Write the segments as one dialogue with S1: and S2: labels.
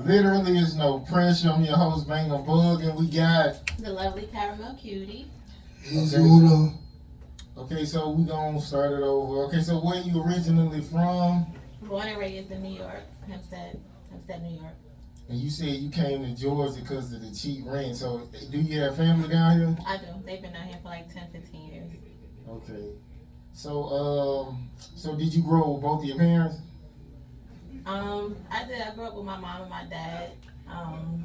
S1: Literally, there's no pressure. I'm your host, Bang a Bug, and we got
S2: the lovely caramel cutie.
S1: Okay. Okay, so we gonna start it over. Okay, so where you originally from?
S2: Born and raised in New York, Hempstead, New York.
S1: And you said you came to Georgia because of the cheap rent. So do you have family down here?
S2: I do. They've been down here for like 10, 15 years.
S1: Okay. So did you grow up with both of your parents?
S2: I did. I grew up with my mom and my dad. Um,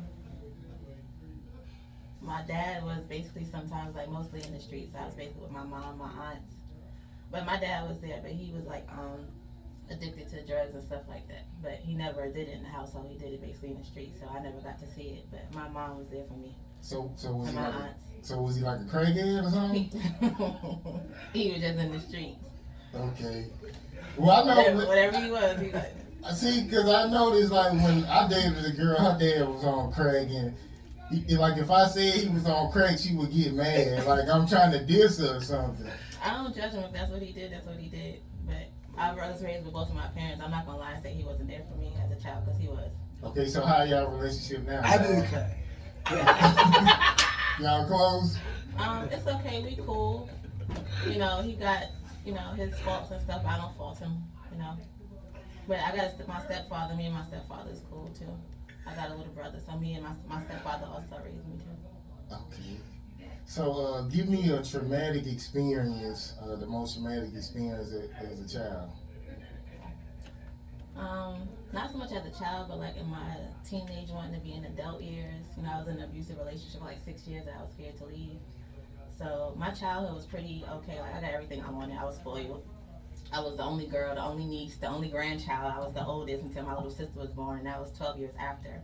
S2: my dad was basically sometimes like mostly in the streets. I was basically with my mom, my aunts. But my dad was there, but he was like addicted to drugs and stuff like that. But he never did it in the household. He did it basically in the streets, so I never got to see it. But my mom was there for me.
S1: So was
S2: and
S1: he
S2: my
S1: like
S2: aunts.
S1: so was he like a crackhead or something?
S2: He was just in the streets.
S1: Okay. Well, I know
S2: whatever he was, he was.
S1: I see, because I noticed like when I dated a girl, her dad was on crack, and like if I said he was on crack, she would get mad. Like I'm trying to diss her or something.
S2: I don't judge him if that's what he did. That's what he did. But I was raised with both of my parents. I'm not gonna lie and say he wasn't there for me as a child because he was.
S1: Okay, so how y'all relationship now?
S3: I did crack.
S1: Y'all close?
S2: It's okay. We cool. You know, he got his faults and stuff. I don't fault him. You know. But I got my stepfather. Me and my stepfather is cool too. I got a little brother, so me and my stepfather also raised me too.
S1: Okay. So give me a traumatic experience, the most traumatic experience as a child.
S2: Not so much as a child, but like in my teenage wanting to be in adult years. You know, I was in an abusive relationship for like 6 years and I was scared to leave. So my childhood was pretty okay. Like I got everything I wanted. I was spoiled. I was the only girl, the only niece, the only grandchild. I was the oldest until my little sister was born, and that was 12 years after.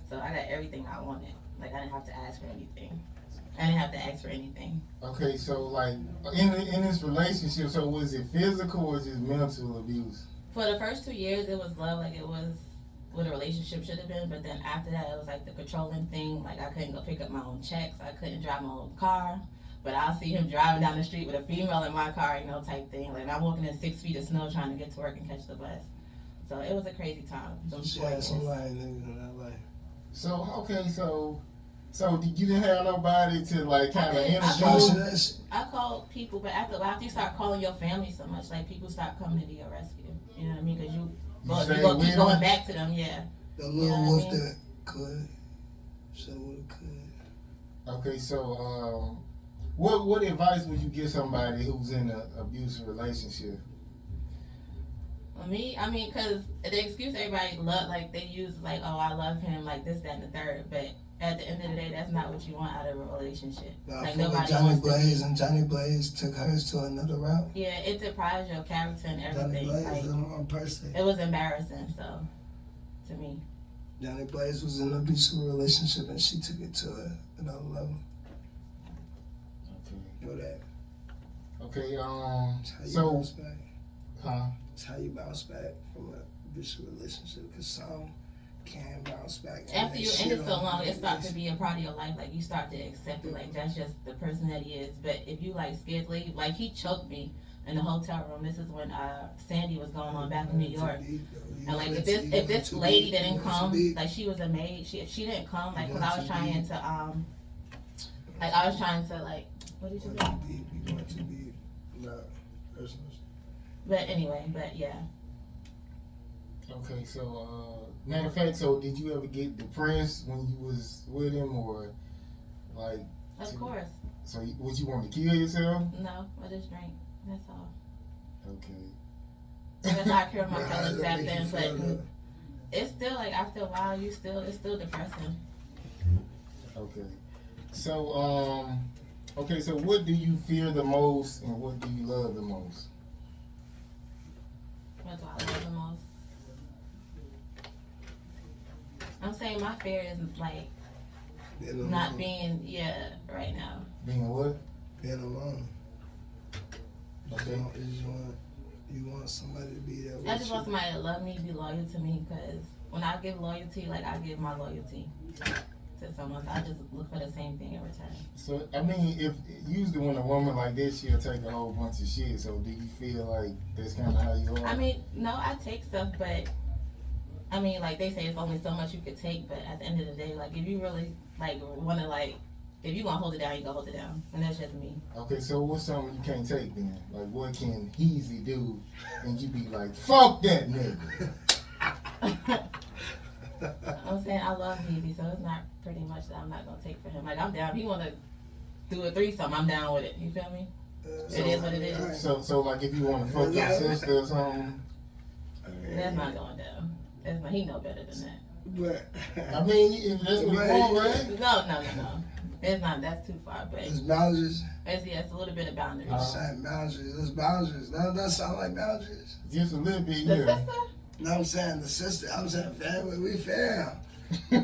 S2: So I got everything I wanted. Like I didn't have to ask for anything. I didn't have to ask for anything.
S1: Okay, so like in this relationship, so was it physical or just mental abuse?
S2: For the first 2 years, it was love, like it was what a relationship should have been. But then after that, it was like the controlling thing. Like I couldn't go pick up my own checks. I couldn't drive my own car. But I'll see him driving down the street with a female in my car, type thing. Like I'm walking in 6 feet of snow trying to get to work and catch the bus. So it was a crazy time.
S3: She had some lying niggas in that life.
S1: So okay, so you didn't have nobody to like kind of introduce.
S2: I called people, but after you start calling your family so much, like people start coming to your rescue. You know what I mean? Because you keep going back to them, yeah.
S3: The little wolf that could, so what it could.
S1: Okay, so what advice would you give somebody who's in an abusive relationship?
S2: Me, I mean, because the excuse everybody like they use like, oh, I love him, like this, that, and the third, but at the end of the day, that's not what you want out of a relationship.
S3: Like nobody Johnny Blaze, and Johnny Blaze took hers to another route.
S2: Yeah, it deprives your character and everything.
S3: Johnny Blaze
S2: like,
S3: is the wrong person.
S2: It was embarrassing, so to me.
S3: Johnny Blaze was in an abusive relationship, and she took it to another level.
S1: Okay.
S3: Know that.
S1: Okay.
S3: So.
S1: Huh?
S3: It's how you bounce back from an abusive relationship, because some can bounce back.
S2: After you end it so long, it starts to be a part of your life. Like you start to accept it, like that's just the person that he is. But if you like scared to leave, like he choked me in the hotel room. This is when Sandy was going on back in New York. And like if this lady didn't come, like she was a maid, she didn't come, like because I was trying to like what did you say?
S3: You want to be not personal.
S2: But anyway, but yeah.
S1: Okay, so matter of fact, so did you ever get depressed when you was with him, or like?
S2: Of course.
S1: So would you want to kill yourself?
S2: No, I just drank. That's all.
S1: Okay.
S2: That's how I cured my feelings back then, but it's still like after a while, it's still depressing.
S1: Okay. So okay, so what do you fear the most, and what do you love the most?
S2: What do I love the most? I'm saying my fear is like not being right now.
S1: Being what?
S3: Being alone.
S1: Okay.
S3: You want somebody to be there with you.
S2: I just want somebody to love me, be loyal to me, because when I give loyalty, like I give my loyalty to someone. So I just look for the same thing in return.
S1: So I mean, if usually when a woman like this, she'll take a whole bunch of shit. So do you feel like that's kind of how you are?
S2: I mean, no, I take stuff, but I mean, like they say, it's only so much you could take, but at the end of the day, like if you really like want to like, if you want to hold it down, you go hold it down, and that's just me.
S1: Okay, so what's something you can't take then? Like what can Heezy do, and you be like, fuck that nigga?
S2: I'm saying I love Heezy, so it's not pretty much that I'm not gonna take for him. Like I'm down. If he want to do a threesome, I'm down with it. You feel me? It is what it is.
S1: So like if you want to fuck your sister or something.
S2: That's not going down. That's not, he know better than that.
S3: But
S1: I mean, if that's what you want, right?
S2: No. It's not. That's too far. But
S3: it's boundaries.
S2: it's a little bit of boundaries.
S3: Saying boundaries. There's boundaries. That sound like boundaries.
S1: Just a little bit,
S2: The
S1: yeah.
S2: sister?
S3: No, I'm saying the sister. I'm saying family. We fam.
S2: So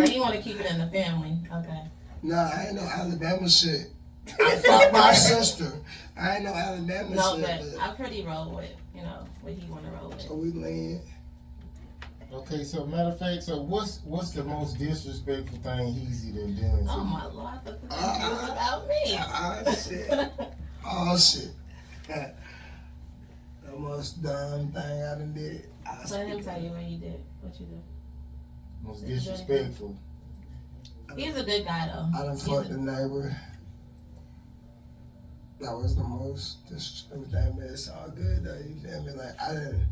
S2: you want to keep it in the family? Okay.
S3: Nah, I ain't no Alabama shit. I fuck my sister. I ain't no Alabama
S2: No,
S3: shit.
S2: but I pretty roll with what he want to roll with.
S3: So we lean.
S1: Okay, so matter of fact, so what's the most disrespectful thing Heezy done done to
S2: Oh
S1: you?
S2: my lord, I thought this was about me.
S3: Shit. Oh shit. The most dumb thing I done did.
S2: Let him tell you what he did. What you do?
S1: Most disrespectful.
S2: He's a good guy though.
S3: I done fucked the neighbor. That was the most disrespectful thing, but it's all good though. You feel me? Like I didn't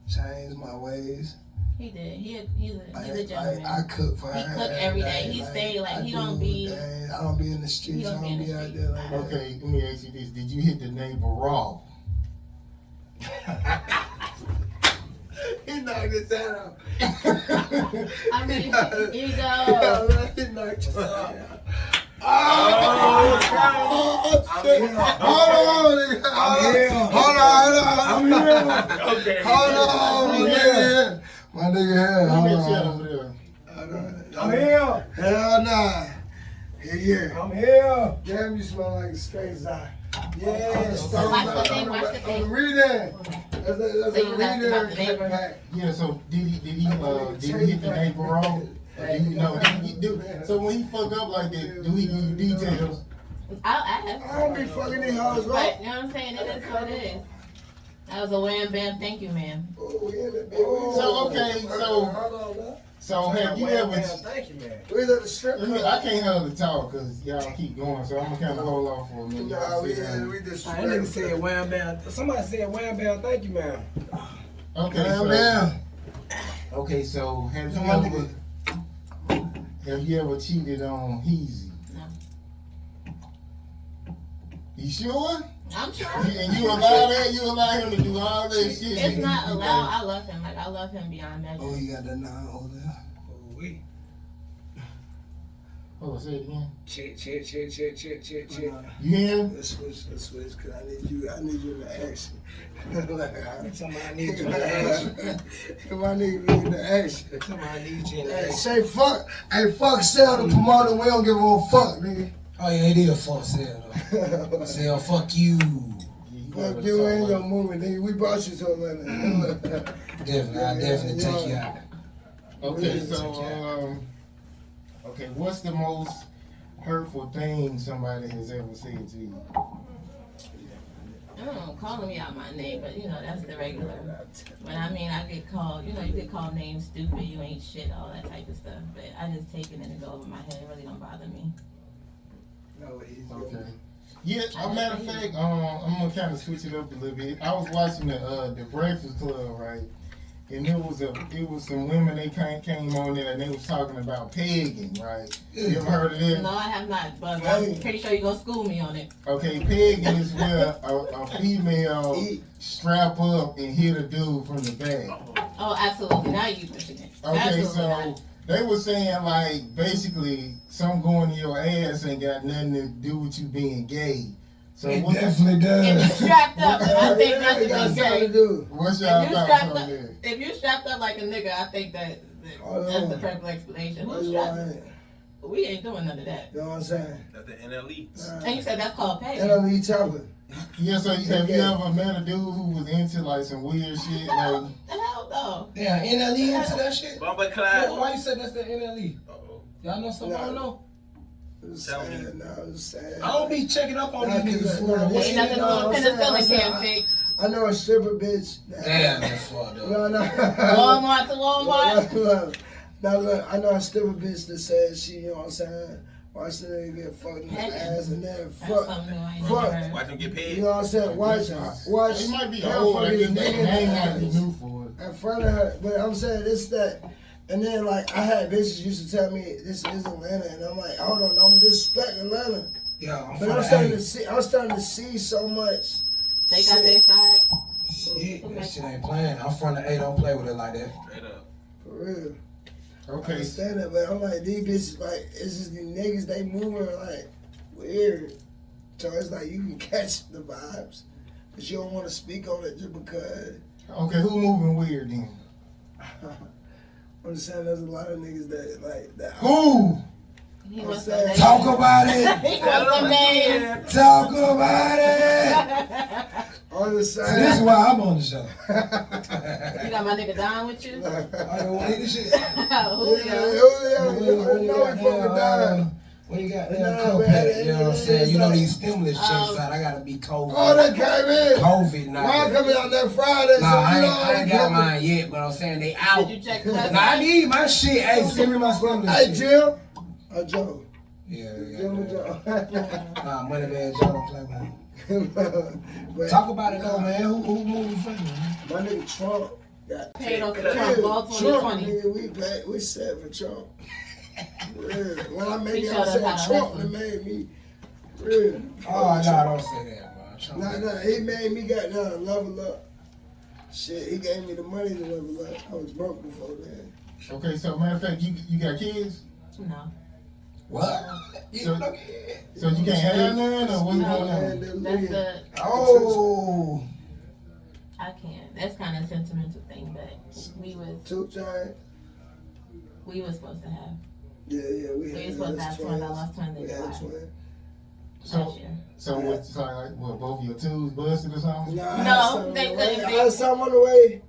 S3: change my ways.
S2: He did. He's a gentleman.
S3: I cook for
S2: He
S3: her.
S2: cook every day. He stay like he don't be.
S3: I don't be in the streets. I don't be out there like that.
S1: Okay, let me ask you this: did you hit the neighbor raw?
S3: He knocked his head out.
S2: I mean, here you go.
S3: He knocked his head out.
S4: Oh,
S3: Shit. Hold on.
S4: Okay.
S3: Hold on, my nigga. My nigga here.
S1: Let me
S3: Hold
S1: check
S3: on.
S1: over there.
S4: I'm here.
S3: Hell nah. Here.
S4: I'm here.
S3: Damn, you smell like a straight eye. Yeah,
S2: Watch the thing.
S3: Read that. That's
S2: So you asked about the neighbor?
S1: Yeah, so did he hit the neighbor raw? Or do you know? So when he fuck up like that, do he give you details?
S2: I'll ask.
S3: I don't be fucking these hoes,
S2: But
S3: right?
S2: you know what I'm saying? It is what it is. That was a wham bam. Thank you, man.
S3: So,
S1: okay, so have you ever?
S4: Thank you, man.
S3: We at the strip
S1: I
S3: club.
S1: can't hardly talk because y'all keep going, so I'm gonna kind of hold off for a minute.
S3: Nah,
S1: Y'all
S3: we
S1: sit down.
S3: just
S4: That nigga said wham bam. Somebody said wham bam. Thank you, man.
S1: Okay, so have you ever cheated on Heezy?
S2: No.
S1: You sure?
S2: I'm sure.
S1: And you allow that? You allow him to do all that shit?
S2: It's not allowed. I love him. Like I love him beyond measure.
S3: Oh, you got that 9 over there?
S4: Oh, we.
S1: Oh, say it again.
S4: Check.
S1: You hear?
S3: Let's switch, cause I need you in the action. Like,
S4: Somebody I need you in the action.
S3: Come on, nigga, in the action.
S4: Somebody I need you in the
S3: Hey,
S4: action.
S3: say fuck. Hey, fuck sell the promoter. We don't give a fuck, nigga.
S4: Oh yeah, it is fuck sale though. Sale, fuck you.
S3: Fuck you ain't your movie, nigga. We brought you to Atlanta.
S4: Definitely, I definitely take you out.
S1: Okay, so okay, what's the most hurtful thing somebody has ever said to you?
S2: Calling me out my name, but you know that's the regular. But I mean, I get called. You know, you get called names, stupid, you ain't shit, all that type of stuff. But I just take it and it go over my head. It really don't bother me.
S1: Okay. Yeah, a matter of fact, I'm gonna kind of switch it up a little bit. I was watching the Breakfast Club, right? And it was some women they came on there and they was talking about pegging, right? You ever heard of that?
S2: No, I have not, but I'm pretty sure you're gonna school me on it.
S1: Okay, pegging is where a female strap up and hit a dude from the back.
S2: Oh, absolutely. Now you pushing it.
S1: Okay,
S2: Absolutely
S1: so
S2: not.
S1: they were saying like basically some going to your ass ain't got nothing to do with you being gay. So
S3: It
S1: what
S3: definitely
S2: If
S3: does.
S2: you strapped up, then I think that's
S3: It got
S2: a
S3: something to
S2: gay.
S3: do.
S1: what's
S2: If
S1: y'all
S2: you
S1: thoughts
S2: strapped
S1: on
S2: up,
S1: that?
S2: if you strapped up like a nigga, I think that's the perfect explanation. Who's strapped? We ain't doing none of that.
S3: You know what I'm saying?
S5: That's the NLE.
S2: And you said that's called pay.
S3: NLE chopping.
S1: Yeah, so have you ever met a dude who was into like some weird shit? Like,
S2: The hell no.
S4: Yeah, NLE into that shit?
S5: Bumper clap.
S4: Why you said that's the NLE?
S5: Uh-oh.
S4: Y'all know something I don't know?
S3: Just
S5: Tell me.
S3: saying, no, just saying.
S4: I don't be checking up on
S3: Nah,
S4: these niggas.
S3: cause,
S2: Ain't nothing a little penicillin can't fix.
S3: I know a stripper bitch.
S4: Damn, that's fucked up.
S3: No.
S2: Walmart to Walmart.
S3: Now look, I know a stripper bitch that said she, you know what I'm saying, watch the nigga get fucked in the ass and then
S2: That's
S3: fuck.
S2: something new I ain't
S3: Fuck.
S2: never heard.
S5: Watch them get paid.
S3: You know what I'm saying? Watch.
S1: It might be
S3: her
S1: old.
S3: fuck
S1: I
S3: his
S1: guess the
S3: nigga
S1: name might be
S3: ass
S1: new for it.
S3: in front of her. But I'm saying this, that. And then, like, I had bitches used to tell me this is Atlanta, and I'm like, hold on, I'm disrespecting Atlanta.
S4: Yeah,
S3: But I'm starting to see so much.
S2: They got their side.
S4: Shit, that shit ain't playing. I'm from the A, don't play with it like that.
S5: Straight up.
S3: For real. I
S1: Okay.
S3: understand that, but I'm like, these bitches, like, it's just these niggas, they moving, like, weird. So it's like, you can catch the vibes, but you don't want to speak on it just because.
S1: Okay, who moving weird then?
S3: I'm just saying there's a lot of niggas that, like, that.
S1: Who?
S2: He
S3: I'm
S2: wants
S3: saying-
S2: some
S4: Talk about it.
S2: He wants some names.
S4: Talk about it.
S3: I'm just
S4: See,
S3: saying.
S4: this is why I'm on the show.
S2: You got my nigga Don with you?
S4: I don't want to hear this shit.
S2: Julio.
S3: You know we fucking dying.
S4: When you got
S3: Nah,
S4: that
S3: man,
S4: cuphead, you know what I'm saying?
S3: it's
S4: You know
S3: like-
S4: these stimulus checks out. I gotta be COVID.
S3: Oh, that came in.
S4: COVID now.
S3: Mine coming out that Friday,
S4: Nah,
S3: so
S4: I
S3: you know
S4: ain't
S3: I'm
S4: got
S3: coming.
S4: mine yet, but I'm saying they out.
S2: Did you check
S4: Nah, I
S2: that?
S4: need my shit. Hey, send me my stimulus
S3: Hey,
S4: shit.
S3: Jim. Joe.
S4: Yeah,
S3: Jim and Joe.
S4: Nah, money bad Joe don't play with me.
S3: But
S4: Talk about it though, man. Who moving for you, man?
S3: my nigga Trump got
S2: Paid off the
S3: Yeah,
S2: Trump all
S3: Trump,
S2: 2020.
S3: nigga, we set for Trump. Real. When I made
S2: He
S3: it,
S2: showed
S3: I
S2: us
S3: said
S2: how to
S3: Trump
S2: hustle.
S3: that made me real.
S4: Oh, no, don't say that, bro.
S3: Nah, he made me got down to level up. Shit, he gave me the money to level up. I was broke before then.
S1: Okay, so matter of fact, you got kids?
S2: No.
S4: What?
S1: So you can't have none, or what's
S2: No.
S1: going on?
S2: That's the,
S4: Oh.
S2: I can't. That's kind of a sentimental thing, but
S3: Two giant.
S2: we was supposed to have.
S3: Yeah, we
S2: We
S3: had
S2: was supposed to have twins. I lost twins in
S3: We had
S2: July
S3: twins.
S2: last year.
S1: So what? So like, what? Both of your tubes busted or something?
S3: Nah, I
S2: No,
S3: had some
S2: they
S3: on the way.
S2: couldn't
S3: I
S2: be.
S3: had some on the way,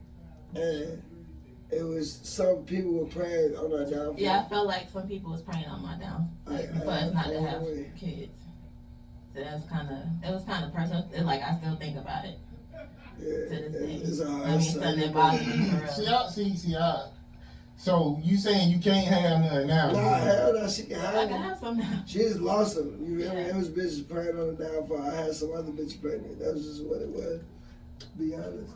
S3: and it was some people were praying on our downfall.
S2: Yeah, I felt like some people was praying on my down, like,
S3: I
S2: for us not to
S3: fell
S2: have
S3: away.
S2: kids. So it was kind of personal. It's like I still think about it
S3: Yeah,
S2: to this day.
S3: it's a
S2: I
S3: hard
S2: mean, something that bothers me for
S1: See,
S2: real.
S1: So you saying you can't have none now?
S3: Nah, hell no, she can
S2: I
S3: have
S2: can
S3: them.
S2: have some now.
S3: She just lost them. You feel me?
S2: Yeah.
S3: It was bitches praying on the downfall. I had some other bitch pregnant. That was just what it was. To be honest.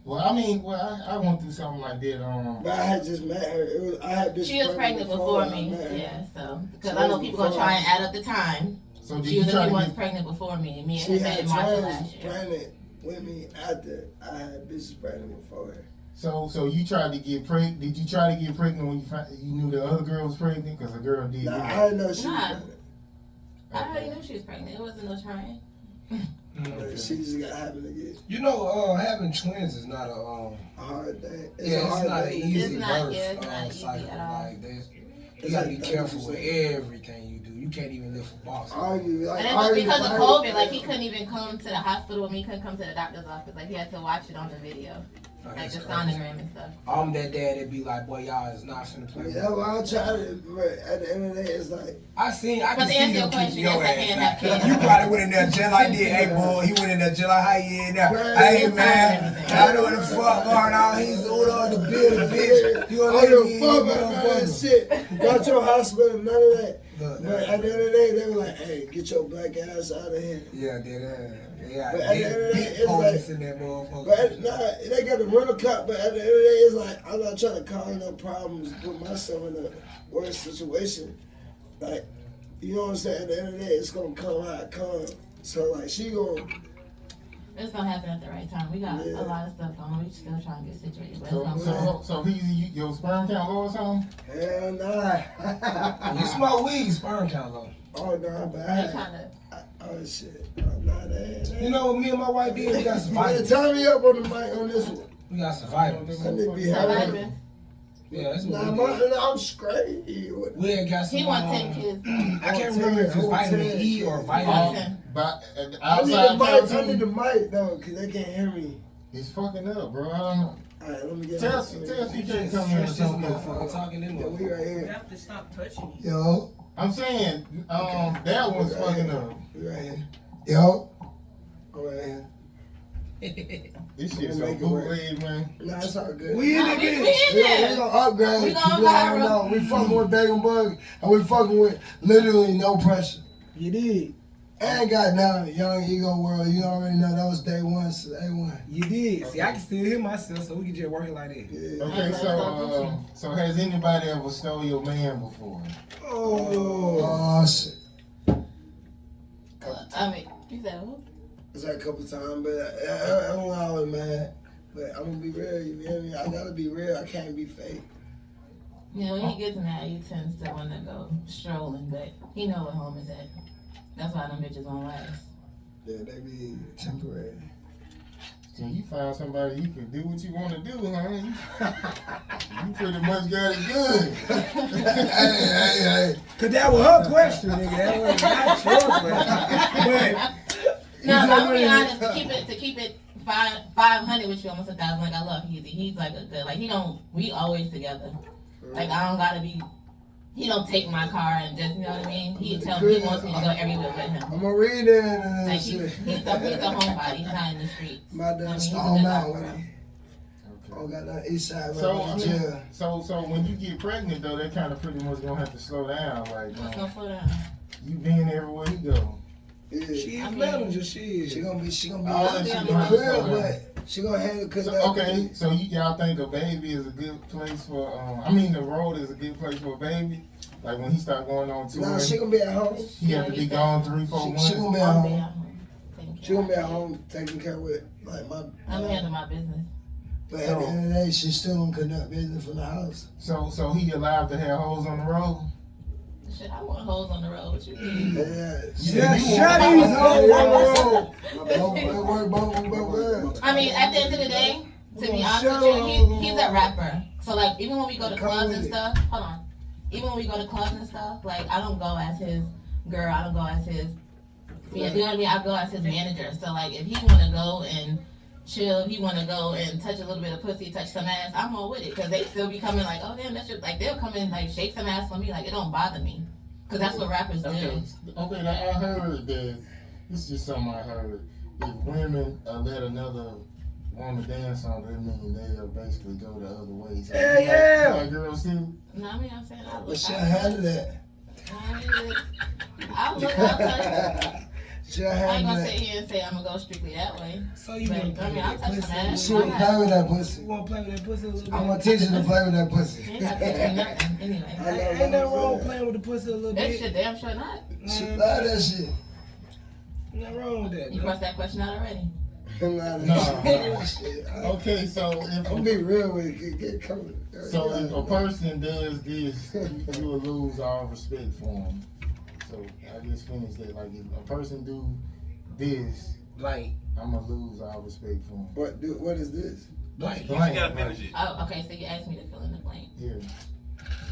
S1: Well, I mean, I went through something like that.
S3: But I had just met her. I had bitches
S2: She was pregnant before me.
S3: I met her.
S2: Yeah, so because
S3: She
S2: I know
S3: was
S2: people gonna
S3: before
S2: try
S3: I-
S2: and add up the time.
S1: So did
S2: She
S1: you
S2: was a
S1: try
S2: few
S1: to
S2: months
S1: get?
S2: pregnant before me, and me and
S3: She
S2: her met
S3: had
S2: in March of
S3: twins
S2: last year.
S3: pregnant with me after I had bitches pregnant before her.
S1: So you tried to get pregnant? Did you try to get pregnant when you knew the other girl was pregnant? Because the girl did.
S3: Nah,
S1: yeah.
S3: I didn't know she was
S2: Nah.
S3: pregnant.
S2: I already knew she was pregnant. It wasn't no trying.
S3: But she just got happened to get
S4: You know, having twins is not a
S3: a hard thing. It's
S4: yeah,
S3: a
S4: it's
S3: hard
S4: not an
S3: thing.
S4: easy
S2: It's not-
S4: birth
S2: yeah, it's not easy
S4: cycle.
S2: at all.
S4: Like this, you
S3: It's
S4: gotta
S3: like
S4: be careful
S3: 30%.
S4: with everything you do. You can't even lift a box.
S3: Argue, like,
S2: And it was
S3: argue,
S2: because of
S3: argue.
S2: COVID. Like he couldn't even come to the hospital with me. He couldn't come to the doctor's office. Like he had to watch it on the video, like the sonogram and stuff.
S4: I'm that dad that be like, boy, y'all is not finna play.
S3: Yeah, well, I'll try to, but at the end of the day, it's like,
S4: I
S2: But
S4: can
S2: to
S4: see
S2: answer your
S4: them
S2: question,
S4: keeping
S2: yes,
S4: your
S2: I can have
S4: ass
S2: kids.
S4: out. You probably went in there just like this. Hey, boy, he went in there just like how you in there.
S3: Right.
S4: Hey,
S2: It's
S4: man,
S2: time and everything.
S4: I know what the fuck going on. He's old on the building, bitch. You
S3: I
S4: gonna
S3: don't
S4: let
S3: give
S4: me
S3: a fuck
S4: in,
S3: about none of that
S4: motherfucker.
S3: shit. Got your hospital, none of that.
S4: Look,
S3: But at the end of the day, they were like, hey, get your black ass out of here.
S4: yeah, yeah,
S3: But at the end of the day, it's
S4: police
S3: like-
S4: in that motherfucker.
S3: But nah, they got the rental cut, but at the end of the day, it's like, I'm not trying to cause no problems, put myself in a worse situation. Like, you know what I'm saying? At the end of the day, it's gonna come how it comes. So, like, she gonna,
S2: It's gonna happen at the right time. We got
S3: Yeah.
S2: a lot of stuff going on. We still trying to get situated, but it's gonna happen.
S1: So he's your sperm count low or something?
S3: hell nah.
S4: You smoke weed, sperm count low.
S3: Oh, nah, but
S2: They
S3: I,
S2: trying to.
S3: oh, shit. Nah, that
S4: You know what me and my wife did? We got
S3: You better
S4: survivors.
S3: turn me up on the mic on this one.
S4: We got survivors.
S3: I need to be having.
S2: Surviving.
S4: Yeah, that's
S3: Nah,
S4: what we did.
S3: I'm straight.
S4: We had got some.
S2: He want 10 kids.
S4: I can't remember if it's vitamin E or
S2: He
S4: vitamin.
S2: want 10.
S1: But
S3: I need the
S1: outside
S3: mic. I need
S1: cartoon,
S3: the mic though, cause they can't hear me.
S1: it's fucking up, bro. I don't know.
S3: All right, let me get.
S1: Tell
S3: out.
S1: CK come here or
S4: This
S1: something.
S4: motherfucker talking in
S3: Yeah, we
S4: motherfucker.
S3: right
S5: You
S3: here.
S5: have to stop touching me.
S3: Yo,
S1: I'm saying, that one's fucking up.
S3: we right here.
S4: Yo.
S3: All right here.
S1: This shit so bootleg, man.
S3: Nah, it's all good.
S4: We in
S2: Nah,
S4: it,
S2: we
S4: bitch.
S2: in there.
S3: We gonna upgrade.
S2: We gonna
S3: You already
S2: viral.
S3: know. We fucking with Bacon Bug, and we fucking with literally no pressure.
S4: You did.
S3: And goddamn, Young Ego World, you already know that was day one, so day one.
S4: You did. See, I can still hear myself, so we can just work it like that.
S3: Yeah.
S1: Okay, so has anybody ever stole your man before?
S3: Oh shit.
S2: I mean, you said who?
S3: It's like a couple times, but I don't always mad. But I'm gonna be real, you feel me? I gotta be real, I can't be fake.
S2: Yeah, when he gets mad, he tends to want to go strolling, but he know where home is at. That's why them bitches won't last.
S3: Yeah, they be temporary.
S1: So you found somebody you can do what you want to do, huh? You pretty much got it good.
S3: Hey.
S4: Cause that was her question, nigga. That was not your question.
S2: No, I'm gonna be honest. To keep it 500 with you, almost 1,000. Like I love Heezy. He's like a good. Like he don't. We always together. Like I don't gotta be. He don't take my car and just, you know what I mean? He tell me he wants me to go everywhere with him.
S3: I'm gonna read it and
S2: Like
S3: shit.
S2: he's the homebody. He's not in the streets.
S3: My
S2: I mean,
S3: done
S2: he's a
S3: Stone
S2: good
S3: Mountain
S2: guy.
S3: with him. Oh, got that east side
S1: So
S3: right
S1: I
S3: by the
S1: mean,
S3: jail.
S1: so when you get pregnant though, that kind of pretty much gonna have to slow down. Like
S2: What's gonna slow down?
S1: you being everywhere you go.
S3: Yeah.
S4: She
S2: I
S4: is
S2: mean,
S4: manager, she is.
S3: She gonna be
S1: All that
S3: in
S1: shit
S3: the
S1: gonna have to
S3: crib,
S1: slow down.
S3: but she gonna handle cause
S1: So, okay, so y'all think a baby is a good place for? I mean, the road is a good place for a baby. Like when he start going on tour,
S3: Nah, she gonna be at home.
S1: he have to be gone 3-4 months.
S3: She gonna be at
S2: I'll be
S3: home.
S2: at home. Taking care
S3: She gonna be
S2: of
S3: at
S2: it.
S3: home taking care of it, like my.
S2: I'm handling my business.
S3: But at the end of the day, she still gonna conduct business from the house.
S1: So he allowed to have hoes on the road.
S2: Shit, I want hoes on the road. What you mean?
S3: Yeah.
S4: Yeah, shut these hoes on the road.
S3: Both.
S2: I mean, at the end of the day, to be honest with you, he's a rapper. So like, even when we go to clubs and stuff, hold on. Even when we go to clubs and stuff, like I don't go as his girl. I don't go as his. Yeah, you know what I mean. I go as his manager. So like, if he want to go and chill, if he want to go and touch a little bit of pussy, touch some ass, I'm all with it. Cause they still be coming like, oh damn, that's just like they'll come in like shake some ass for me. Like it don't bother me. Cause that's what rappers do.
S1: Okay. Now I heard that. This is just something I heard. If women let another woman dance on, it mean they'll basically go the other way. So
S4: Yeah, yeah.
S1: Like girls too.
S2: No, I mean I'm saying I
S3: But
S2: look.
S3: she'll handle that.
S2: I look. I'll tell you.
S3: She'll
S2: I ain't
S3: handle
S2: gonna sit
S3: that.
S2: here and say I'm gonna go strictly that way.
S4: So you
S2: But,
S4: gonna
S2: I
S4: play
S2: mean,
S4: with
S2: I'll
S4: that
S2: touch some ass.
S4: pussy?
S3: She will play with that pussy.
S4: You wanna play with that pussy a little bit?
S3: I'm gonna teach you to play with that pussy.
S2: Ain't not touching nothing anyway.
S3: I know
S4: Ain't
S3: what
S4: nothing
S3: I'm
S4: wrong with
S3: saying.
S4: playing with the pussy a little
S2: That
S4: bit.
S2: shit damn sure not.
S3: She
S4: Man,
S3: love that shit.
S4: nothing wrong with that.
S2: You
S4: bro.
S2: crossed that question out already.
S3: Nah,
S1: Nah.
S3: shit.
S1: Okay, so
S3: I'm gonna be real with it. Get coming.
S1: So if a person does this, you will lose all respect for him. So I just finished that. Like if a person do this,
S4: Like,
S1: I'm gonna lose all respect for him.
S3: What is this?
S4: blank.
S5: You gotta finish it.
S2: Oh, okay. So you asked me to fill in the blank.
S1: Yeah.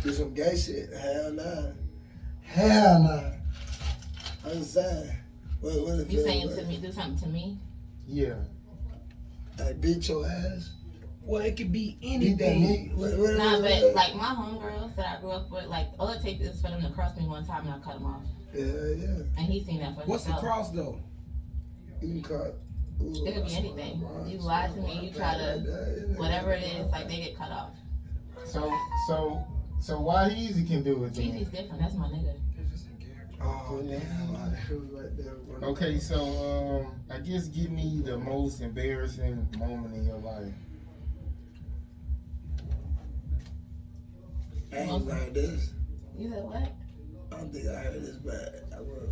S3: Do some gay shit? Hell nah. Hell nah. I'm saying. What it
S2: You
S3: feel
S2: saying
S3: like?
S2: to me, do something to me?
S1: Yeah.
S3: Like beat your ass?
S4: Well, it could be
S3: Beat that
S4: anything.
S3: meat? What
S2: Nah,
S3: it
S2: but
S3: is?
S2: like my homegirls that I grew up with, like all it takes is for them to cross me one time and I cut them off.
S3: Yeah.
S2: And he's seen that for
S4: What's the
S2: himself.
S4: cross though?
S3: You can cut.
S2: It could be anything. You lie to me, you try to, whatever it is, like they get cut off.
S1: So why Easy can do it
S2: Jeezy's
S1: then?
S2: different. That's my nigga.
S3: Oh, damn. I was right there.
S1: Okay, so I guess give me the most embarrassing moment in your life.
S3: I ain't heard this.
S2: You said what?
S3: I don't think I heard this, but I will.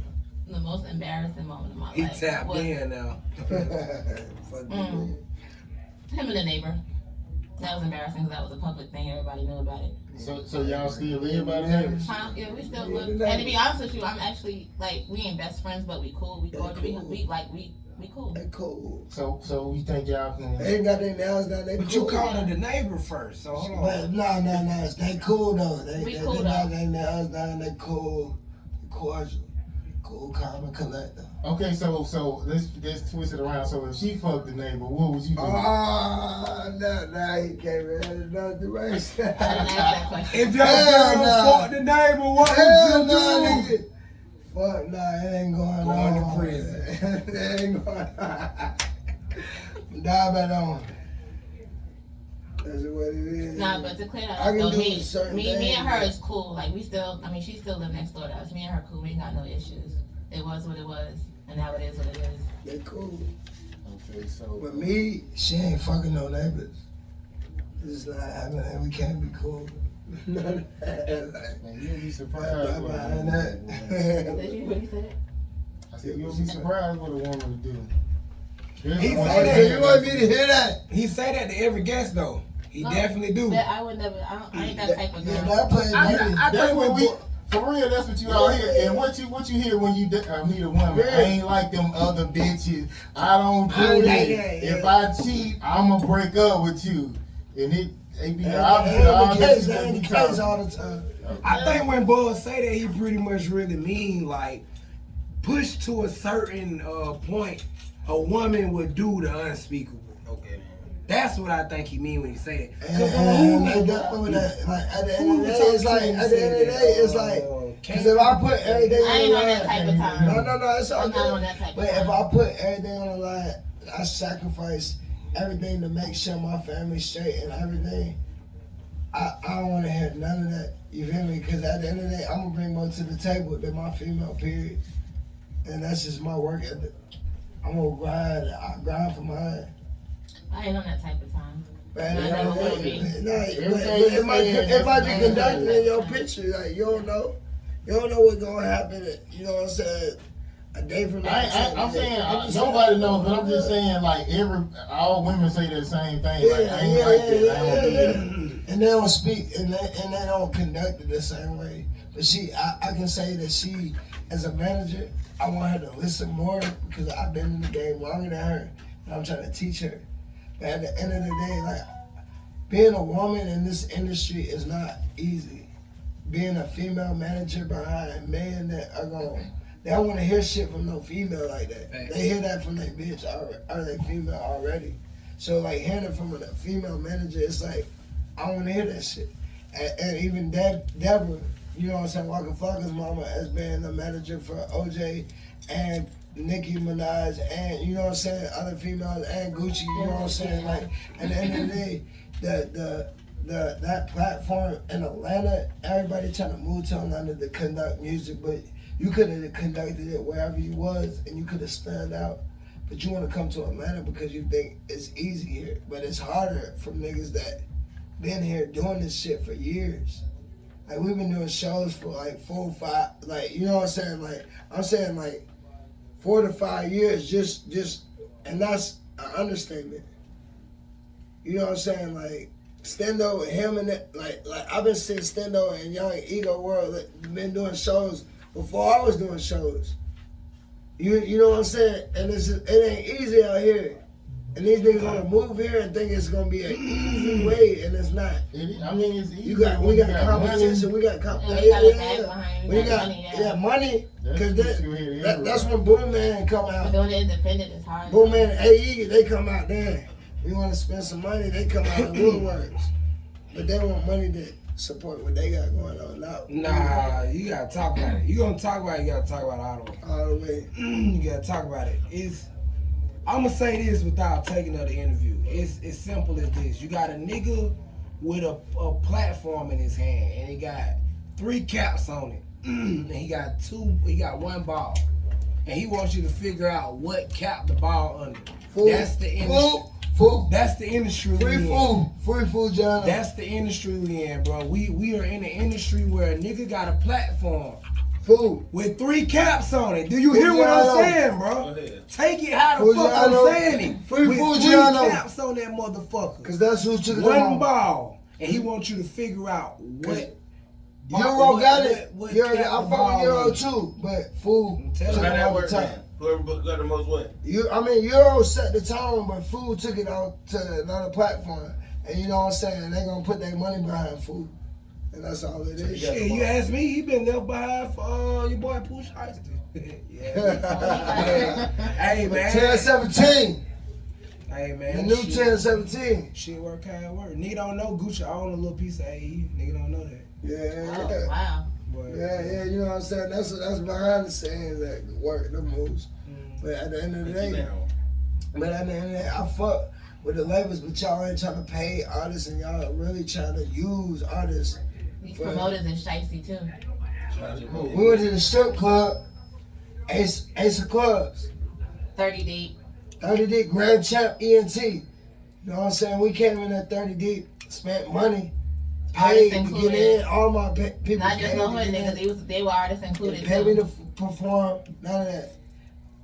S2: The most embarrassing moment of my
S4: He
S2: life.
S4: tapped
S2: was
S4: in now.
S3: Fuck you.
S2: him and the neighbor. That was embarrassing because that was a public thing. Everybody knew about it.
S1: So y'all still live by the neighbors?
S2: Huh? Yeah, we still
S3: Yeah,
S2: live.
S3: the
S2: And to
S3: neighbors.
S2: be honest with you, I'm actually like we ain't best friends, but we cool. We
S3: Yeah,
S2: cordial.
S3: cool.
S2: We cool.
S3: They cool.
S1: So we think y'all can?
S3: They ain't got their nails down. They
S4: But
S3: cool.
S4: you called her the neighbor first, so hold
S3: But
S4: on.
S3: no. They cool though. They
S2: We
S3: they,
S2: cool
S3: they
S2: though.
S3: got their nails down. They cool. Cordial. Cool, calm, and collector.
S1: Okay, so let's twist it around. So if she fucked the neighbor, what would you do?
S3: No, he came in another direction.
S2: I didn't ask that question.
S4: If your
S3: Hell
S4: girl
S3: nah.
S4: fought the neighbor, what
S3: Hell
S4: would you
S3: no,
S4: do?
S3: nigga. Fuck nah, it ain't going
S4: Going
S3: on.
S4: to prison.
S3: It ain't going on. Die by that one. That's what it is.
S2: Nah, but to clear that
S3: I
S2: up,
S3: can
S2: though,
S3: do
S2: me
S3: certain
S2: and her
S3: things.
S2: is cool. Like we still, I mean, she still live next door to us. Me and her cool. We ain't got no issues. It was what it was, and now it is what it is.
S3: They cool.
S1: Okay, so.
S3: But me, she ain't fucking no neighbors. It's not happening, and we can't be cool. None of that. Like,
S1: Man, you'll be surprised.
S3: not
S1: what a
S3: behind
S1: woman
S3: that.
S1: will do.
S2: Did you really say that?
S1: I said, you'll be surprised what a woman will do.
S4: He
S1: One
S4: say that,
S1: thing
S3: You want me to hear that?
S4: He say that to every guest though. He
S2: No,
S4: definitely do.
S2: That I would never. I ain't that type of
S3: Yeah,
S2: girl.
S3: that plays
S4: I
S3: money.
S4: think
S1: That's what
S4: when
S1: we, for real, that's what you all hear. And what you hear when you meet a woman,
S3: Yeah.
S1: I ain't like them other bitches. I don't
S3: I
S1: do
S3: ain't
S1: that.
S3: like that, yeah.
S1: If I cheat, I'ma break up with you. And it be the
S3: That
S1: opposite. All
S3: ain't the
S1: this
S3: case.
S1: shit
S3: That ain't
S1: be
S3: the case
S1: talking.
S3: all the time.
S4: I think when boys say that, he pretty much really mean like push to a certain point, a woman would do the unspeakable. Okay. That's what I think he mean when he say that.
S3: And like that, with that, like at the end of the day, it's like at the end of the day, it's like, cause if I put everything
S2: I ain't
S3: on
S2: on
S3: the
S2: that
S3: line,
S2: type of time.
S3: no, it's all
S2: I'm not on
S3: good.
S2: that type
S3: But
S2: of
S3: if
S2: time.
S3: I put everything on the line, I sacrifice everything to make sure my family's straight and everything. I don't want to hear none of that. You feel me? Because at the end of the day, I'm gonna bring more to the table than my female. Period. And that's just my work ethic. I'm gonna grind. I grind for mine.
S2: I ain't on that type of time.
S3: But at the
S2: I
S3: end of
S2: never
S3: the
S2: will
S3: day,
S2: be.
S3: but it might be conducted in your picture. Like you don't know what's gonna happen. You know what I'm saying? A day from now.
S1: I'm saying nobody knows, but I'm just saying like all women say the same thing. Like I ain't like that. I don't do that.
S3: And they don't speak and they don't conduct it the same way. But I can say that she, as a manager, I want her to listen more because I've been in the game longer than her, and I'm trying to teach her. But at the end of the day, like being a woman in this industry is not easy. Being a female manager behind men that are going, they don't want to hear shit from no female like that. They hear that from their bitch or their female already. So like hearing it from a female manager, it's like I don't want to hear that shit. And even Deborah, you know what I'm saying, Waka Flocka's mama has been the manager for OJ and Nicki Minaj and, you know what I'm saying, other females and Gucci, you know what I'm saying? Like, at the end of the day, that platform in Atlanta, everybody trying to move to Atlanta to conduct music, but you could have conducted it wherever you was and you could have stand out. But you want to come to Atlanta because you think it's easy here, but it's harder for niggas that been here doing this shit for years. Like we've been doing shows for like 4 or 5, like you know what I'm saying? Like I'm saying like 4 to 5 years, just, and that's an understatement. You know what I'm saying? Like Stendo, him and that, like I've been seeing Stendo and Young Ego World been doing shows before I was doing shows. You know what I'm saying? And it ain't easy out here. And these niggas wanna move here and think it's gonna be an easy way, and it's not.
S1: I mean, it's easy.
S3: We got competition.
S1: money.
S3: We got competition.
S2: And we got a bag behind.
S3: We got money. Cause that's when Boom Man come
S2: But
S3: out.
S2: doing it independent is hard.
S3: Boom Man, AE, they come out there. We want to spend some money. They come out of woodworks, but they want money to support what they got going on now.
S4: Nah, you gotta talk about it. You gonna talk about it, you gotta talk about it all the way.
S3: All the way.
S4: You gotta talk about it. I'm gonna say this without taking another interview. It's as simple as this. You got a nigga with a platform in his hand, and he got 3 caps on it. And he got 1 ball. And he wants you to figure out what cap the ball under. That's the industry.
S3: Fool.
S4: That's the industry we in.
S3: Free food, John.
S4: That's the industry we in, bro. We are in the industry where a nigga got a platform
S3: Food.
S4: with 3 caps on it. Do you hear what I'm saying, bro? Take it how the fuck I'm saying it.
S3: Free
S4: with
S3: food,
S4: 3
S3: Giano.
S4: caps on that motherfucker.
S3: Cause that's who took it
S4: 1
S3: on.
S4: ball. And he wants you to figure out what.
S3: Euro got it.
S4: what
S3: Euro,
S4: cap
S3: I
S4: the
S3: fuck
S4: ball
S3: with Euro
S4: is.
S3: too, but food
S4: I'm
S3: took
S4: telling
S3: it
S4: you.
S5: How that
S3: on the
S5: work,
S3: top.
S5: man? Whoever got the most what?
S3: Euro set the tone, but food took it out to another platform. And you know what I'm saying? They gonna put their money behind food. And that's all it is.
S4: Shit, you ask me, he been left behind for your boy Pooh Shiesty. Hey, man.
S3: 10-17.
S4: Hey, man.
S3: The new
S4: shit.
S3: 10-17.
S4: Shit work how it work. Nigga don't know Gucci own a little piece of AE. Nigga don't know that.
S2: Oh, wow.
S4: But,
S3: Yeah, you know what I'm saying? That's behind the scenes that work, the moves. But at the end of the day, But at the end of the day, I fuck with the labels, but y'all ain't trying to pay artists, and y'all really trying to use artists.
S2: These promoters is shicey too.
S3: We went to the strip club, Ace of Clubs.
S2: 30 deep.
S3: 30 deep, Grand Champ, ENT. You know what I'm saying? We came in at 30 deep, spent money, paid to get in. All my people
S2: Not just
S3: paid
S2: no
S3: to
S2: hood
S3: get in.
S2: niggas, they were artists included.
S3: They paid me to perform, none of that.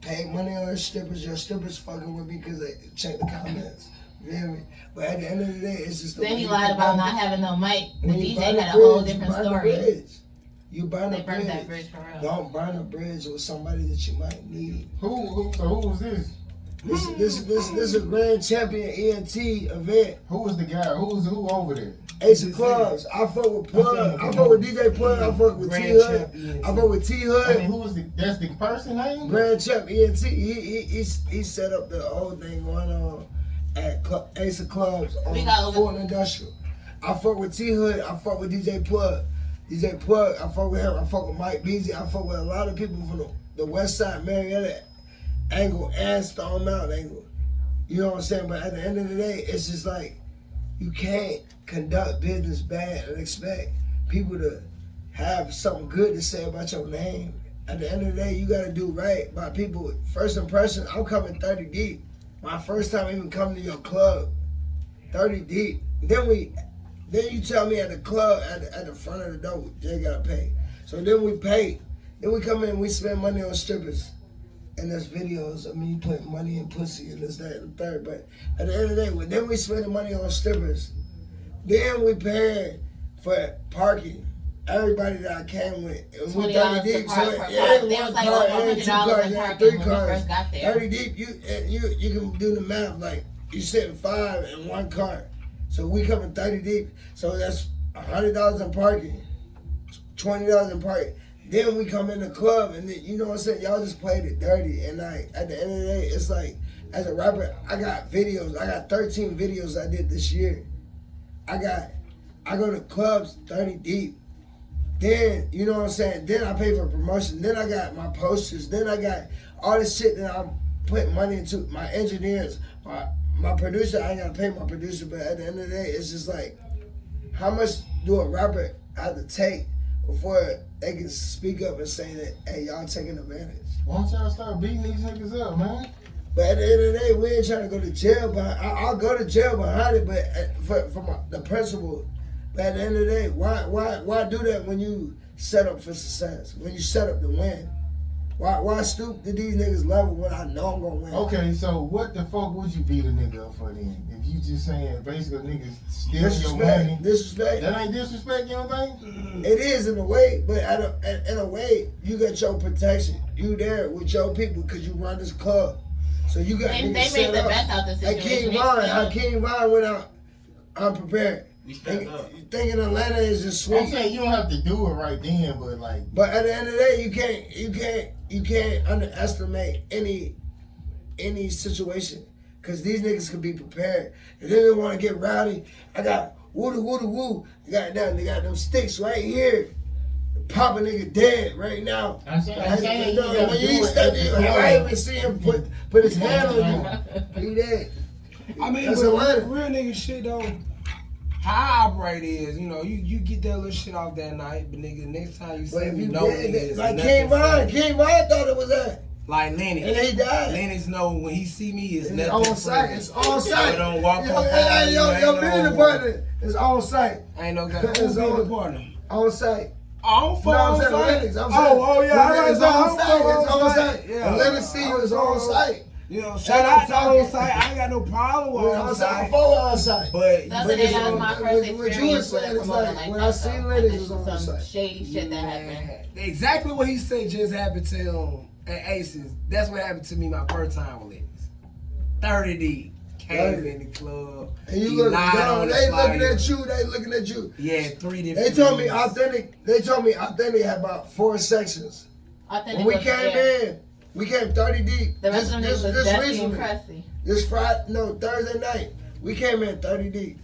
S3: Paid money on their strippers. Your strippers fucking with me because they check the comments. You hear me? But at the end of the day, it's just the
S2: Then
S3: way
S2: he
S3: you
S2: lied
S3: can
S2: about
S3: buy
S2: not having no mic. The
S3: when you
S2: DJ
S3: burn the
S2: had a whole
S3: bridge,
S2: different
S3: you burn the
S2: story.
S3: bridge. You burn
S2: They
S3: the
S2: burned that
S3: bridge.
S2: bridge for real.
S3: Don't burn a bridge with somebody that you might need.
S1: So who was this?
S3: This is a Grand Champion ENT event.
S1: Who was the guy? Who over there?
S3: Ace of Clubs. I fuck with Plug. I fuck with DJ Plug. I fuck with T
S4: Grand
S3: Hood.
S4: Champ ENT.
S3: I fuck with T
S1: I mean,
S3: Hood.
S1: who was that's the person name?
S3: Grand Champ ENT. He set up the whole thing going on at Ace of Clubs
S2: We got
S3: on
S2: over-
S3: Fulton Industrial. I fuck with T Hood. I fuck with DJ Plug. DJ Plug. I fuck with him. I fuck with Mike Beasley. I fuck with a lot of people from the West Side, Marietta angle and Stone Mountain angle. You know what I'm saying? But at the end of the day, it's just like you can't conduct business bad and expect people to have something good to say about your name. At the end of the day, you gotta do right by people. First impression, I'm coming 30 deep. My first time even coming to your club, 30 deep. Then you tell me at the club, at the front of the door, they gotta pay. So then we pay. Then we come in and we spend money on strippers. And there's videos of me putting money in pussy and this, that, and the third. But at the end of the day, then we spending money on strippers. Then we paying for parking. Everybody that I came with, it was
S2: $20
S3: 30 deep.
S2: per car,
S3: So
S2: per car.
S3: yeah,
S2: They
S3: one
S2: was like
S3: car,
S2: over
S3: and two
S2: $100
S3: cars,
S2: in
S3: and
S2: parking
S3: three
S2: when we
S3: cars.
S2: first got there.
S3: 30 deep, you can do the math. Like you sitting 5 in one car. So we coming 30 deep. So that's $100 in parking, $20 in parking. Then we come in the club and then, you know what I'm saying, y'all just played it dirty. And like at the end of the day, it's like as a rapper, I got videos. I got 13 videos I did this year. I go to clubs 30 deep. Then, you know what I'm saying, then I pay for promotion. Then I got my posters. Then I got all this shit that I'm putting money into. My engineers, my producer, I ain't gotta pay my producer, but at the end of the day, it's just like, how much do a rapper have to take before they can speak up and say that, hey, y'all taking advantage?
S1: Why don't y'all start beating these niggas up, man?
S3: But at the end of the day, we ain't trying to go to jail. But I'll go to jail behind it. But for the principle. But at the end of the day, why do that when you set up for success? When you set up to win? Why stoop to these niggas level when I know I'm gonna win?
S1: Okay, so what the fuck would you beat a nigga up for then? If you just saying basically niggas steal your money.
S3: Disrespect.
S1: That ain't disrespect, you don't think?
S3: It is in a way, but in a way, you got your protection. You there with your people because you run this club. So you got
S2: They
S3: niggas
S2: made
S3: set
S2: the
S3: up.
S2: best out the situation.
S3: Hakeem Vine went out unprepared.
S5: We stepped up.
S3: Thinking Atlanta is just
S1: I'm
S3: sweet.
S1: saying you don't have to do it right then, but like,
S3: But at the end of the day, you can't underestimate any situation, cause these niggas can be prepared. And then they want to get rowdy. I got woo. They got them sticks right here. Pop a nigga dead right now.
S1: I'm saying you gotta
S3: when
S1: do
S3: you
S1: it
S3: step
S1: at the
S3: in,
S1: club.
S3: I ain't even see him put his hand on you. He dead.
S4: I mean,
S3: That's
S4: but
S3: Atlanta.
S4: real nigga shit though. How I operate is, you know, you get that little shit off that night, but nigga, next time you
S3: But
S4: see
S3: if
S4: me,
S3: you
S4: know
S3: dead,
S4: niggas.
S3: like
S4: nothing funny.
S3: King Vine thought it was that,
S4: Like Lennox.
S3: and he died.
S4: Lennox know when he see me, it's
S3: It's
S4: nothing
S3: on site.
S4: funny.
S3: It's on site.
S4: You don't walk up on
S3: Hey,
S4: me,
S3: yo,
S4: ain't
S3: business
S4: no-
S3: partner. It's on site.
S4: Ain't no guy.
S3: It's
S4: Who's
S3: on-
S4: the partner?
S3: On site.
S4: I don't fuck
S3: No, I'm
S4: on
S3: saying
S4: site.
S3: Lennox. I'm
S4: Oh,
S3: saying,
S4: yeah.
S3: It's on site. It's on site.
S4: Yeah.
S3: And Lennox see you is on site.
S4: You know, shout out to on site. I ain't got no problem with
S3: We're
S4: on
S3: on site.
S4: site.
S3: Before on site.
S4: But
S2: That's
S3: But
S2: the day
S3: it's
S2: that was
S3: on-
S2: my first
S3: what you were
S2: experience with
S3: saying
S2: a
S3: is
S2: promoter
S3: like,
S2: like
S3: when
S2: that.
S3: I seen
S2: though.
S3: Lennox
S2: Like,
S3: was on
S2: some
S3: site.
S2: shady shit that happened.
S4: Man, exactly what he said just happened to him at Aces. That's what happened to me my first time with Lennox. 30 deep. Came
S3: 30.
S4: in the club.
S3: And you
S4: he
S3: look
S4: lied
S3: down.
S4: on the
S3: They looking
S4: flyer.
S3: at you. They looking at you.
S4: Yeah, 3
S3: They
S4: different
S3: told me
S4: rooms.
S3: authentic. They told me authentic had about 4 sections.
S2: Authentic
S3: When we
S2: was
S3: came
S2: there.
S3: in, we came 30 deep.
S2: The rest of them niggas was
S3: this
S2: Dusty and
S3: recently.
S2: Crusty.
S3: This Thursday night, we came in 30 deep.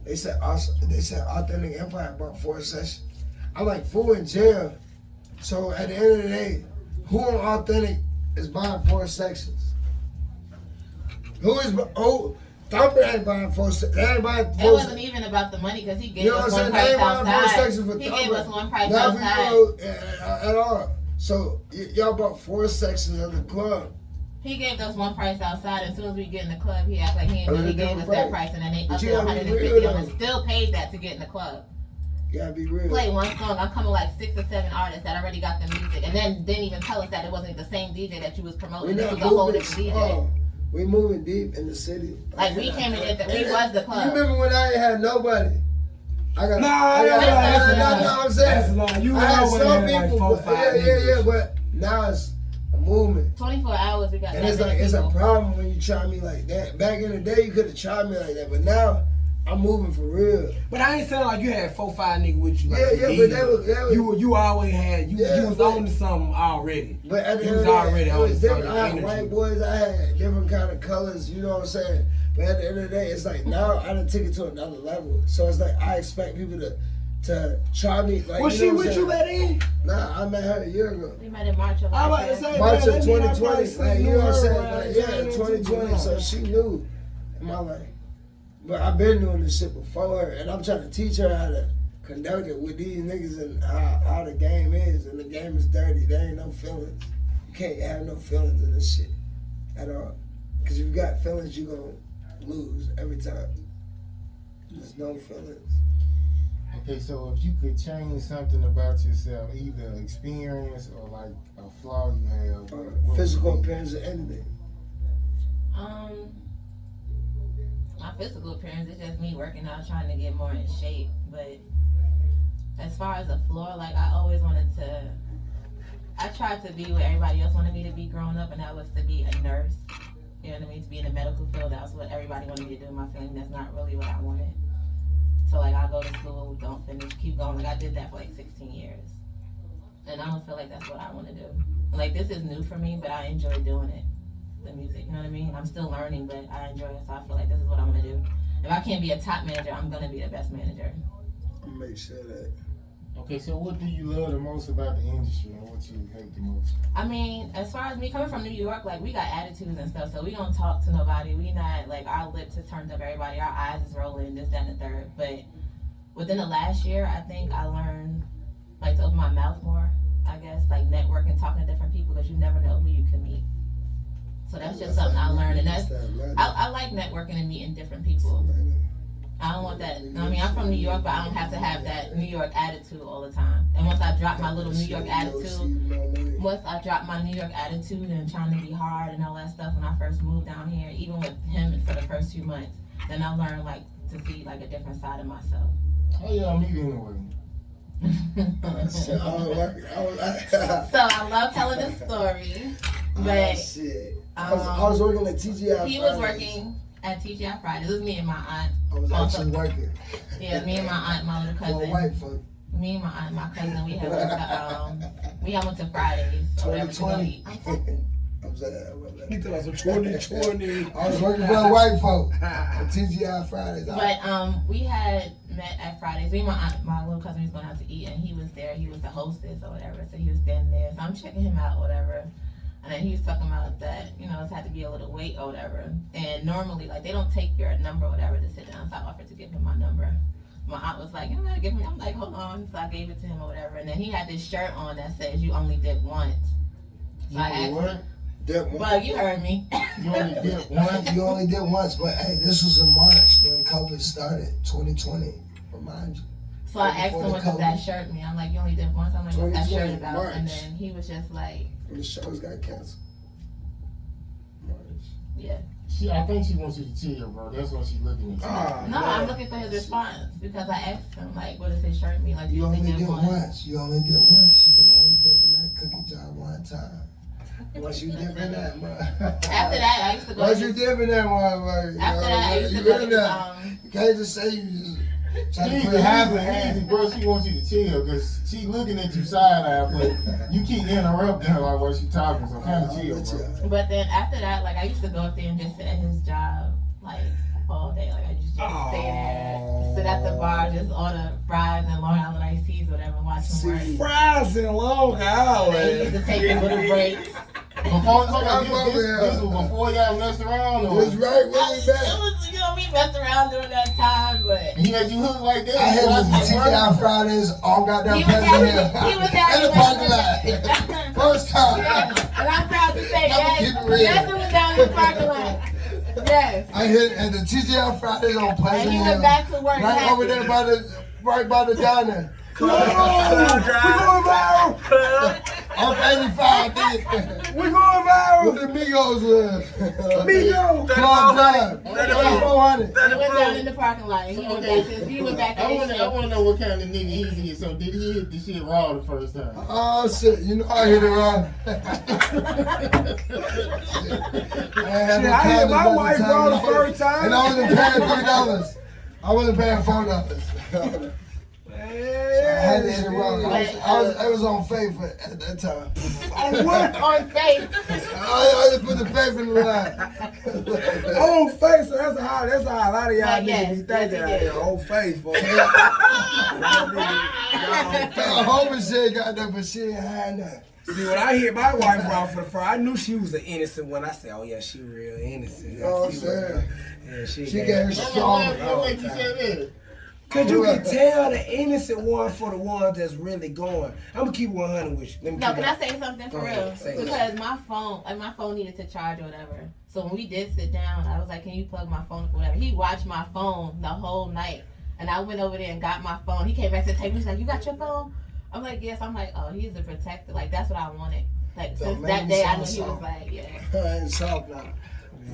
S3: They said Authentic Empire about 4 sessions. I'm like, fool in jail. So at the end of the day, who on Authentic is buying 4 sections? Thumper ain't buying 4 sections.
S2: It wasn't even about the money because he gave
S3: You know
S2: us
S3: what I'm
S2: one
S3: saying? They
S2: price
S3: ain't buying 4
S2: outside.
S3: sections for
S2: He
S3: Thumper.
S2: gave us one price
S3: Not for
S2: outside.
S3: you at all. So y'all bought 4 sections of the club.
S2: He gave us one price outside. As soon as we get in the club, he acted like he ain't
S3: Oh,
S2: he
S3: they
S2: gave
S3: don't
S2: us
S3: break.
S2: that price, and then they
S3: But
S2: upped
S3: you
S2: it
S3: gotta be
S2: 150
S3: real,
S2: on it.
S3: though.
S2: Still paid that to get in the club.
S3: You gotta be real.
S2: Play one song. I'm coming like 6 or 7 artists that already got the music, and then didn't even tell us that it wasn't the same DJ that you was promoting. This was a whole different DJ.
S3: We moving deep in the city.
S2: Like we came in there, we was the club.
S3: You remember when I ain't had nobody? I got. I'm saying.
S4: That's a lie. You
S3: I had
S4: always
S3: some
S4: had like
S3: people,
S4: 4, 5 niggas.
S3: yeah. But now it's a movement.
S2: 24 hours, we got
S3: And
S2: that
S3: it's
S2: many
S3: like it's a
S2: people.
S3: problem when you try me like that. Back in the day, you could have tried me like that, but now I'm moving for real.
S4: But I ain't saying like you had 4, 5 niggas with you. Like
S3: Yeah,
S4: you
S3: but they was
S4: you always had you
S3: Yeah,
S4: was
S3: but-
S4: on to something already.
S3: But at the
S4: You
S3: end
S4: was
S3: of the
S4: already
S3: day, it
S4: on
S3: was
S4: some
S3: different. I had
S4: energy.
S3: white boys, I had different kind of colors, you know what I'm saying? But at the end of the day, it's like now I done took it to another level. So it's like I expect people to try me. Like,
S4: Was
S3: you
S4: she
S3: know what
S4: with
S3: I'm
S4: you
S3: saying?
S4: back then?
S3: Nah, I met her a year ago.
S2: We met in March of
S4: I'm
S2: last
S4: about to
S2: year.
S4: say,
S3: March
S4: man,
S3: of
S4: that mean I
S3: 2020.
S4: probably
S3: Like, you
S4: knew
S3: know what I'm
S4: her
S3: saying?
S4: around
S3: Like,
S4: the
S3: yeah,
S4: time too
S3: 2020.
S4: long.
S3: So she knew in my life. But I've been doing this shit before her, and I'm trying to teach her how to conduct it with these niggas and how the game is. And the game is dirty. There ain't no feelings. You can't have no feelings in this shit at all. Because if you got feelings, you going to lose every time. There's no feelings.
S1: Okay, so if you could change something about yourself, either experience or like a flaw you have, what would
S3: Physical
S1: it be?
S3: appearance or anything.
S2: My physical appearance is just me working out, trying to get more in shape. But as far as a flaw, like I always wanted to, I tried to be what everybody else wanted me to be growing up, and that was to be a nurse. You know what I mean? To be in the medical field, that was what everybody wanted me to do. My feeling that's not really what I wanted. So like I go to school, don't finish, keep going. Like I did that for like 16 years. And I don't feel like that's what I want to do. Like this is new for me, but I enjoy doing it. The music, you know what I mean? I'm still learning, but I enjoy it, so I feel like this is what I want to do. If I can't be a top manager, I'm gonna be the best manager.
S3: I'm gonna make sure that.
S1: Okay, so what do you love the most about the industry and what you hate the most?
S2: I mean, as far as me coming from New York, like we got attitudes and stuff, so we don't talk to nobody. We not like our lips is turned up everybody, our eyes is rolling, this, that, and the third. But within the last year, I think I learned like to open my mouth more. I guess like networking, talking to different people because you never know who you can meet. So that's just something I learned, and that's I like networking and meeting different people. I don't want that. I mean, I'm from New York, but I don't have to have that New York attitude all the time. And once I drop my little New York attitude, once I drop my New York attitude and trying to be hard and all that stuff when I first moved down here, even with him for the first few months, then I learned like to see like a different side of myself.
S1: How y'all meet anyway?
S2: So I love telling this story, but
S3: shit. I was working at TGI.
S2: he was working at TGI Fridays. It was me and my aunt.
S3: I was actually working.
S2: Yeah, me and my aunt, my little
S3: For a
S2: cousin.
S3: white folk.
S2: Me and my aunt, my cousin, we had went to Fridays. Or whatever to go eat.
S3: 2020. I'm saying.
S4: He told us 2020.
S3: I was working for white folk at TGI Fridays.
S2: But we had met at Fridays. Me and my aunt, my little cousin was going out to eat, and he was there. He was the hostess or whatever, so he was standing there. So I'm checking him out or whatever. And then he was talking about that, you know, it's had to be a little wait or whatever. And normally, like, they don't take your number or whatever to sit down. So I offered to give him my number. My aunt was like, you gotta give me. I'm like, hold on. So I gave it to him or whatever. And then he had this shirt on that says, you only dip once. So I asked him,
S3: Dip once.
S2: Bug, you heard me.
S1: You only did once.
S3: You only did once, but hey, this was in March when COVID started, 2020. Remind you.
S2: So I asked him, what does that shirt mean? I'm like, you only did once? I'm like, what's that shirt
S3: 2020,
S2: about?
S3: March.
S2: And then he was just like,
S3: When the shows got canceled. March.
S2: yeah.
S1: I think she wants you to chill, bro. That's what she's looking at.
S2: No,
S3: man.
S2: I'm looking for his response because I asked him, like, what does his shirt mean? Like,
S3: You
S2: you
S3: only
S2: only
S3: did
S2: did once.
S3: once. You only did once. You can only dip in that cookie jar one time. Once you dip in that,
S2: After that, I used to go.
S3: Once you dip in that motherfucker.
S2: After that, I used to
S3: you
S2: go
S3: in
S2: to
S3: there. You can't just say you just trying to
S1: She's
S3: put half a
S1: easy,
S3: hand.
S1: bro. She wants you to chill because she looking at you side eye, but you keep interrupting her like while she talking. So kind of chill, bro.
S2: But then after that, like, I used to go up there and just sit at his job, like, all day. Like, I just stay there, sit at the bar, just order fries and Long Island iced teas, whatever, and watch him work.
S4: Fries and Long
S2: And he used
S4: Island.
S2: to take his little breaks.
S1: Before, this was before y'all messed around, or
S3: It's right way
S2: It
S3: back.
S2: was, you know, we messed around during that time, but
S1: he had you hooked like that?
S3: I
S1: You
S3: had
S1: watched
S3: the
S1: his work?
S3: TGI Fridays all goddamn
S2: he was
S3: Pleasant Hill.
S2: having, he was
S3: In
S2: having
S3: the parking lot. First time.
S2: And I'm proud to say,
S3: I'ma
S2: yes,
S3: keep it real.
S2: yes, it was down in the parking lot. Yes.
S3: I hit at the TGI Fridays on Pleasant
S2: And he
S3: Hill.
S2: went back to work.
S3: Right over there right by the diner.
S4: Come on, we going viral.
S3: Off 85, dude.
S4: We going viral.
S3: Where the Migos live.
S4: Migo.
S3: Club Drive. 3400.
S2: He went down in the parking lot. And he went back to
S1: I
S2: his
S1: want
S2: shit.
S1: to know what kind of nigga he's here. So did he hit the shit raw the first time?
S3: Oh shit, you know I hit it wrong.
S4: Shit, I hit my wife wrong the first time.
S3: And I wasn't paying $3. I wasn't paying $4. I had to hit it wrong. I was on faith at that time.
S2: On what? On faith.
S3: I just put the faith in the line.
S4: On face, so that's how a lot of y'all
S2: Yes,
S4: niggas be thinking out
S2: yes,
S4: here. On face, boy.
S3: I hope and shit got that, but she ain't had nothing.
S4: See, when I hit my wife wrong for the first, I knew she was an innocent one. I said, oh yeah, she real innocent.
S3: You know what I'm saying?
S4: Yeah, she
S3: She
S4: gave
S3: gave
S4: me
S3: us
S1: What make you say that?
S4: Cause you can tell the innocent one for the ones that's really going. I'm gonna keep 100 with you. Let me
S2: No,
S4: keep
S2: can
S4: it.
S2: I say something for
S4: Go
S2: real?
S4: ahead, say it.
S2: Because my phone needed to charge or whatever. So when we did sit down, I was like, can you plug my phone up or whatever? He watched my phone the whole night. And I went over there and got my phone. He came back to the table. He's like, you got your phone? I'm like, yes. I'm like, oh, he's a protector. Like, that's what I wanted. Like, since that day, I knew he was like, yeah.
S3: I ain't soft now.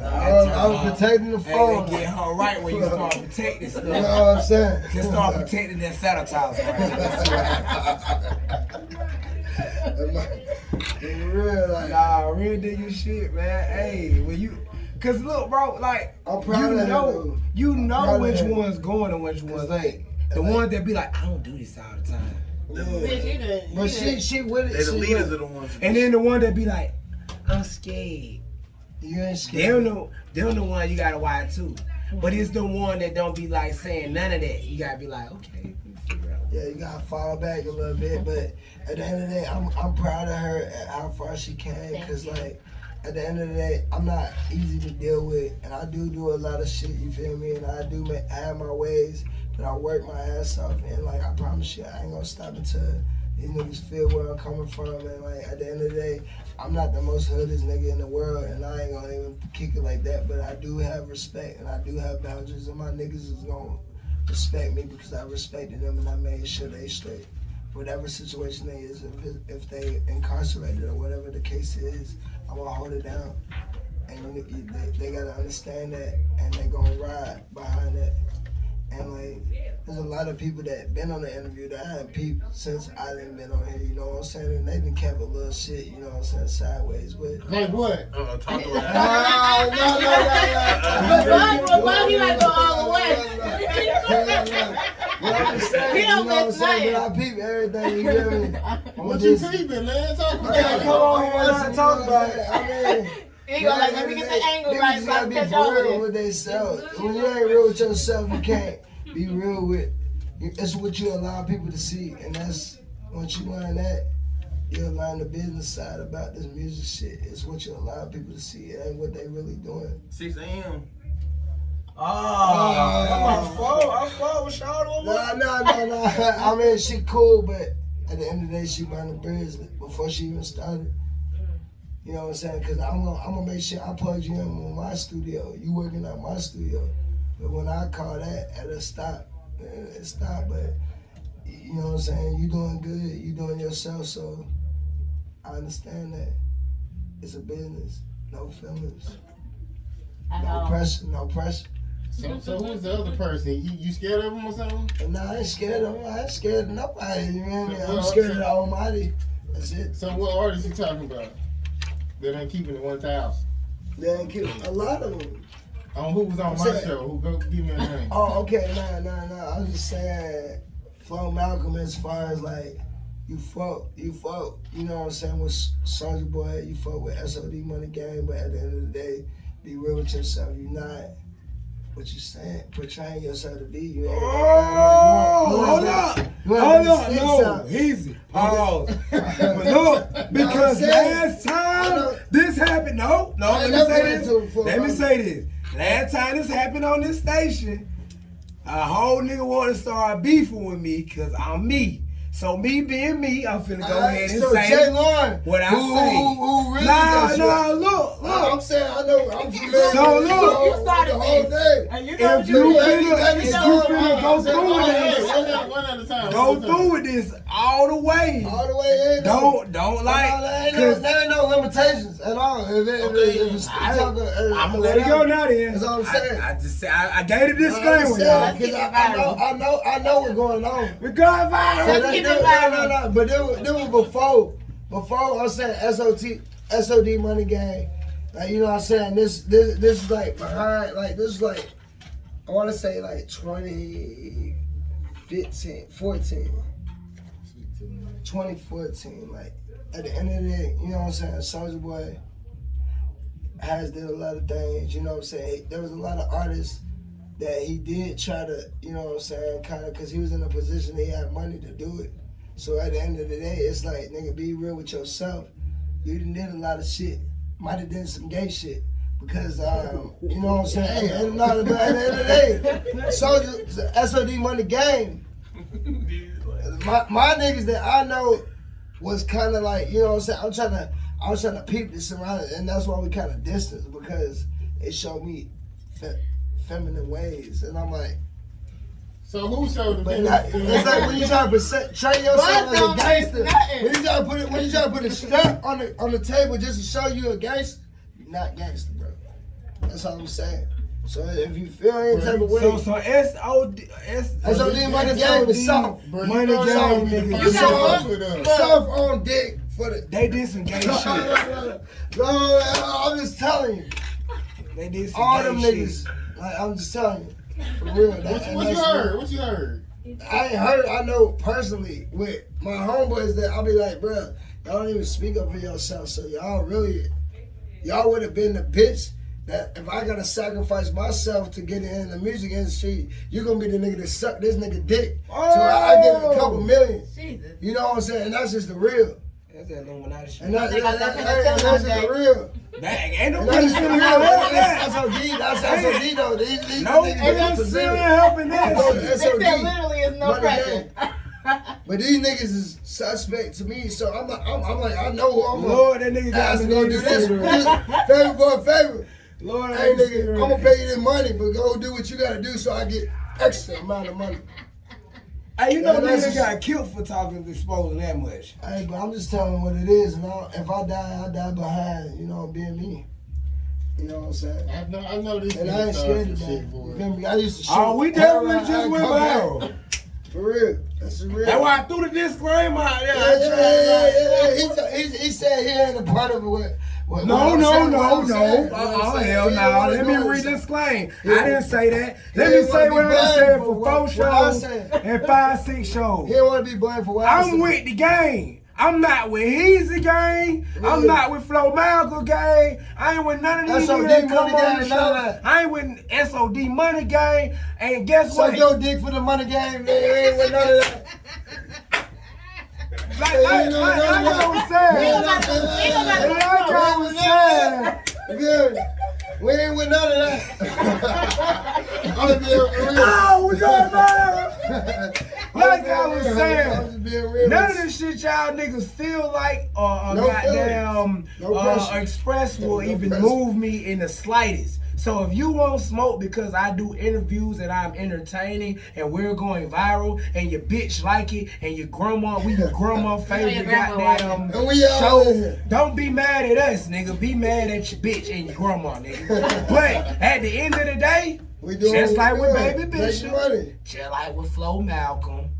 S3: I was protecting the phone.
S4: Hey, get her right when you start protecting stuff.
S3: You know what I'm saying?
S4: Just start protecting that sanitizer right.
S3: In real, like,
S4: Nah, real nigga shit, man. Hey, when you, cause look, bro, like
S3: I'm proud of him.
S4: you know
S3: Proud of
S4: which
S3: him.
S4: ones going and which ones ain't. The ones that be like, I don't do this all the time,
S2: Bitch, you done.
S3: but she with it.
S5: They the
S3: She
S5: leaders
S3: with
S5: of the ones.
S4: and then the one that be like, I'm scared.
S3: You ain't
S4: They
S3: scared.
S4: don't know. Them the one you gotta watch too. But it's the one that don't be like saying none of that. You gotta be like, okay, we figure out.
S3: Yeah, you gotta fall back a little bit, but at the end of the day, I'm proud of her at how far she came.
S2: Thank
S3: Cause
S2: you.
S3: like, at the end of the day, I'm not easy to deal with, and I do a lot of shit. You feel me? And I do have my ways, but I work my ass off, and like I promise you, I ain't gonna stop until these niggas feel where I'm coming from. And like at the end of the day, I'm not the most hoodest nigga in the world, and I ain't gonna even kick it like that. But I do have respect, and I do have boundaries, and my niggas is gonna respect me because I respected them and I made sure they straight. Whatever situation they is, if they incarcerated or whatever the case is, I'm gonna hold it down. And they gotta understand that, and they gonna ride behind that. And like, there's a lot of people that been on the interview that I ain't peeped since I done been on here, you know what I'm saying? And they been kept a little shit, you know what I'm saying, sideways. But
S1: Like what?
S5: Talk
S3: no,
S5: about
S2: But why you like go all the way?
S3: What I'm just saying,
S2: He
S3: you
S2: don't
S3: know what I'm
S2: miss
S3: saying?
S2: nothing.
S3: But I peep everything, you hear me?
S1: What you peeping, man? Talk about
S3: Okay,
S1: it.
S3: come on here, let's talk about it. I mean,
S2: He go like, let me get the angle right
S3: niggas
S2: so I
S3: gotta
S2: can
S3: be
S2: catch
S3: for
S2: all
S3: real
S2: of
S3: with
S2: this.
S3: themselves. When you ain't real with yourself, you can't be real with. It's what you allow people to see, and that's once you learn that, you'll learn the business side about this music shit. It's what you allow people to see. It ain't what they really doing.
S5: 6 a.m.
S4: I fought with Sean.
S3: No. I mean, she cool, but at the end of the day, she burned the bridge before she even started. You know what I'm saying? Because I'm gonna make sure I plug you in with my studio. You working at my studio. But when I call that at a stop, it stop. But you know what I'm saying? You doing good. You doing yourself. So I understand that it's a business. No feelings.
S2: I
S3: No
S2: know.
S3: pressure. No pressure.
S1: So who's the other person? You scared of him or something?
S3: And I ain't scared of him. I ain't scared of nobody. You know what I mean?
S1: So
S3: I'm scared of the Almighty. That's it.
S1: So what artist you talking about? That ain't keeping it 1,000.
S3: They ain't kill a lot of them.
S1: On who was on my
S3: Saying-
S1: show? Who go give me a name?
S3: Oh, okay, nah. I was just saying, Flo Malcolm, as far as like, you fuck, you know what I'm saying, with Soulja Boy, you fuck with SOD Money Gang, but at the end of the day, be real with yourself. You not What you saying? Portraying yourself to be. You ain't
S4: Hold up. No, easy. Pause. But look, because last time this happened, let me say this. Last time this happened on this station, a whole nigga want to start beefing with me because I'm me. So me being me, I'm finna go ahead and say what I say.
S3: Who really
S4: look.
S3: I'm saying, I know, I'm familiar.
S4: So look,
S2: you started
S3: the whole day.
S2: And you
S4: if you finna go through with this,
S1: One at a time.
S4: go through with this all the way.
S3: All the way in.
S4: Don't like.
S3: There ain't no limitations at all. If it's
S4: I'm gonna let it go now then.
S3: That's all I'm saying.
S4: I just say I gave a disclaimer, y'all.
S3: I know what's going on.
S4: We're going viral.
S3: No. But there was before I'm saying SOD money gang. Like, you know what I'm saying? This is like behind, like this is like, I want to say like 2014, 2014. Like at the end of the day, you know what I'm saying? Soulja Boy has did a lot of things. You know what I'm saying? There was a lot of artists that he did try to, you know what I'm saying, kind of, because he was in a position he had money to do it. So at the end of the day, it's like, nigga, be real with yourself. You done did a lot of shit. Might have done some gay shit. Because, you know what I'm saying? And but at the end of the day, SOD money game. My niggas that I know was kind of like, you know what I'm saying? I was trying to peep this around, and that's why we kind of distanced, because it showed me feminine ways, and I'm like,
S1: so who showed the
S3: but not, it's like when you try to portray yourself as a gangster, when you try to put a strap on the table just to show you a gangster, you're not gangster, bro. That's all I'm saying. So if you feel any type of way,
S4: so SOD
S3: money game is soft.
S4: Money game, nigga.
S3: Soft on dick for the.
S4: They did some gay shit.
S3: No, I'm just telling you.
S4: They did some
S3: all
S4: gay
S3: them
S4: shit.
S3: niggas. Like, I'm just telling you. For real.
S1: What you heard?
S3: I ain't heard. I know personally with my homeboys that I'll be like, bro, y'all don't even speak up for yourself. So y'all would have been the bitch that if I gotta sacrifice myself to get in the music industry, you gonna be the nigga that suck this nigga dick. So I give it a couple million.
S2: Jesus.
S3: You know what I'm saying? And that's just the real.
S4: That's that Illuminati shit.
S3: And that's just the real.
S4: Ain't nobody sitting here helping that.
S3: That's SOD though. These
S4: no, ain't no sitting here helping that.
S2: They said literally is no pressure.
S3: But these niggas is suspect to me, so I'm like, I know who I'm
S4: Lord, that nigga got me
S3: gonna do this. Favor for a favor.
S4: Lord,
S3: hey nigga, I'm gonna pay you this money, but go do what you gotta do so I get extra amount of money.
S4: Hey, you know niggas got killed for talking, exposing that much.
S3: Hey, but I'm just telling what it is, and if I die behind, you know, being me. You know what I'm saying?
S1: I know this.
S3: And I ain't scared of that. You feel me? I used to shoot.
S4: Oh, we definitely just went viral.
S3: For real. That's real.
S4: That's why I threw the disclaimer out there.
S3: Yeah. He said he ain't a part of it.
S4: No. Hell no. Let me re-disclaim. I didn't say that. Let me say what I said for 4 shows and 5-6 shows.
S3: He don't want to be blamed for what I said.
S4: I'm with the gang. I'm not with Heezy gang. I'm not with Flo Malcolm gang. I ain't with none of these niggas that come on the show. I ain't with SOD money gang. And guess what?
S3: Suck your dick for the money gang. They ain't with none of that.
S4: Like I was saying.
S3: We ain't with none of that.
S4: No, we going viral. Like I was saying, none of this shit y'all niggas feel like or goddamn express will even move me in the slightest. So if you want smoke because I do interviews and I'm entertaining and we're going viral and your bitch like it and your grandma, we your grandma favorite goddamn show, don't be mad at us, nigga. Be mad at your bitch and your grandma, nigga. But at the end of the day, just like with Baby Bishop, just like with Flo Malcolm,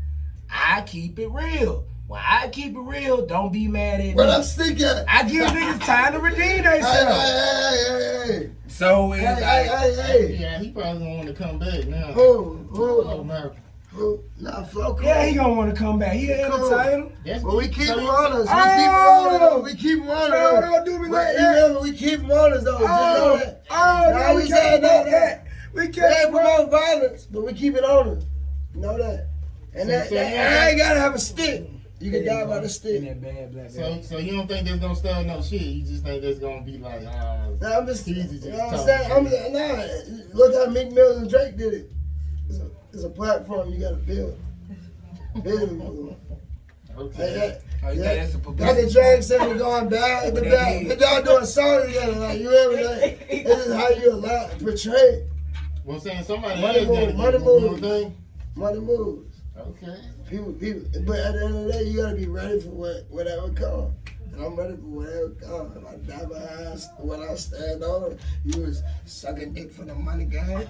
S4: I keep it real. When I keep it real, don't be mad at me.
S3: But I'm sticking.
S4: I give niggas time to redeem themselves.
S3: Hey.
S4: So
S3: hey.
S1: Yeah, he probably gonna want to come back now.
S3: Who? Nah, Flo.
S4: Yeah, he gonna want to come back. He an entertainer.
S3: Well, we keep him on us. We keep him on us.
S4: Don't do me like that.
S3: We keep him on us though.
S4: No, we can't do that. We
S3: They
S4: can't
S3: ain't promote violence, but we keep it on them. You know that? And that I ain't gotta have a stick. You can die by the stick.
S4: that bad black
S1: So you don't think that's gonna start no shit? You just think that's gonna be like,
S3: Nah, I'm just, you
S1: easy
S3: know what I'm saying? Nah, look how Meek Mill and Drake did it. It's a platform you gotta build. Build it.
S1: Okay.
S4: Oh, you think that's a
S3: Like
S4: publicity?
S3: the Drake said, we're going back in the back. But y'all doing songs together, like you ever like, this is how you allow portray it.
S1: Well, I'm saying somebody
S3: Money
S1: else
S3: move,
S1: did it.
S3: money
S1: You know what I'm
S3: move.
S1: saying?
S3: Money moves.
S1: Okay.
S3: People, but at the end of the day, you gotta be ready for whatever comes. And I'm ready for whatever comes. If I die behind what I stand on, you was sucking dick for the money game.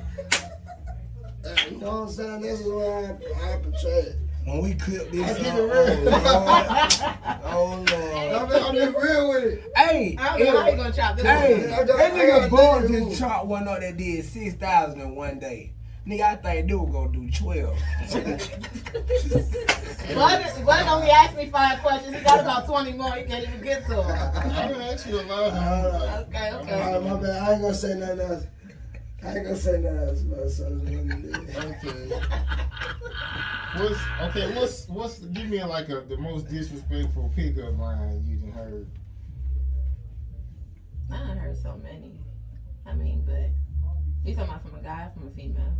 S3: You know what I'm saying? This is why I portray it.
S4: When we clip this,
S3: I keep it
S4: oh
S3: real.
S4: Lord.
S3: I'm just real with it.
S4: Hey,
S2: I don't know how you gonna chop this
S4: hey,
S2: one.
S4: that
S3: I
S4: nigga
S3: got
S4: Ball
S3: nigga
S4: just
S3: move.
S4: chopped one up that did 6,000 in one day. Nigga, I think they were gonna do 12.
S2: Why don't he ask me 5 questions? He got about 20 more. He can't even get to them.
S1: I didn't ask you a lot.
S2: Okay.
S3: Alright, my bad. I ain't gonna say nothing else. I ain't gonna say nothing else about something.
S1: Okay. What's give me like the most disrespectful pickup line you done heard?
S2: I done heard so many. I mean, but you talking about from a guy, from a female?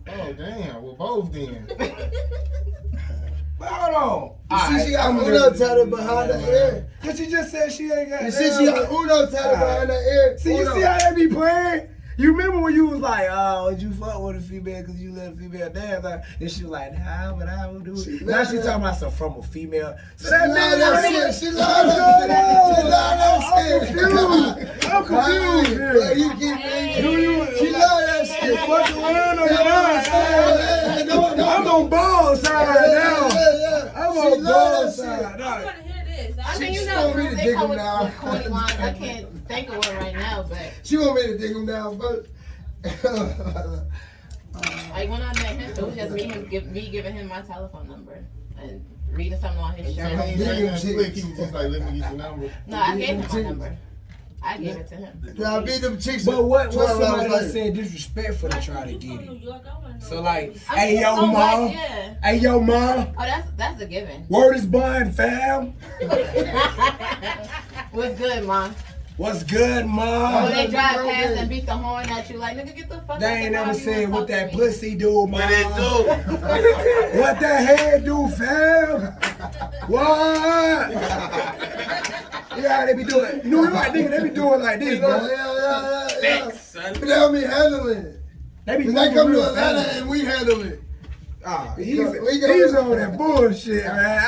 S1: Oh damn! Well, both then.
S4: But hold on.
S3: You see, she got Uno tatted behind her ear.
S4: Cause she just said she ain't got.
S3: You see, she got Uno tatted behind her ear.
S4: See, you
S3: Uno.
S4: see how they be playing? You remember when you was like, oh, would you fuck with a female because you let a female dance? And she was like, nah, but I would do it. Now she talking about some from a female. So that
S3: love
S4: man,
S3: that shit. She love that shit. She love that shit.
S4: I'm confused.
S3: Like,
S4: here.
S3: you keep she love that shit.
S4: You fucking around on your side. I'm on ball side now. I'm on ball side now.
S2: I mean, you
S3: She
S2: know,
S3: want me to
S2: they
S3: dig
S2: come
S3: him down.
S2: with corny lines. I can't think of one right now, but
S3: She want me to dig him down first.
S2: like when I met him, it was just me giving him my telephone number and reading something on his
S1: So
S2: shirt.
S1: he ain't say nothing slick. He was just like, let me get your number.
S2: No, I gave him my number. I gave it to him.
S3: Now I beat them chicks.
S4: But what
S3: 12
S4: somebody
S3: hours
S4: that
S3: later.
S4: said disrespectful to try to get it? So like,
S2: I
S4: hey
S2: mean,
S4: yo
S2: so
S4: ma,
S2: much, yeah.
S4: hey yo ma,
S2: Oh, that's a given.
S4: word is bond fam.
S2: What's good, mom?
S4: What's good,
S2: When
S4: ma?
S2: they drive past and beat the horn at you, like nigga, get the fuck.
S4: They
S2: out
S4: ain't
S2: the
S4: never
S2: car, you
S4: said
S2: wanna
S4: what
S2: talk
S4: that
S2: to me.
S4: pussy do, ma.
S5: What it do?
S4: What that head do, fam? What? Yeah, how they be doing. New York nigga, they be doing like this, bro.
S3: Yeah. They help me handling it.
S4: They be
S3: They
S4: moving
S3: come to
S4: real
S3: Atlanta
S4: fast.
S3: and we handle it.
S4: Ah,
S3: We
S4: he's
S3: go-
S4: on that bullshit, man.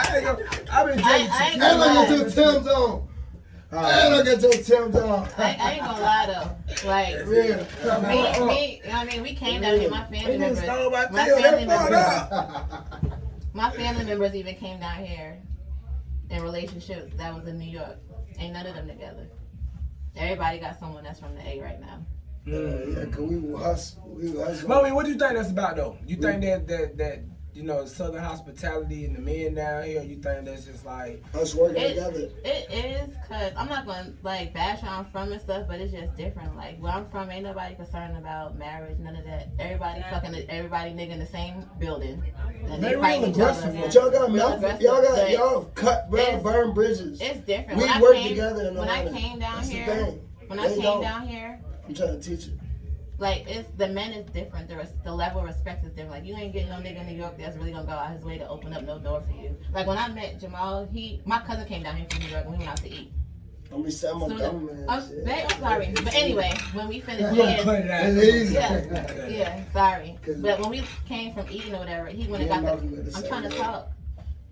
S4: I've been drinking
S2: I ain't
S3: And
S2: gonna
S3: I
S2: lie.
S3: get your Tim's on. And I get your Tim's on.
S2: I ain't gonna lie though. Like
S3: Yeah.
S2: me, I mean, we came down here. My family
S4: They
S2: members,
S4: just stole my
S2: my
S4: tail.
S2: family
S4: That fucked
S2: members,
S4: up.
S2: my family members even came down here in relationships that was in New York. Ain't none of them together. Everybody got someone that's from the A right now.
S3: Yeah, cause we will hustle. We will hustle.
S4: Mommy, what do you think that's about though? You think that you know Southern hospitality and the men down here? You think that's just like
S3: Us working
S2: It,
S3: together.
S2: it is, cause I'm not gonna like bash where I'm from and stuff, but it's just different. Like where I'm from, ain't nobody concerned about marriage, none of that. Everybody fucking everybody nigga in the same building. And
S4: They
S2: fighting
S4: real
S2: each other.
S4: aggressive,
S3: But y'all got
S2: Real
S3: mouth.
S2: aggressive,
S3: Y'all
S2: but
S3: cut, bro,
S2: it's-
S3: burn bridges.
S2: It's different.
S3: We
S2: When I
S3: work
S2: came-
S3: together in
S2: When I
S3: Atlanta.
S2: came down
S3: That's the
S2: here,
S3: thing.
S2: when I
S3: They
S2: came
S3: don't.
S2: down here,
S3: I'm trying to teach it.
S2: like it's the men is different. The level of respect is different. Like you ain't getting no nigga in New York that's really gonna go out his way to open up no door for you. Like when I met Jamal, my cousin came down here from New York and we went out to eat.
S3: I'm gonna say I'm a
S2: So
S3: dumb man.
S2: I'm sorry, but anyway, when we finished
S4: we gonna
S2: eating,
S4: cut it out?
S3: It's easy.
S2: yeah, sorry. But when we came from eating or whatever, he went and got the. I'm trying to talk.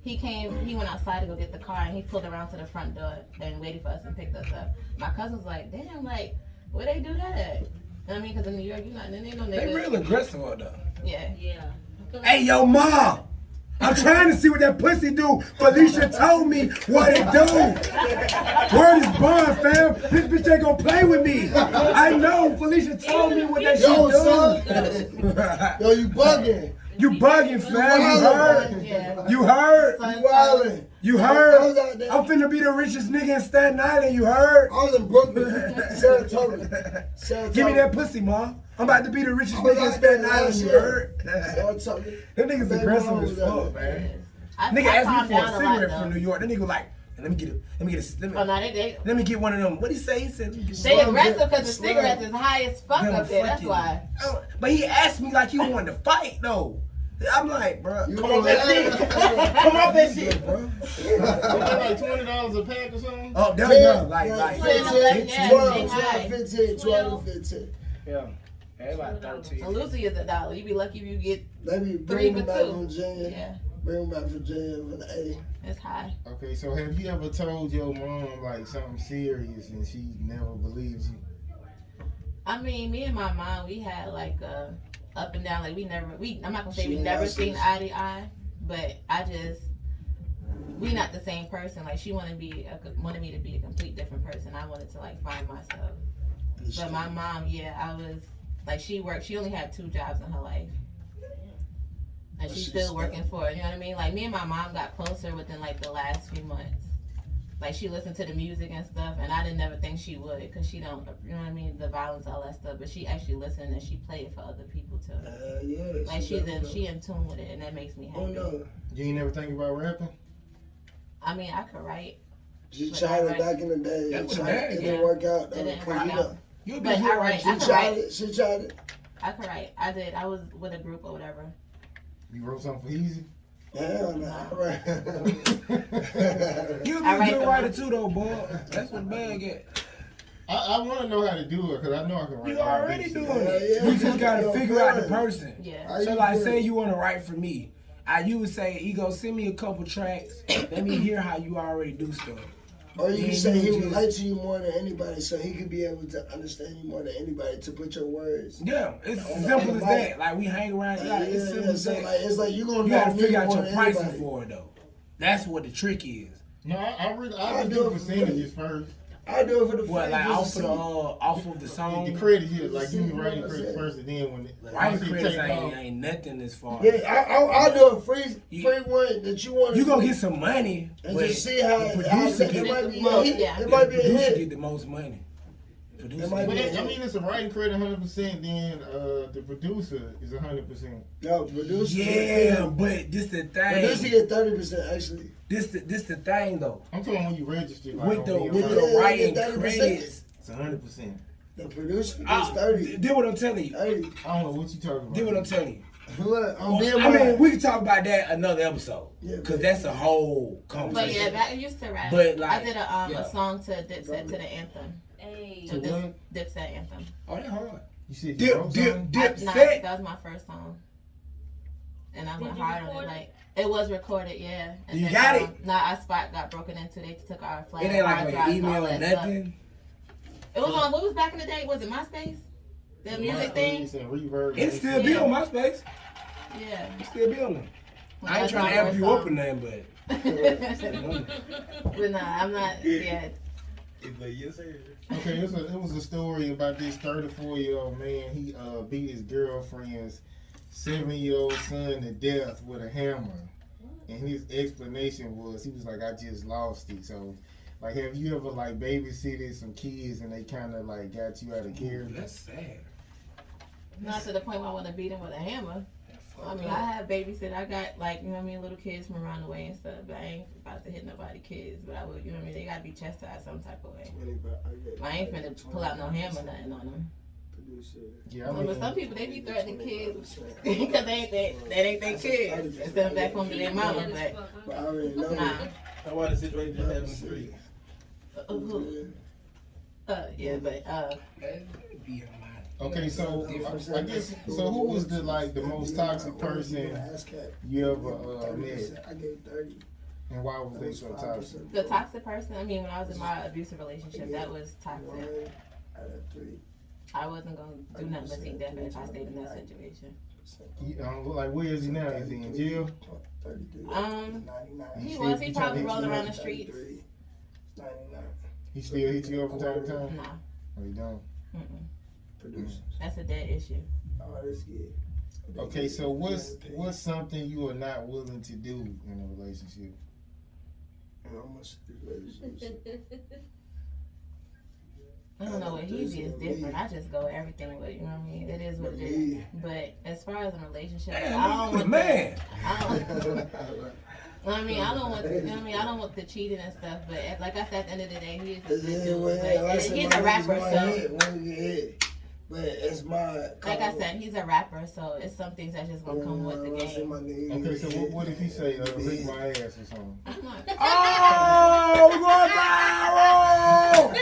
S2: He went outside to go get the car and he pulled around to the front door and waited for us and picked us up. My cousin was like, damn, like, where they do that at? You know what I mean? Because in New York, there ain't no niggas.
S4: they real aggressive out there?
S2: Yeah.
S4: Hey yo, ma. I'm trying to see what that pussy do. Felicia told me what it do. Word is bond, fam. This bitch ain't gonna play with me. I know. Felicia told me what that
S3: Yo,
S4: shit do.
S3: son. Yo, you bugging.
S4: You bugging, fam. You heard?
S2: Yeah.
S4: You heard?
S3: You wildin'.
S4: You
S3: I
S4: heard?
S3: was out there.
S4: I'm finna be the richest nigga in Staten Island. You heard?
S3: I was in Brooklyn, Saratoga.
S4: Give me that pussy, ma. I'm about to be the richest
S3: I was
S4: nigga in
S3: out there
S4: Staten Island.
S3: last
S4: You
S3: year.
S4: heard?
S3: Saratoga.
S4: Them niggas
S3: Baby
S4: aggressive
S3: mama
S4: as
S3: was out
S4: fuck,
S3: there.
S4: man.
S2: I
S4: Nigga
S2: I
S4: asked
S2: calmed
S4: me for a
S2: down lot,
S4: cigarette
S2: though.
S4: from New York. That nigga like, let me
S2: Oh, no, they
S4: let me get one of them. What he say? He said,
S2: they aggressive because the cigarettes is high as fuck up there. That's why.
S4: But he asked me like he wanted to fight though. I'm like, bro,
S3: You
S4: come
S3: know
S4: on that
S3: that?
S4: shit. Come off that shit, bro.
S1: Like $20 a pack or something?
S4: Oh, there we go. Like
S3: 15,
S2: Yeah,
S3: 12,
S2: they high.
S3: 15, 12, 15.
S4: yeah. Hey, like 13.
S2: So Lucy is $1. You be lucky if you get
S3: Let me
S2: 3
S3: bring
S2: for
S3: them back
S2: 2.
S3: from Virginia.
S2: Yeah,
S3: Bring them back from Virginia with an A.
S2: it's high.
S1: Okay, so have you ever told your mom like something serious and she never believes you?
S2: I mean, me and my mom, we had like a up and down. Like I'm not gonna say we
S3: She
S2: never
S3: loves
S2: seen
S3: us.
S2: eye to eye, but we not the same person. Like she wanted me to be a complete different person. I wanted to like find myself. But my mom, yeah, I was like she only had 2 jobs in her life. And she's still working for it, you know what I mean? Like me and my mom got closer within like the last few months. Like she listened to the music and stuff, and I didn't never think she would, because she don't, you know what I mean, the violence, all that stuff. But she actually listened and she played for other people too.
S3: Yeah.
S2: Like she in tune with it, and that makes me happy.
S3: Oh no.
S1: You ain't never think about rapping?
S2: I mean, I could write.
S3: She
S2: But
S3: tried
S2: I
S3: it
S2: write.
S3: back in the day.
S4: That was
S3: It
S4: bad,
S3: didn't
S2: yeah.
S3: work out.
S2: It didn't
S3: 'cause
S2: work
S3: you
S2: out.
S3: know,
S4: You'll be
S2: But
S4: here
S2: I write.
S3: She
S2: I could
S3: tried
S2: write.
S3: it. She tried it.
S2: I could write. I did. I was with a group or whatever.
S1: You wrote something for Easy?
S3: Hell no. Right.
S4: You'll be
S2: I
S4: a
S2: write
S4: good
S2: the-
S4: writer too, though, boy. That's what bag at.
S1: I want to know how to do it because I know I can write.
S4: You already doing
S3: Yeah,
S4: it.
S3: yeah.
S4: You just gotta
S3: Yo,
S4: figure out the
S3: man.
S4: person.
S2: Yeah.
S3: How
S4: So
S3: you
S4: like,
S3: feel?
S4: say you want to write for me, you would say, Ego, send me a couple tracks. Let me hear how you already do stuff.
S3: Or you
S4: Yeah,
S3: can say
S4: you
S3: he
S4: just-
S3: relate to you more than anybody, so he could be able to understand you more than anybody to put your words.
S4: Yeah, it's
S3: On the-
S4: simple
S3: on
S4: as
S3: the
S4: that.
S3: mic.
S4: Like we hang around,
S3: Yeah,
S4: like, it's simple as
S3: so
S4: that.
S3: like it's like you gonna
S4: You
S3: know
S4: gotta
S3: me
S4: figure out
S3: more
S4: your
S3: than
S4: pricing
S3: anybody.
S4: for it though. That's what the trick is.
S1: No, I
S3: I
S1: do
S3: do it for
S1: percentages first.
S3: I do it for the
S4: What, like
S3: fans
S4: off
S3: to
S4: of the
S3: see.
S4: off of the song?
S1: The credit here, like you
S3: See,
S1: can write
S3: you know what
S1: credit
S3: I'm
S1: first and then when
S4: Writing
S1: once it
S4: credits
S1: take off,
S4: ain't nothing as far.
S3: Yeah, I'll do a free
S4: You-
S3: one that you want.
S4: You gonna get some money,
S3: and
S4: but
S3: just see how
S4: the
S3: it
S4: producer
S3: it
S4: get
S3: might be
S2: Well,
S3: a hit.
S2: yeah.
S3: It might be a
S4: producer
S3: hit.
S4: get the most money. Producer.
S3: It might
S1: but
S3: be
S1: I mean, it's a writing credit 100%. Then the producer is 100%.
S3: No, producer.
S4: Yeah, but this the
S3: Producer
S4: thing.
S3: get 30% actually.
S4: This the thing though.
S1: I'm talking when you register. Like,
S4: With
S1: on
S4: the
S1: being
S4: with
S1: writer.
S4: the
S3: Yeah,
S4: writing
S3: 30%.
S4: credits.
S1: It's 100%.
S3: The producer gets 30.
S4: Did what I'm telling you.
S3: 30.
S1: I don't know what you talking about.
S4: Did what I'm telling you.
S3: Look, I'm
S4: Well,
S3: being
S4: I mean,
S3: mine.
S4: we can talk about that another episode.
S3: Yeah,
S4: Cause
S3: but-
S4: that's a whole
S2: But
S4: conversation.
S2: yeah, back I used to rap.
S4: But, like,
S2: I did
S4: yeah.
S2: a song to Dipset to the anthem.
S5: Hey.
S1: To what?
S2: Dipset anthem.
S4: Oh, that hard.
S1: You said you
S4: Dip,
S1: wrote
S4: dip,
S1: something?
S4: dip,
S2: Nah,
S4: set.
S2: that was my first song. And I
S5: Did
S2: went
S5: you
S2: hard on
S5: record
S2: it.
S5: it?
S2: Like it was recorded, yeah. And
S4: You
S2: then,
S4: got it?
S2: Nah, our spot got broken into. They took our flash.
S4: It ain't like
S2: hard
S4: an
S2: drives, all
S4: email or
S2: that stuff.
S4: nothing.
S2: It was on. What was back in the day? Was it MySpace? The music thing.
S1: MySpace and Reverb.
S4: It still be on MySpace.
S2: Yeah.
S4: It still be on there. I ain't
S2: That's
S4: trying to
S2: my
S4: amp
S2: first
S4: you up or
S2: song.
S4: nothing, but
S2: But nah, I'm not. Yeah.
S1: Okay, it was a story about this 34-year-old man. He beat his girlfriend's 7-year-old son to death with a hammer. And his explanation was, he was like, I just lost it. So, like, have you ever, like, babysitted some kids and they kind of, like, got you out of character?
S4: that's sad.
S2: Not to the point where I want to beat him with a hammer. I mean, I have babysit. I got like, you know what I mean, little kids from around the way and stuff. But I ain't about to hit nobody kids. But I would, you know what I mean. They gotta be chastised some type of way. I ain't finna pull out no hammer nothing on them.
S1: Yeah, I
S2: But
S1: mean,
S2: some people they be threatening kids because that ain't their kids. Instead of back home to their mama.
S3: But I already know.
S2: Nah.
S6: How about the situation just happened in the street?
S2: Yeah, but
S4: Be a lot.
S1: okay, so I guess, so who was the most toxic person you ever met?
S3: I gave 30.
S1: And why was they so toxic?
S2: the toxic person. I mean, when I was in my abusive relationship, that was toxic.
S3: Out of 3.
S2: I wasn't gonna do nothing but seek death if I stayed in that situation.
S1: Like, where is he now? Is he in jail?
S3: 33.
S2: He was. He probably rolling around the streets.
S3: 99.
S1: He still hit you up from time to time?
S2: Nah.
S1: Oh, he don't?
S2: Mm-mm.
S3: Producers.
S2: That's a dead issue.
S3: Oh, that's good.
S1: Okay, so what's something you are not willing to do in a relationship?
S3: How much relationships?
S2: I don't know what he is different. I just go everything with, you know what I mean? It is what it is. But as far as a relationship, I don't want
S4: man.
S2: I mean, I don't want, you know what I mean? I don't want the cheating and stuff, but like I said, at the end of the day, he is a good dude. But he's a rapper, so.
S3: But it's my.
S2: Like I said, he's a rapper, so it's some things that's just gonna come with the game.
S1: Okay, so what if he say, lick my ass or something?
S4: Oh, we're going viral!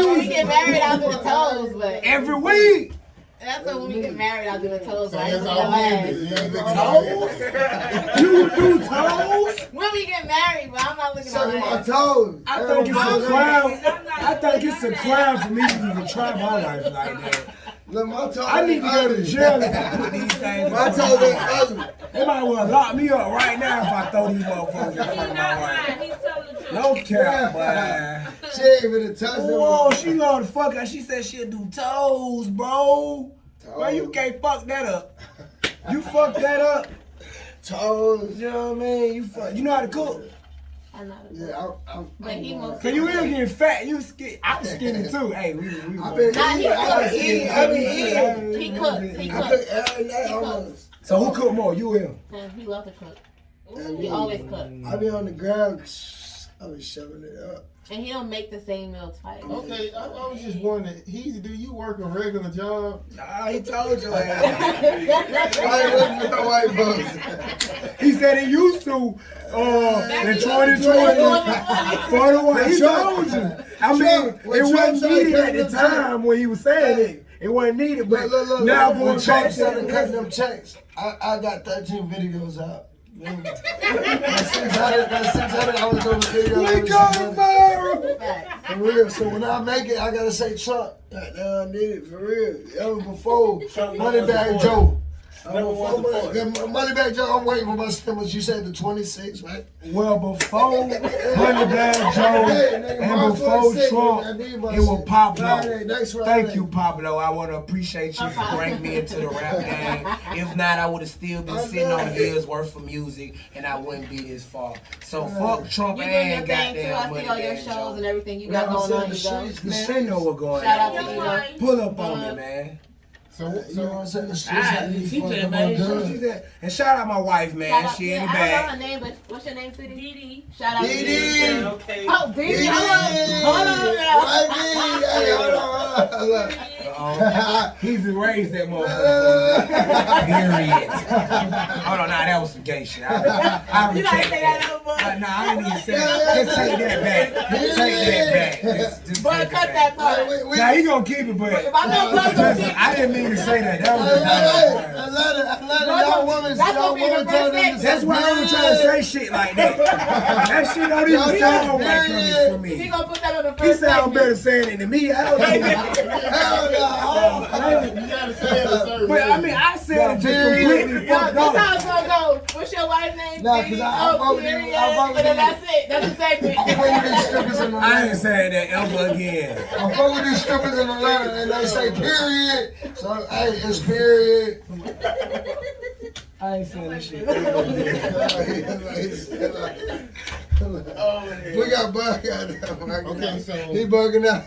S2: When we get married, I'll do the toes, but
S4: every week.
S2: That's when we get married, I'll do the toes.
S1: So
S2: Right?
S1: that's all
S4: Toes? You would do toes?
S2: When we get married, but I'm not looking
S3: Sucking my
S2: at
S3: toes.
S4: I think it's a crime. I think it's a crime for me to even try my life like that.
S3: Look, my toes.
S4: I need to go to jail if I put these things.
S3: My toes ain't ugly.
S4: They might well lock me up right now if I throw these motherfuckers in front of my wife. No cap, boy.
S3: She ain't even touch them.
S4: Whoa, she love to fuck her. She said she'll do toes, bro. Why you can't fuck that up? You fuck that up.
S3: Toes.
S4: You know what I mean? You know how to cook?
S2: I'm not a
S3: Yeah, I'm
S2: But he most.
S4: Cause you will get fat. You skinny. I'm skinny too. Hey, we
S3: I've been eating. I've been eating.
S2: He cooks. He
S3: I cook
S2: cooks.
S3: every night
S2: He
S3: almost.
S4: So who cook more? You or him?
S2: He loves to cook.
S3: And
S2: He always cook.
S3: I be on the ground. I be shoving it up.
S2: And he don't make the same meal twice.
S1: Okay, I was just wondering, do you work a regular job?
S4: Nah, he told you.
S3: I ain't looking at the white folks.
S4: He said he used to in 2020. For the one, he told you. I mean, it wasn't needed at the time when he was saying it. It wasn't needed, but now going back to
S3: cutting them checks. I got 13 videos out. That's 600 I was on the video.
S4: we going viral.
S2: Facts.
S3: For real. So when I make it, I gotta say Trump. Now I need it for real. That was before Moneybag Joe. Moneybag Joe, I'm waiting for my stimulus. You said the 26th, right?
S4: Well, before Moneybag Joe and before Trump, it was Pablo. Thank you, Pablo. I want to appreciate you for bringing me into the rap game. If not, I would have still been sitting on years worth of music, and I wouldn't be this far. So fuck Trump
S2: You doing your
S4: and
S2: thing too. I
S4: goddamn
S2: see all your
S4: Moneybag
S2: shows
S4: Joe.
S2: and everything you got going on. You go.
S4: The shit know what going
S2: Shout out
S4: on.
S2: to you.
S4: Pull up on me, man.
S3: You know what I'm saying? The streets
S6: Ah,
S3: had me
S6: she
S3: fucked
S6: said,
S3: up
S6: man,
S3: on guns.
S4: And shout out my wife, man.
S2: Shout out,
S4: She in the
S2: I don't know
S4: bag.
S2: her name, but what's your name, sweetie?
S7: Dee.
S2: Shout out to
S3: Dee
S2: you.
S3: Dee.
S6: Okay.
S2: Oh, Dee Dee.
S3: Dee
S2: Hold on now.
S3: Hey, hold on.
S4: He's erased that motherfucker. Period. Hold on, nah, that was some gay shit. I
S2: You gotta
S4: reject
S2: say that
S4: that.
S2: no more.
S4: Nah, I didn't even say that. Just take that back. Take that back. Just
S2: Boy,
S4: take it
S2: cut
S4: back.
S2: that part.
S4: Nah, he gonna keep it, but
S2: If I know Buzz gonna keep
S4: I didn't mean to say that. That was
S3: I love it. Y'all women,
S2: That's
S3: y'all
S2: gonna be the
S3: women
S2: first
S3: told them
S2: thing.
S3: to
S4: That's why I don't try to say shit like that. That shit don't even sound right coming from
S2: He
S4: me.
S2: gonna put that on the
S4: He
S2: first
S4: sound
S2: segment.
S4: better saying it than me. I don't know.
S3: Hell no.
S1: You gotta say it a certain
S4: But
S1: way.
S4: I mean, I said it just completely
S2: Yeah,
S4: fucked
S2: this
S4: up.
S2: how it's gonna go. What's your wife's name?
S3: Nah,
S2: Dee
S3: 'cause
S2: Dee?
S3: I
S2: Oh,
S3: fuck with you.
S2: period.
S3: I fuck with
S2: But then
S3: you.
S2: that's it. That's the segment.
S3: I fuck with these strippers in
S4: I
S3: Atlanta.
S4: ain't saying that ever again.
S3: I fuck with these strippers in Atlanta and they say period. So, hey, it's period.
S4: I ain't saying that shit.
S3: We got bug out there.
S1: Okay, so
S3: He bugging out.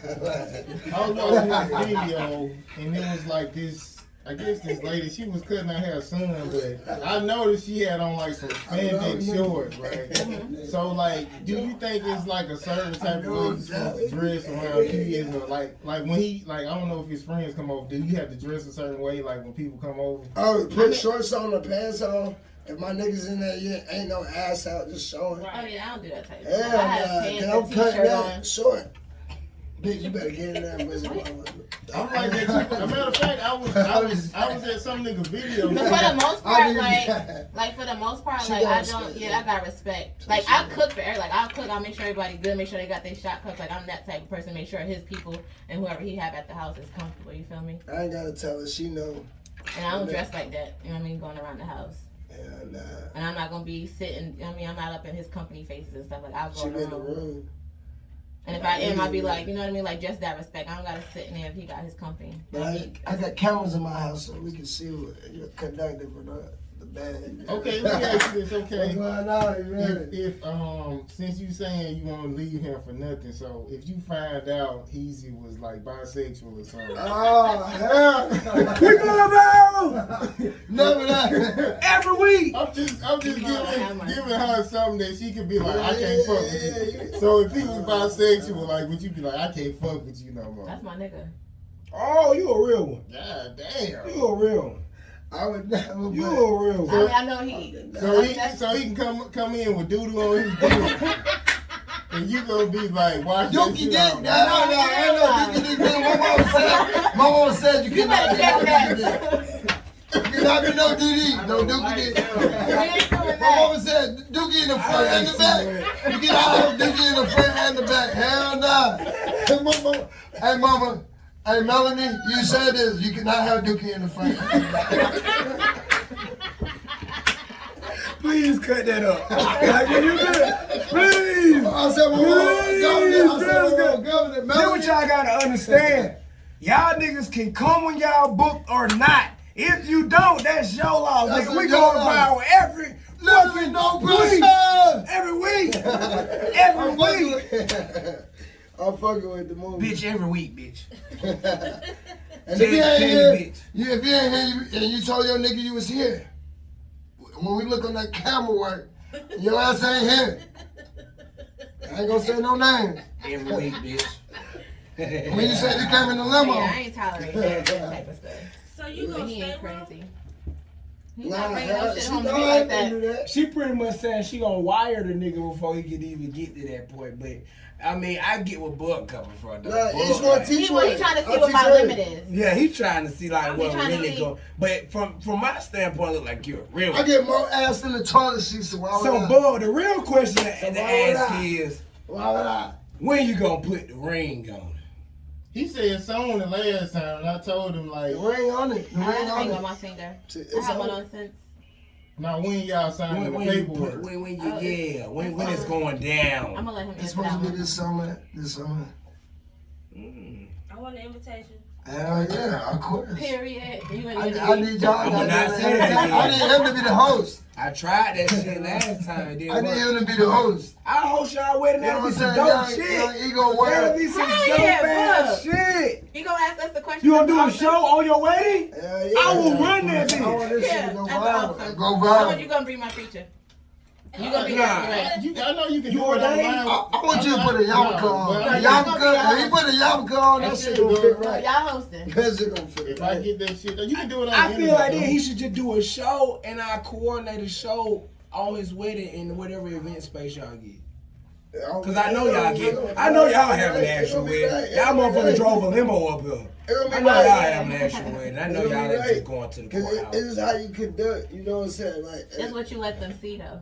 S1: I was watching this video, and it was like this. I guess this lady, she was cutting her hair son, but I noticed she had on like some spandex shorts, right? So like, do you think it's like a certain type of way you're supposed to dress around kids, or like when he like I don't know if his friends come over, do you have to dress a certain way like when people come over?
S3: Oh, put shorts on or pants on. If my niggas in there, yeah, ain't no ass out, just showing.
S2: Oh yeah, I don't do that type of
S3: Hell
S2: stuff. I have
S3: nah,
S2: pants
S3: cause
S2: and
S3: I'm cutting
S2: t-shirt
S3: that
S2: on.
S3: short. Bitch, you better get in there and visit my
S1: I'm like that too. As a matter of fact, I was at some nigga video.
S2: But for the most
S3: I
S2: part,
S3: didn't-
S2: like for the most part,
S3: She
S2: like
S3: got
S2: I
S3: respect,
S2: don't,
S3: yeah.
S2: yeah, I got respect. Like I cook for everybody. Like I'll cook, I'll make sure everybody good, make sure they got their shot cups. Like I'm that type of person, make sure his people and whoever he have at the house is comfortable. You feel me?
S3: I ain't gotta tell her, she know.
S2: And I don't dress like that. You know what I mean? Going around the house.
S3: Yeah, nah.
S2: And I'm not gonna be sitting. You know what I mean? I'm not up in his company faces and stuff. Like I'll go
S3: She be in the
S2: around.
S3: room.
S2: And if I am, I'll be like, you know what I mean? Like just that respect. I don't gotta sit in there if he got his company.
S3: But I got cameras in my house so we can see what you're conductive or not. the band.
S1: Okay, let me ask you this.
S3: What's
S1: Okay,
S3: going on, you ready?
S1: if since you saying you won't leave him for nothing, so if you find out Heezy was like bisexual or something,
S3: Oh, hell.
S4: We going viral
S3: Never that.
S4: every week.
S1: I'm just giving her something that she could be like, I
S3: Yeah,
S1: can't fuck with
S3: yeah,
S1: you.
S3: yeah.
S1: So if he was bisexual, like, would you be like, I can't fuck with you no more?
S2: That's my nigga.
S4: Oh, you a real one.
S1: God damn.
S4: You a real one.
S3: I would never.
S4: You
S3: but-
S4: a real one.
S2: I mean, I know he.
S1: So he can come in with doodle on his dick. And you gonna be like, watch that
S3: Dookie
S1: shit
S3: dick.
S1: out.
S3: No, Dookie dick. My mama said you cannot be no Dookie dick. You cannot be no DD. No Dookie dick. My mama said Dookie in the front and the back. You cannot have Dookie in the front and the back. Hell nah. Hey mama. Hey Melanie, you said this. You cannot have Dookie in the front.
S4: Please cut that up. Like when you good. Please.
S3: I said, governor.
S4: Then what y'all gotta understand. Y'all niggas can come when y'all book or not. If you don't, that's your loss.
S3: That's
S4: Nigga, we
S3: your
S4: going
S3: loss.
S4: viral every
S3: Literally no
S4: week.
S3: pressure.
S4: Every week. Every week.
S3: I'm fucking with the movie.
S4: Bitch, every week, bitch.
S3: And if you ain't here,
S4: bitch.
S3: if you ain't here and you told your nigga you was here, when we look on that camera work, your ass ain't here. I ain't gonna say no names.
S4: Every week, bitch.
S3: When you said you came in the limo.
S2: Yeah, I ain't tolerating that type of stuff.
S7: So you
S2: But
S7: gonna
S2: he
S7: stay
S2: ain't
S7: with him?
S2: crazy. He
S3: Nah,
S2: not bringing no shit
S3: she
S2: home to
S3: know
S2: me
S3: I
S2: like
S3: ain't gonna do
S2: that.
S3: that.
S4: She pretty much saying she gonna wire the nigga before he could even get to that point. But I mean, I get what Bud coming from. Though.
S3: Nah,
S4: Bud,
S3: each one
S4: like-
S3: teach
S2: He
S3: one.
S2: trying to see
S3: I'll
S2: what my
S3: teach her.
S2: limit is.
S4: Yeah, he trying to see like
S2: I'm
S4: what
S2: trying to
S4: really
S2: see.
S4: go. But from my standpoint, look like you're a real.
S3: I get more ass in the toilet seat, so why would
S4: So,
S3: I?
S4: Bud, the real question to
S3: why would
S4: ask
S3: I?
S4: is,
S3: Why would I?
S4: when you gonna put the ring on?
S1: He said soon the last time, and I told him like,
S3: The ring on it. The
S2: I
S3: ring
S2: have a
S3: on
S2: ring on
S3: it.
S2: my finger. I
S3: It's
S2: have one
S3: on.
S2: on since.
S1: now when y'all signing the
S4: When you
S1: paperwork.
S4: put, when you
S2: Oh,
S4: yeah, when it's going
S2: I'm
S4: down.
S2: gonna let him
S3: It's
S2: answer
S3: supposed
S2: that
S3: to be
S2: one.
S3: this summer. This summer.
S4: Mm.
S7: I want an invitation.
S3: Hell yeah, of course.
S2: Period. You gonna
S3: I
S2: get
S3: need y'all.
S4: I'm
S3: I
S4: not saying that
S3: need him to be the host.
S4: I tried that shit last time. It
S3: I
S4: didn't
S3: need
S4: work.
S3: him to be the host.
S4: I host y'all wedding.
S3: You know
S4: That'll
S3: what
S4: be
S3: I'm
S4: some
S3: saying?
S4: dope shit.
S3: Young ego
S4: That'll
S3: word.
S4: be some
S2: Right,
S4: dope
S2: yeah,
S4: ass
S2: bud.
S4: shit.
S2: You gonna ask us the question?
S4: You gonna do a
S2: about
S4: show on your wedding?
S3: Hell yeah.
S4: I will run that
S3: I want
S4: bitch.
S3: this shit
S2: Yeah,
S3: to go
S2: that's
S3: viral.
S2: awesome.
S3: Go
S2: Oh, you
S3: viral.
S2: gonna bring my preacher? You gonna be
S4: Nah.
S2: right.
S1: I know you can
S4: You
S1: do it
S4: ordained?
S1: online.
S3: I want you to put a yarmulke on.
S1: No,
S3: A
S1: but
S2: y'all
S3: yarmulke.
S2: gonna be
S3: If he put a yarmulke on, that
S1: That
S3: shit
S1: shit
S3: gonna
S1: go-
S3: fit
S2: Right.
S3: right.
S2: Y'all hosting.
S3: That shit gonna fit
S1: If I
S3: right.
S1: get that shit, you can do it on
S4: I
S1: the
S4: feel like
S1: internet,
S4: then he should just do a show and I coordinate a show on his wedding in whatever event space y'all get. Cause I know y'all having an actual wedding. Y'all motherfuckers drove a limo up here. I know y'all having an actual wedding. I know
S3: It'll be
S4: y'all ain't
S3: right.
S4: just going to the
S3: Cause
S4: courthouse.
S3: this is how you conduct, you know what I'm saying? Like,
S2: That's what you let them see though.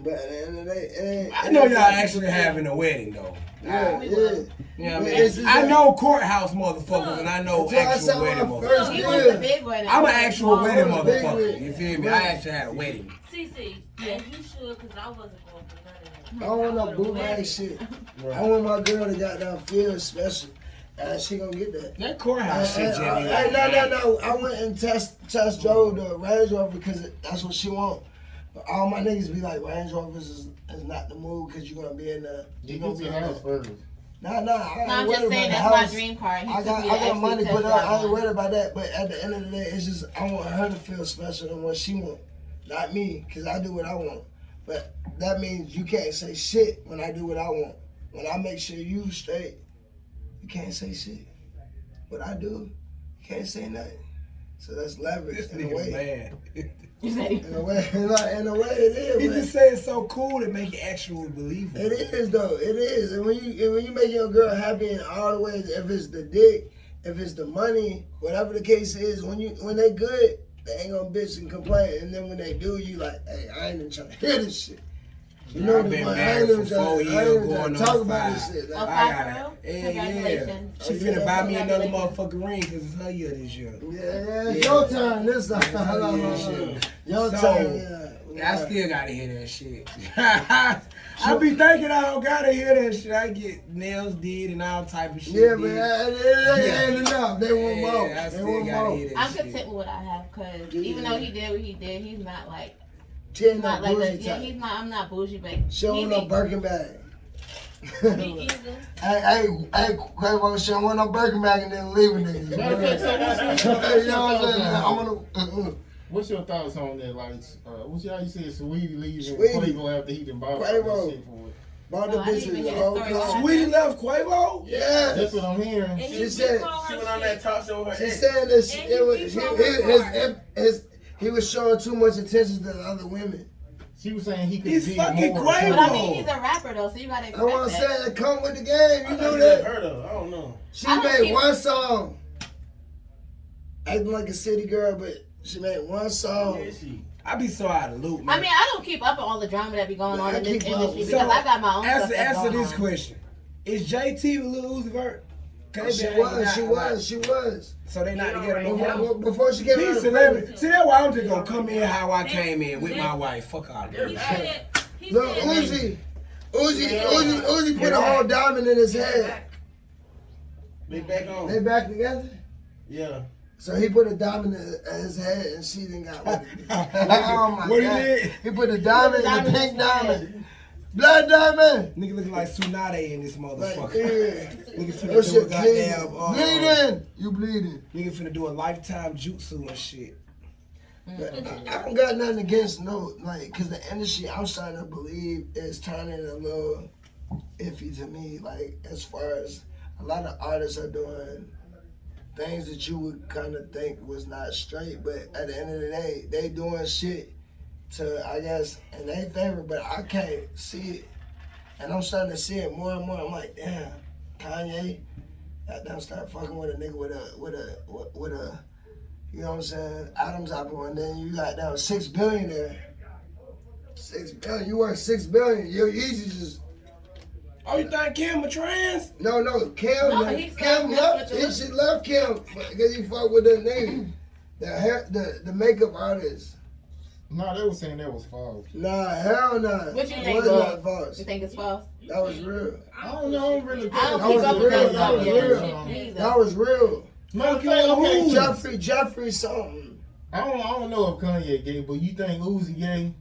S3: but at the end of the day, it ain't.
S4: I know y'all actually having a wedding though.
S3: Yeah,
S2: We
S3: yeah.
S2: will.
S4: You know what I
S3: But
S4: mean?
S3: it's just
S4: I
S3: like-
S4: know courthouse motherfuckers and I know
S3: Until I
S4: actual
S3: saw
S4: wedding
S3: my
S4: motherfuckers.
S3: first
S2: He
S3: Yeah.
S2: wants a big wedding.
S4: I'm an
S2: want a
S4: actual
S2: small
S4: wedding
S2: one.
S3: big
S4: motherfucker.
S3: wedding.
S4: You feel me? I actually had a wedding.
S7: CC, and you should, cause I wasn't going for none of that.
S3: I don't want no boomerang shit. I want my girl to goddamn feel special. And she gonna get that.
S4: That courthouse shit, Jimmy.
S3: No. I went and test drove the Range Rover because that's what she want. But all my niggas be like, Range Rovers is not the move because you're gonna be in the.
S1: You gonna be house first.
S3: Nah, I
S2: No,
S3: ain't
S2: I'm
S3: worried
S2: just saying
S3: about
S2: that's
S3: the
S2: my
S3: house.
S2: dream car. He
S3: I
S2: took
S3: got
S2: me to actually
S3: money
S2: test
S3: put up.
S2: drive
S3: I ain't
S2: one.
S3: worried about that. But at the end of the day, it's just I want her to feel special than what she want, not me, because I do what I want. But that means you can't say shit when I do what I want. When I make sure you straight, you can't say shit. What I do, you can't say nothing. So that's leverage
S4: This
S3: in a
S4: nigga
S3: way.
S4: mad.
S2: You said
S3: In a way, in a way it is.
S4: He
S3: but
S4: just said it's so cool to make it actually believable.
S3: It is though. It is. And when you make your girl happy in all the ways, if it's the dick, if it's the money, whatever the case is, when they good, they ain't gonna bitch and complain. And then when they do, you like, hey, I ain't even trying to hear this shit. You know,
S4: I've been
S3: but I
S4: married
S3: ain't
S4: for
S3: even
S4: 4
S3: trying
S4: years,
S3: to
S4: going
S3: talk
S4: on
S3: about
S4: 5.
S3: this shit.
S2: Oh,
S3: Like,
S4: I
S2: 5
S4: got
S2: girl?
S4: it. Yeah.
S2: Congratulations.
S4: She finna buy me another motherfucking ring because it's her year this year.
S3: yeah, your turn this time. Hold on,
S4: Yeah,
S3: hold on.
S4: shit.
S3: Your
S4: So,
S3: turn.
S4: I still gotta hear that shit. I be thinking I don't gotta hear that shit. I get nails did and all type of shit.
S3: Yeah, but
S4: did.
S3: it ain't enough. They want more.
S4: Yeah, I
S3: They
S4: still
S3: want
S4: gotta
S3: more.
S4: hear that
S2: I'm
S4: shit.
S2: content with what I have because
S3: Yeah.
S2: even though he did what he did, he's not like,
S3: She ain't
S2: not
S3: no
S2: like
S3: bougie
S2: that. Yeah,
S3: type.
S2: he's not. I'm not bougie, but
S3: She don't want no Birkin bag.
S7: Me either.
S3: Hey, Quavo, she don't want no Birkin bag and then leave a nigga.
S1: Matter of fact, so
S3: You know what I'm saying? I want
S1: what's your thoughts on that? Like, what's y'all, you said Sweetie leaving
S3: Sweetie.
S1: Quavo after he done bought
S3: Quavo.
S1: that shit for it?
S3: bought the
S2: Oh, I didn't even
S3: bitches the
S2: hear
S3: whole
S2: the story.
S3: car.
S4: Sweetie left Quavo?
S3: Yeah.
S1: That's what I'm hearing.
S7: And
S3: She
S7: he
S3: said-
S7: called
S6: She
S7: her
S6: went on that
S7: shit.
S6: talk show with her
S3: She
S6: ex.
S3: said that
S7: And
S3: it was,
S7: he beat
S3: he was showing too much attention to the other women.
S1: She was saying he could
S4: He's
S1: did
S4: fucking
S1: more.
S4: Quavo.
S2: But I mean, he's a rapper though, so you gotta
S3: I
S2: expect
S3: want to
S2: that.
S3: say it come with the game. You
S6: I
S3: knew
S6: never
S3: that?
S6: heard of her. I don't know.
S3: She
S2: I don't
S3: made
S2: keep-
S3: one song, acting like a city girl, but she made one song.
S6: Yeah, she.
S4: I be so out of loop, man.
S2: I mean, I don't keep up on all the drama that be going on
S3: I
S2: in this
S3: keep up.
S2: industry
S3: So,
S2: because I got my own stuff
S4: answer
S2: that's going
S4: this
S2: on.
S4: question. Is JT with Lil Uzi Vert? 'Cause they
S3: She
S4: been hanging
S3: was,
S4: out
S3: she
S4: a lot.
S3: was, she was.
S4: So they not together no more?
S3: Before she came out
S4: These
S3: of
S4: celebrities.
S3: prison.
S4: See, that's why I'm just gonna come in how I came in with my wife. Fuck all
S7: He
S4: that.
S7: said, he
S3: Look,
S7: said,
S3: Uzi put a whole diamond in his head.
S6: They back on.
S3: They back together?
S6: Yeah.
S3: So he put a diamond in his head and she didn't got with it. Oh my
S4: What he
S3: God.
S4: did?
S3: He put a diamond,
S2: Diamond
S3: the
S2: in
S3: pink
S2: his head.
S3: diamond. Blood diamond.
S4: Nigga looking like Tsunade in this
S3: Like,
S4: motherfucker.
S3: yeah.
S4: Nigga finna
S3: That
S4: do a
S3: shit
S4: goddamn.
S3: bleeding. Bleeding. You bleeding.
S4: Nigga finna do a lifetime jutsu and shit.
S3: But I don't got nothing against cause the industry I'm starting to believe is turning a little iffy to me. Like as far as a lot of artists are doing things that you would kind of think was not straight, but at the end of the day, they doing shit to, I guess, in their favor, but I can't see it. And I'm starting to see it more and more. I'm like, damn, Kanye, goddamn, start fucking with a nigga with a, you know what I'm saying, Adam's apple, and then you got down $6 billion there. $6 billion, you worth $6 billion. You're easy just.
S4: Oh, you think Kim a trans?
S3: No, Kim.
S2: No,
S3: man.
S2: he's
S3: Kim
S2: not
S3: left.
S2: with
S3: She left Kim because he fucked with the nigga, the makeup artist.
S1: No, they were saying that was false.
S3: Nah, hell nah.
S2: What you
S3: It
S2: think,
S3: was
S2: Bob?
S3: not false.
S2: You think it's false?
S3: That was real.
S1: I don't know. I'm really.
S2: I don't
S3: That
S2: keep
S3: was
S2: up with
S3: real,
S2: that
S3: that was
S2: stuff.
S3: real.
S2: Either.
S3: That was real.
S1: Matter of fact, okay,
S3: Jeffrey something.
S1: I don't know if Kanye gay, but you think Uzi gay?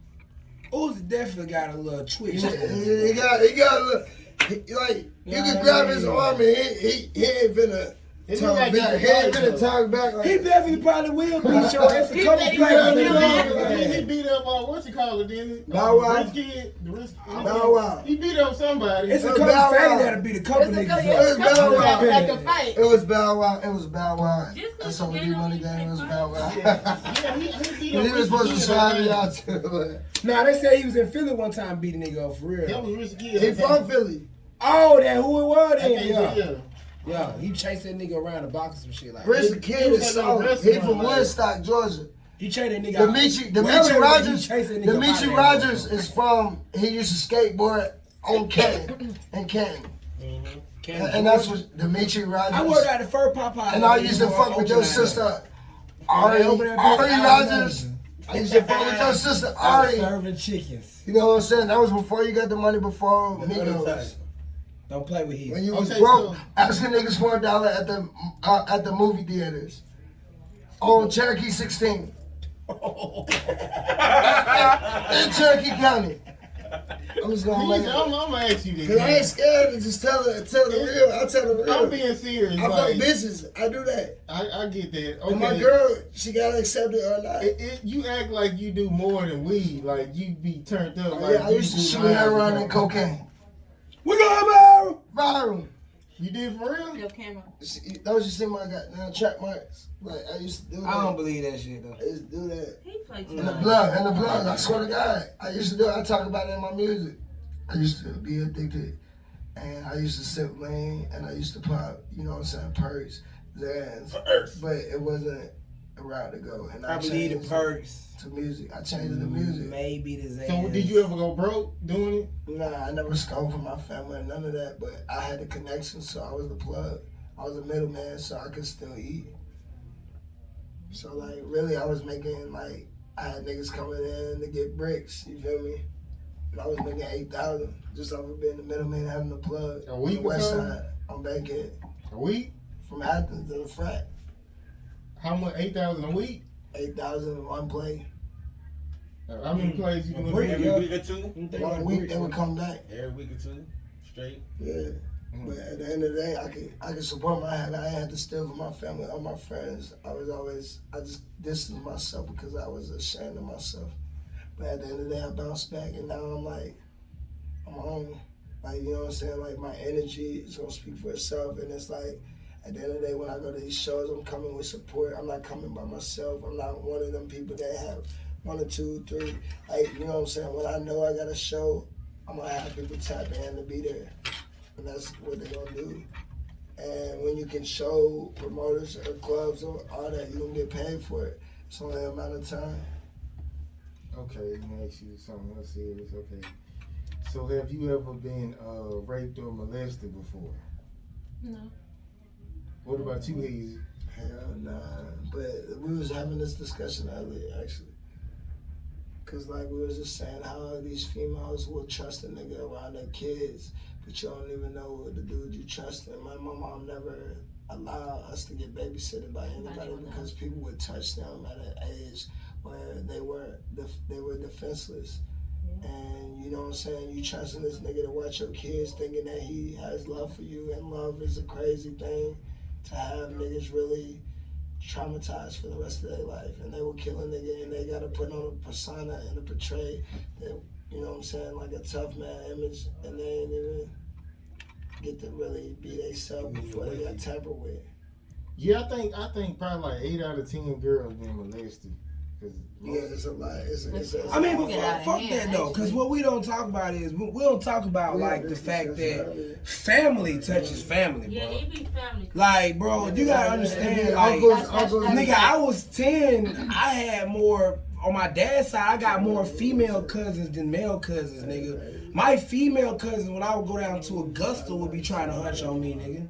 S4: Uzi definitely got a little twitch.
S3: He got a little, you can grab his arm and he ain't finna
S1: It
S3: talk
S1: look like
S3: back.
S1: he
S3: He ain't
S1: fight,
S3: finna
S1: though.
S3: talk back like
S4: He definitely probably will beat your ass a
S2: He
S4: couple
S2: said he
S4: times.
S2: will.
S1: He beat up what's he called it, didn't he?
S3: Bow Wow.
S1: Rich Kid. The Rich
S3: Bow Wow.
S1: He beat up somebody.
S4: It's a
S3: It
S4: couple
S3: was Bow
S4: fatty
S3: Wow.
S4: that'll beat a couple
S2: It's a
S4: niggas
S2: couple-
S4: up.
S3: It was Bow Wow.
S2: that can fight.
S3: It was Bow Wow. It was Bow Wow.
S7: Just 'cause
S3: That's all we
S7: they
S3: do
S7: know
S3: money
S7: he
S3: game. It was
S7: can't
S3: Bow Wow.
S1: Yeah, he beat up
S3: He was supposed to
S1: Rich Kid.
S3: slide it out too.
S4: Nah, they said he was in Philly one time beating nigga up for
S1: That
S4: real.
S1: was Rich Kid.
S3: He from Philly.
S4: Oh, that who it was
S1: I
S4: then?
S1: think,
S4: Yeah.
S1: yeah.
S4: Yeah, he chased that nigga around the block or some shit like that.
S3: Rich the Kid
S1: was
S3: is
S1: at the
S3: solid. He
S1: restaurant,
S3: from
S1: like-
S3: Woodstock, Georgia.
S4: He chased that nigga out.
S3: Dimitri
S4: Wherever
S3: Rogers.
S4: he chased that nigga
S3: Dimitri
S4: out
S3: Rogers
S4: there.
S3: is from. He used to skateboard on Canton in Canton, and that's what Dimitri Rogers.
S4: I worked at the first Popeye.
S3: And I used to fuck with your sister, Ari Rogers. I used to fuck with your sister, Ari.
S4: Serving chickens.
S3: You know what I'm saying? That was before you got the money, before Migos.
S4: Don't play with
S3: When
S4: him.
S3: you was
S1: Okay,
S3: broke,
S1: so-
S3: asking niggas for $1 at the movie theaters on Cherokee 16 in Cherokee County. I'm just gonna
S1: I'm
S3: make it.
S1: gonna ask you this.
S3: Cause I ain't scared to just tell the real. I tell the
S1: I'm
S3: real.
S1: being serious.
S3: I fuck
S1: Like,
S3: bitches. I do that.
S1: I get that. Okay.
S3: And my girl, she gotta accept it or not.
S1: You act like you do more than weed. Like you be turned up.
S3: Oh,
S1: like
S3: yeah, I
S1: you
S3: used to
S1: do
S3: shoot
S1: lines
S3: heroin
S1: or
S3: and
S1: something.
S3: cocaine.
S4: We going viral.
S3: Viral.
S1: You did for real?
S2: Your camera.
S3: Don't you see my goddamn track marks? Like I used to do that.
S4: I don't believe that shit though.
S3: I used to do that.
S7: He played too
S3: In the
S7: much.
S3: blood. I swear to God, I used to do it. I talk about it in my music. I used to be addicted, and I used to sip lean, and I used to pop, you know what I'm saying, perks, Zans, but it wasn't the route to go. And
S4: I believe the perks.
S3: to music. I changed the music.
S4: Maybe the Zans.
S1: So did you ever go broke doing it?
S3: Nah, I never stole from my family or none of that, but I had the connection, so I was the plug. I was a middleman, so I could still eat. So, like, really, I was making, like, I had niggas coming in to get bricks, you feel me? And I was making 8,000 just off of being the middleman, having the plug.
S1: A week
S3: on the
S1: or
S3: west
S1: something?
S3: side, on Bankhead.
S1: A week?
S3: From Athens to the frat.
S1: How much? 8,000 a week?
S3: 8,000 in one play.
S1: How many plays you doing?
S4: break,
S1: every
S4: yeah.
S1: week?
S6: Week or two?
S3: One week, they would come back.
S6: Every week or two. Straight.
S3: Yeah. But at the end of the day, I could support my head. I ain't had to steal from my family or my friends. I just distanced myself because I was ashamed of myself. But at the end of the day, I bounced back, and now I'm home. Like, you know what I'm saying? Like, my energy is gonna speak for itself, and it's like, at the end of the day, when I go to these shows, I'm coming with support. I'm not coming by myself. I'm not one of them people that have 1 or 2, 3. Like, you know what I'm saying? When I know I got a show, I'm gonna have people tap in to be there. And that's what they're gonna do. And when you can show promoters or clubs or all that, you can get paid for it. It's only a matter of time.
S1: Okay, let me ask you something else serious. Okay. So have you ever been raped or molested before?
S2: No.
S1: What about you, Hazy?
S3: Hell nah. But we was having this discussion earlier, actually. Cause like we was just saying how these females will trust a nigga around their kids, but you don't even know the dude you trust. And my mom never allowed us to get babysitted by anybody because people would touch them at an age where they were defenseless. And you know what I'm saying? You trusting this nigga to watch your kids, thinking that he has love for you, and love is a crazy thing to have niggas really traumatized for the rest of their life, and they will kill a nigga, and they gotta put on a persona and a portray that, you know what I'm saying, like a tough man image, and they ain't even get to really be themselves before they got tampered with.
S1: Yeah, I think probably like 8 out of 10 girls been molested.
S3: Yeah, it's a lot.
S4: I mean, but
S2: Get out of
S4: fuck
S2: hand,
S4: that though, because
S2: actually.
S4: what we don't talk about is we don't talk about like the fact that family touches family,
S7: Yeah,
S4: bro.
S7: it be family.
S4: Like, bro, you gotta understand, like,
S3: Uncles,
S4: nigga, I was 10. I had more on my dad's side. I got more female cousins than male cousins, nigga. My female cousins, when I would go down to Augusta, would be trying to hunch on me, nigga.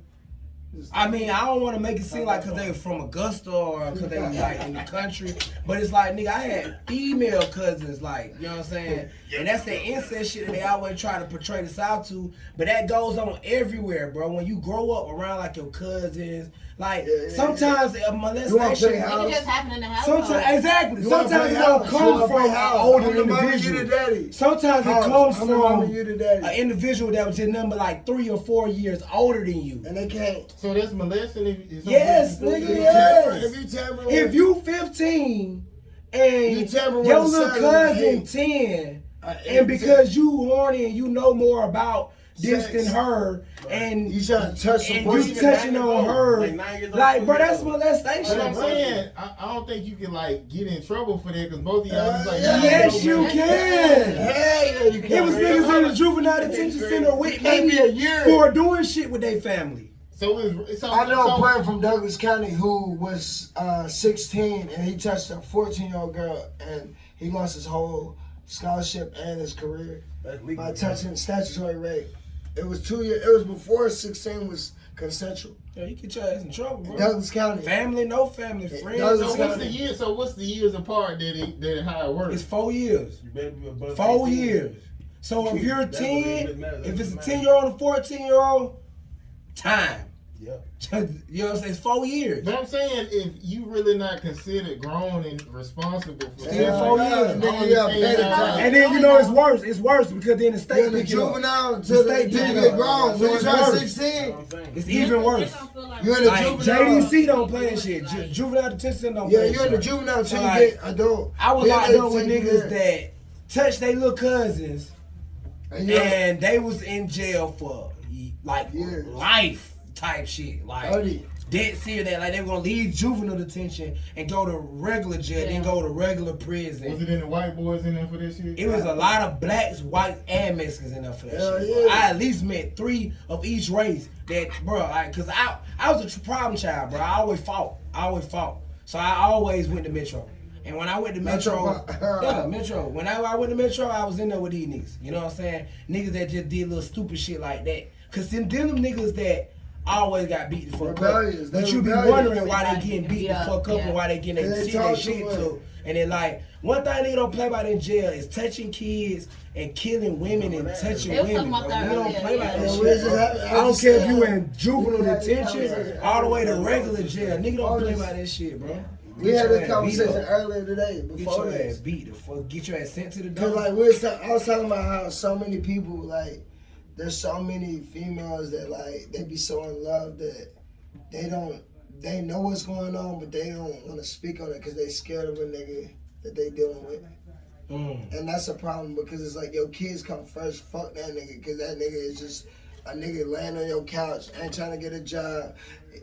S4: I mean, I don't want to make it seem like because they were from Augusta or because they was like in the country, but it's like, nigga, I had female cousins, like, you know what I'm saying? And that's the incest shit that they always try to portray this out to, but that goes on everywhere, bro. When you grow up around like your cousins, like sometimes a molestation.
S2: It can just happen in the house.
S4: Sometimes, exactly.
S3: You wanna
S4: Sometimes it
S3: play
S4: don't
S3: house?
S4: come
S3: You wanna
S4: from
S3: play
S4: an
S3: house?
S4: older
S3: I'm the mama, you the
S4: individual.
S3: daddy.
S4: Sometimes it
S3: House.
S4: comes
S3: I'm the mama,
S4: from
S3: you the daddy.
S4: an individual that was just number like 3 or 4 years older than you.
S3: And they can't.
S1: So that's molesting?
S4: Yes, nigga, yes.
S3: If you tamper with,
S4: If you 15 and
S3: You tamper with
S4: your
S3: a
S4: little
S3: seven,
S4: cousin 10, and
S3: eight,
S4: because you horny and you know more about this
S3: Sex.
S4: than her, and
S3: you trying to touch some
S4: and
S3: pussy,
S4: you touching on her,
S6: Like 9 years old,
S4: like, bro,
S6: 4
S4: that's
S6: years old.
S4: molestation.
S1: But I'm
S4: bro.
S1: saying, I don't think you can like get in trouble for that because both of y'all was like,
S4: Yes, you can.
S3: Hell yeah, you can.
S4: It was niggas in the juvenile detention center with
S3: Can't be a
S4: me
S3: year.
S4: for doing shit with their family.
S1: So it's so
S3: I know a
S1: so,
S3: player from Douglas County who was 16 and he touched a 14-year-old girl and he lost his whole scholarship and his career
S6: That's legal.
S3: by touching statutory rape. It was 2 years. It was before 16 was consensual.
S4: Yeah, you get your ass in trouble, bro.
S3: Douglas County.
S4: Family, no family, friends.
S3: Douglas
S1: So
S4: no
S1: what's the year? So what's the years apart that how it works?
S4: It's 4 years.
S6: You better be above
S4: 4
S6: 18.
S4: years. So if you're
S6: That doesn't
S4: 10,
S6: even matter.
S4: if it's a
S6: Doesn't
S4: 10-year-old and a 14-year-old, time.
S6: Yep.
S4: You know what I'm saying? It's 4 years.
S1: But I'm saying if you really not considered grown and responsible for
S4: Still
S1: that,
S4: 4 years.
S1: I don't
S3: Nigga, yeah,
S1: understand
S3: pay the
S1: how-
S3: time.
S4: And then you know it's worse. It's worse because then the state
S3: Then the
S4: pick it up.
S3: juvenile
S4: The
S3: until
S4: state
S3: they
S4: pick it
S3: get
S4: up.
S3: grown.
S4: So
S3: When you
S4: it's
S3: turn
S4: worse.
S3: 16,
S6: That's what I'm saying.
S4: It's even worse.
S3: you're in the
S4: Like
S3: juvenile.
S4: JDC don't play that shit. Juvenile detention don't
S3: Yeah,
S4: play
S3: you're in the
S4: that shit.
S3: juvenile until
S4: So,
S3: you
S4: like,
S3: get adult.
S4: I was
S3: Then
S4: locked
S3: they
S4: up with
S3: take you
S4: niggas
S3: there.
S4: that touched their little cousins and they was in jail for like
S3: Years.
S4: life type shit. Like
S3: 30.
S4: dead serious that like they were gonna leave juvenile detention and go to regular jail, then go to regular prison.
S1: Was it in the white boys in there for this shit?
S4: It was a lot of blacks, whites, and Mexicans in there for that
S3: Hell
S4: shit.
S3: yeah.
S4: I at least met 3 of each race that, bro, cause I was a problem child, bro. I always fought. So I always went to Metro. And when I went to Metro, yeah, Metro. When I went to Metro, I was in there with these niggas. You know what I'm saying? Niggas that just did little stupid shit like that. Cause them niggas that always got beat the fuck up. But you be wondering why they getting beat the fuck up and why they getting their shit took. And then like, one thing they don't play about in jail is touching kids and killing women and touching women. Bro. You don't play about that shit. I don't care if you in juvenile detention all the way to regular jail. Nigga don't play about that shit, bro.
S3: We had this conversation earlier today. Before
S4: get your
S3: this.
S4: ass beat the fuck. Get your ass sent to the
S3: Cause
S4: door.
S3: like I was talking about how so many people like there's so many females that like they be so in love that they know what's going on but they don't want to speak on it because they scared of a nigga that they dealing with. And that's a problem because it's like your kids come first. Fuck that nigga because that nigga is just a nigga laying on your couch, ain't trying to get a job,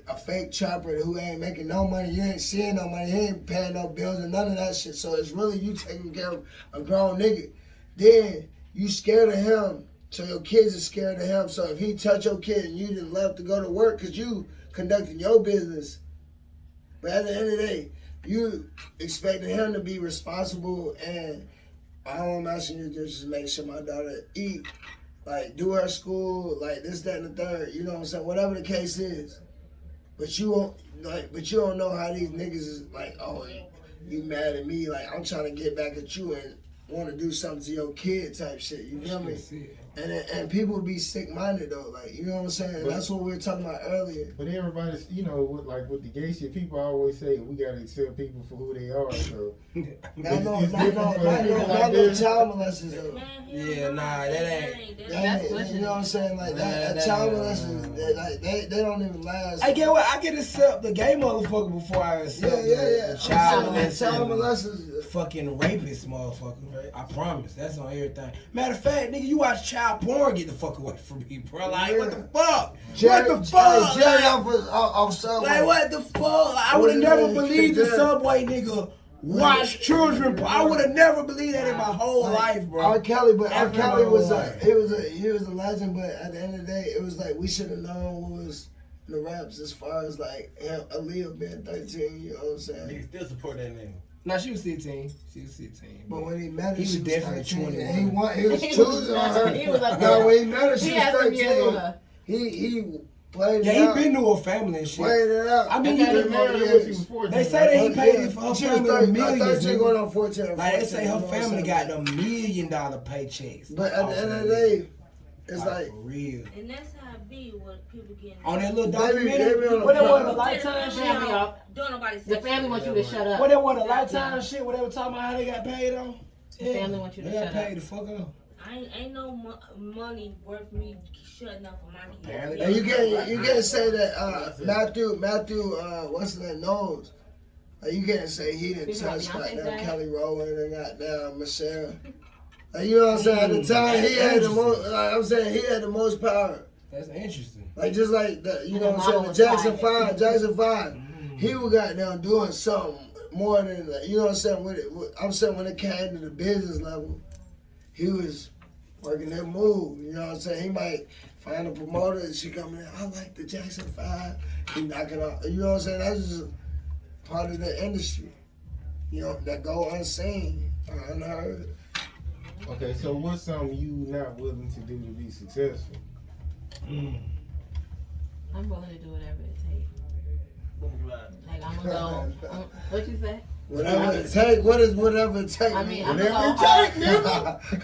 S3: a fake chopper who ain't making no money, you ain't seeing no money, he ain't paying no bills and none of that shit. So it's really you taking care of a grown nigga. Then you scared of him, so your kids are scared of him. So if he touch your kid and you didn't left to go to work because you conducting your business, but at the end of the day, you expecting him to be responsible and I don't asking you to just make sure my daughter eat, like do her school, like this, that, and the third. You know what I'm saying? Whatever the case is, but you don't know how these niggas is like. Oh, you mad at me? Like I'm trying to get back at you and want to do something to your kid type shit. You feel me? And people be sick minded though, like you know what I'm saying. But that's what we were talking about earlier.
S1: But everybody's, you know, with the gay shit, people always say we gotta accept people for who they are. So
S3: not no child molesters though.
S4: Yeah, nah, that ain't.
S3: You know what I'm saying? Like that child molesters, like they don't even last.
S4: I get what I can accept the gay motherfucker before I accept the child
S3: molesters.
S4: Fucking rapist motherfucker. I promise. That's on everything. Matter of fact, nigga, you watch child porn, get the fuck away from me, bro. Like, what the fuck? What the fuck?
S3: Jerry off Subway.
S4: Like, what the fuck? Like, I would have never believed the Subway nigga watch children. I would have never believed that in my whole life, bro.
S3: R. Kelly was he was a legend, but at the end of the day, it was like we should have known what was the raps as far as like Aaliyah being 13. You know what I'm saying?
S6: Niggas still support that nigga.
S4: No, she was 16. She was 16.
S3: But when he met her,
S4: he was definitely 21.
S3: He was choosing on her.
S2: He was up
S3: No,
S2: there.
S3: when he met her, she
S2: He
S3: was
S2: had some years on
S3: 13.
S2: her.
S3: He played it
S4: Yeah,
S3: out.
S4: he been to a family and shit.
S3: Played it out.
S4: I mean,
S1: he got married when she was 14.
S4: they say that he paid for her
S3: She was
S4: family millions.
S3: 13 going on 14.
S4: Like, they say her family got the $1 million paychecks.
S3: But at the end of the day, it's like
S4: for real.
S7: And that's how it be with people getting
S4: On that little
S3: They
S4: documentary,
S3: be on
S4: what
S3: the
S4: that was,
S3: front.
S4: a Lifetime shit?
S2: Family off.
S7: Don't nobody
S2: The family wants you to shut up.
S4: What that was, a Lifetime shit? What they were talking about how they got paid on?
S2: The family wants you to
S4: They got
S2: shut
S4: paid
S2: up.
S4: the fuck up.
S7: Ain't no money worth me shutting up for my kids.
S4: Apparently.
S3: And you can't say that Matthew what's his name knows. Like you can't say he didn't
S2: You got
S3: touch
S2: Beyonce's
S3: goddamn
S2: dad?
S3: Kelly Rowland and goddamn Michelle. Like you know what I'm saying? At the time he had the most. Like I'm saying he had the most power.
S4: That's interesting.
S3: Like just like the, you know what I'm saying? The Jackson 5. He was goddamn doing something more than like, you know what I'm saying? I'm saying when it came to the business level, he was working that move. You know what I'm saying? He might find a promoter and she coming in. I like the Jackson 5. He knocking off. You know what I'm saying? That's just part of the industry. You know that go unseen or unheard.
S1: Okay, so what's something you not willing to do to be successful?
S2: I'm willing to do whatever it takes. Like I'm gonna go. What you say?
S3: Whatever it take. What is whatever it take?
S2: I mean, I'm
S1: Whatever
S2: gonna
S1: it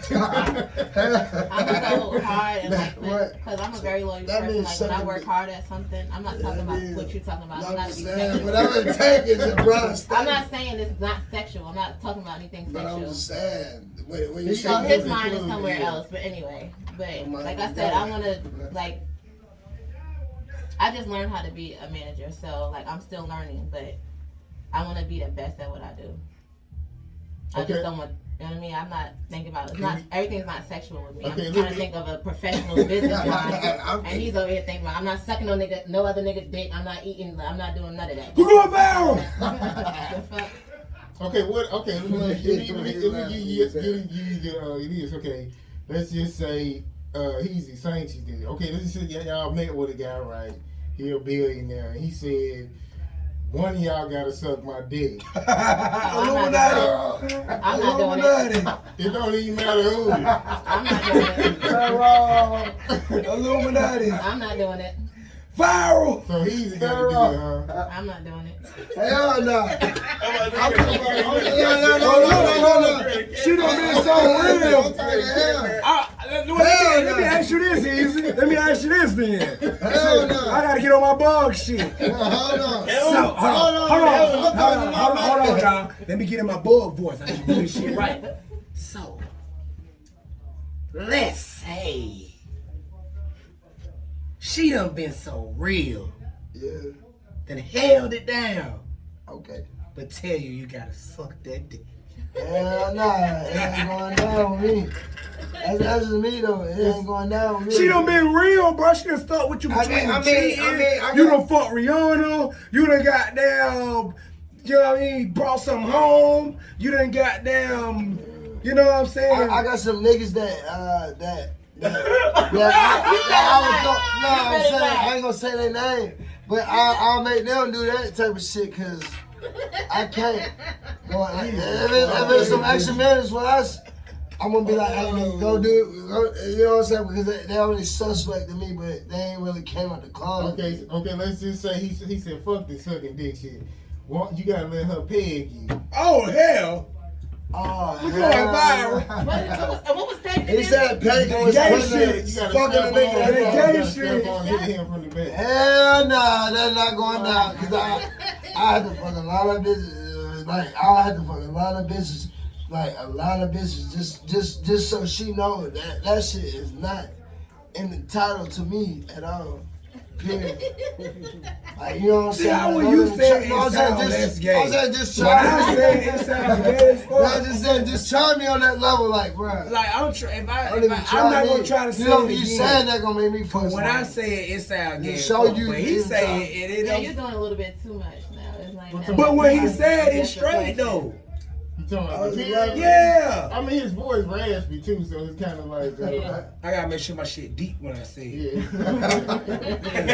S2: go hard.
S1: take, nigga.
S2: I'm gonna go hard and like,
S3: What?
S2: because I'm a very loyal
S3: That
S2: person.
S3: means
S2: Like when I
S3: something
S2: work
S3: big.
S2: hard at something, I'm not talking about
S3: means-
S2: what you're talking about. I'm
S3: I'm
S2: not
S3: just
S2: be
S3: saying,
S2: sexual.
S3: whatever it take is a broad
S2: I'm
S3: statement.
S2: not saying it's not sexual. I'm not talking about anything
S3: But I'm
S2: sexual.
S3: just saying, when you
S1: It's
S3: say
S2: So
S1: not
S2: his
S1: his
S2: mind is
S1: included,
S2: somewhere
S1: yeah.
S2: else. But anyway, but
S3: Mine
S2: like I
S3: is
S2: said, I
S3: that.
S2: want to like. I just learned how to be a manager, so like I'm still learning, but I want to be the best at what I do. I
S1: Okay.
S2: just don't want. You know what I mean? I'm not thinking about it's not everything's not sexual with me.
S1: Okay,
S2: I'm
S1: look
S2: trying to
S1: at-
S2: think of a professional businessman, and he's over here thinking about I'm not sucking no other nigga dick. I'm not eating. I'm not doing none of that.
S4: Who going barrel?
S2: The fuck?
S1: Okay, what? Okay, let me give you this. Okay, let's just say he's the Saints. He did. Okay, let's just say y'all met with a guy, right? He a billionaire. He said, one of y'all gotta suck my dick.
S4: Illuminati.
S2: I'm not doing it.
S1: It don't even matter who.
S2: I'm not doing it.
S4: Illuminati.
S2: I'm not doing it.
S4: Viral.
S1: So he's gotta do it, huh?
S2: I'm not doing it.
S3: Hell no.
S4: No. She done been so real. Let me ask you this, Easy. Let me ask you this then.
S3: Hell no.
S4: I gotta get on my bug shit.
S3: Hold on.
S4: So, hold on, y'all. Let me get in my bug voice. I can do this shit right. So, let's say she done been so real,
S3: Yeah.
S4: then held it down,
S3: Okay.
S4: but tell you gotta suck that dick.
S3: Hell nah. It ain't going down with me. That's just me though. It ain't going down with me.
S4: She done been real, bro. She done stuck with you between the cheating. You done fucked Rihanna. You done goddamn, you know what I mean, brought something home. You done goddamn, you know what I'm saying?
S3: I got some niggas that I ain't gonna say their name, but I'll make them do that type of shit because I can't. If it's some extra minutes for us, I'm gonna be like, hey, nigga, go do it. You know what I'm saying? Because they already suspect to me, but they ain't really came out the closet.
S1: Okay, let's just say he said, fuck this sucking dick shit. Well, you gotta let her peg you.
S4: Oh, hell.
S3: Oh,
S4: We going viral.
S2: What was that?
S3: He said pegging was
S4: Gay
S3: putting
S4: shit.
S3: it,
S1: You gotta
S3: fucking a
S1: strap on,
S3: nigga.
S1: you
S4: gay
S1: gotta
S4: shit.
S1: strap on, hit him from the back.
S3: Hell nah, that's not going down. Cause I had to fuck a lot of bitches. Like a lot of bitches, just so she know that shit is not entitled to me at all. Period. Like, you know what I'm saying?
S4: See, how when you say it
S3: I'm
S4: sound
S3: saying
S4: less gay.
S3: I'm saying just
S4: When I
S3: try me.
S4: say it sound gay as
S3: No,
S4: fuck.
S3: I just said just try me on that level, like, bro.
S4: Like, I'm not gonna try to say
S3: you know,
S4: it
S3: you
S4: again.
S3: saying that gonna make me fuss.
S4: When I say it sound gay as
S3: Show
S4: fuck.
S3: you
S4: But he
S3: it's
S4: say
S3: time.
S4: it
S2: Yeah,
S4: don't.
S2: you're doing a little bit too much now. It's like that.
S4: But when he said
S2: That's
S4: it's
S2: the
S4: straight
S2: question.
S4: though.
S1: You talking
S3: I
S1: about
S3: was
S1: the
S3: like,
S1: peg?
S4: Yeah.
S1: I mean, his voice raspy too, so it's kind of like,
S2: Yeah.
S4: I gotta make sure my shit deep when I say it.
S1: yeah.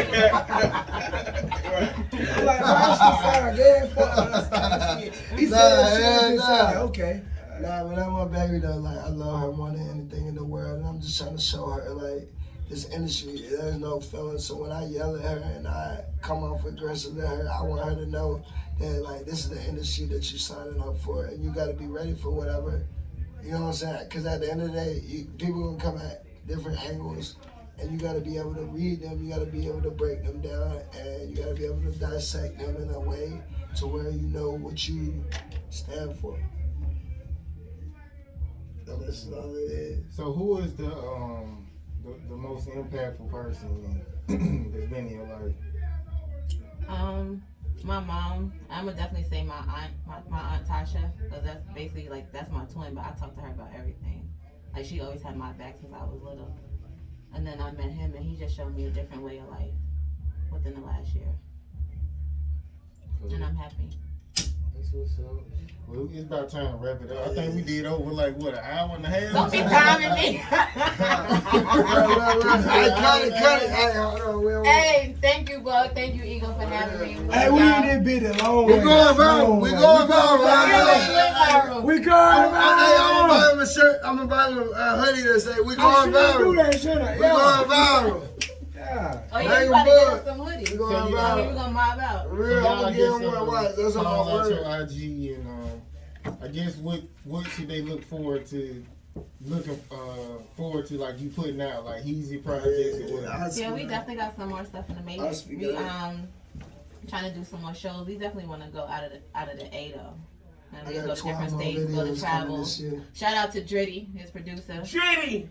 S4: I'm like, why she sound gay as fuck? He said that shit and just sound like, okay.
S3: Nah, but that's my baby though. Like, I love her more than anything in the world, and I'm just trying to show her like this industry. There's no feelings. So when I yell at her and I come off aggressive at her, I want her to know that like this is the industry that you're signing up for, and you got to be ready for whatever. You know what I'm saying? Because at the end of the day, people gonna come at different angles, and you got to be able to read them. You got to be able to break them down, and you got to be able to dissect them in a way to where you know what you stand for. So this is all it is.
S1: So who is the most impactful person that's been in your life?
S2: My mom. I would definitely say my aunt, my aunt Tasha, because that's basically like that's my twin. But I talk to her about everything. Like she always had my back since I was little. And then I met him, and he just showed me a different way of life within the last year. And I'm happy.
S1: That's what's up. Well, it's about time to wrap it up. I think we did over like what, an hour and a half?
S2: Don't be timing me.
S3: Cut it. Hey, hold on.
S2: Hey, thank you, Bug. Thank you, Eagle, for having me.
S4: Hey, we in this bit a long
S3: We
S4: way.
S3: going viral. We going viral.
S4: We going
S3: Hey,
S4: viral.
S3: I'm gonna buy him a shirt. I'm gonna buy him a hoodie that say we
S4: I
S3: going
S4: should do
S3: viral.
S4: that, shouldn't I?
S3: We going viral.
S4: Yeah.
S2: Oh, yeah,
S3: Hey,
S2: you about to
S3: Bug.
S2: get us some hoodies.
S3: We
S1: So
S3: going
S1: you-
S2: We
S3: viral.
S2: gonna mob out.
S3: Real, I'm gonna get him one. Watch. That's on
S1: Call
S3: my
S1: out
S3: word.
S1: your IG and I guess what should they look forward to? Looking forward to like you putting out like easy projects or what?
S2: Yeah, we definitely got some more stuff in the
S3: I'll
S2: making.
S3: speak
S2: We
S3: up.
S2: trying to do some more shows. We definitely want to go out of the A though. And
S3: I
S2: we
S3: got
S2: go to
S3: 12
S2: different
S3: more
S2: states, go to
S3: videos coming
S2: travel.
S3: this year.
S2: Shout out to Dritty, his producer.
S4: Shitty.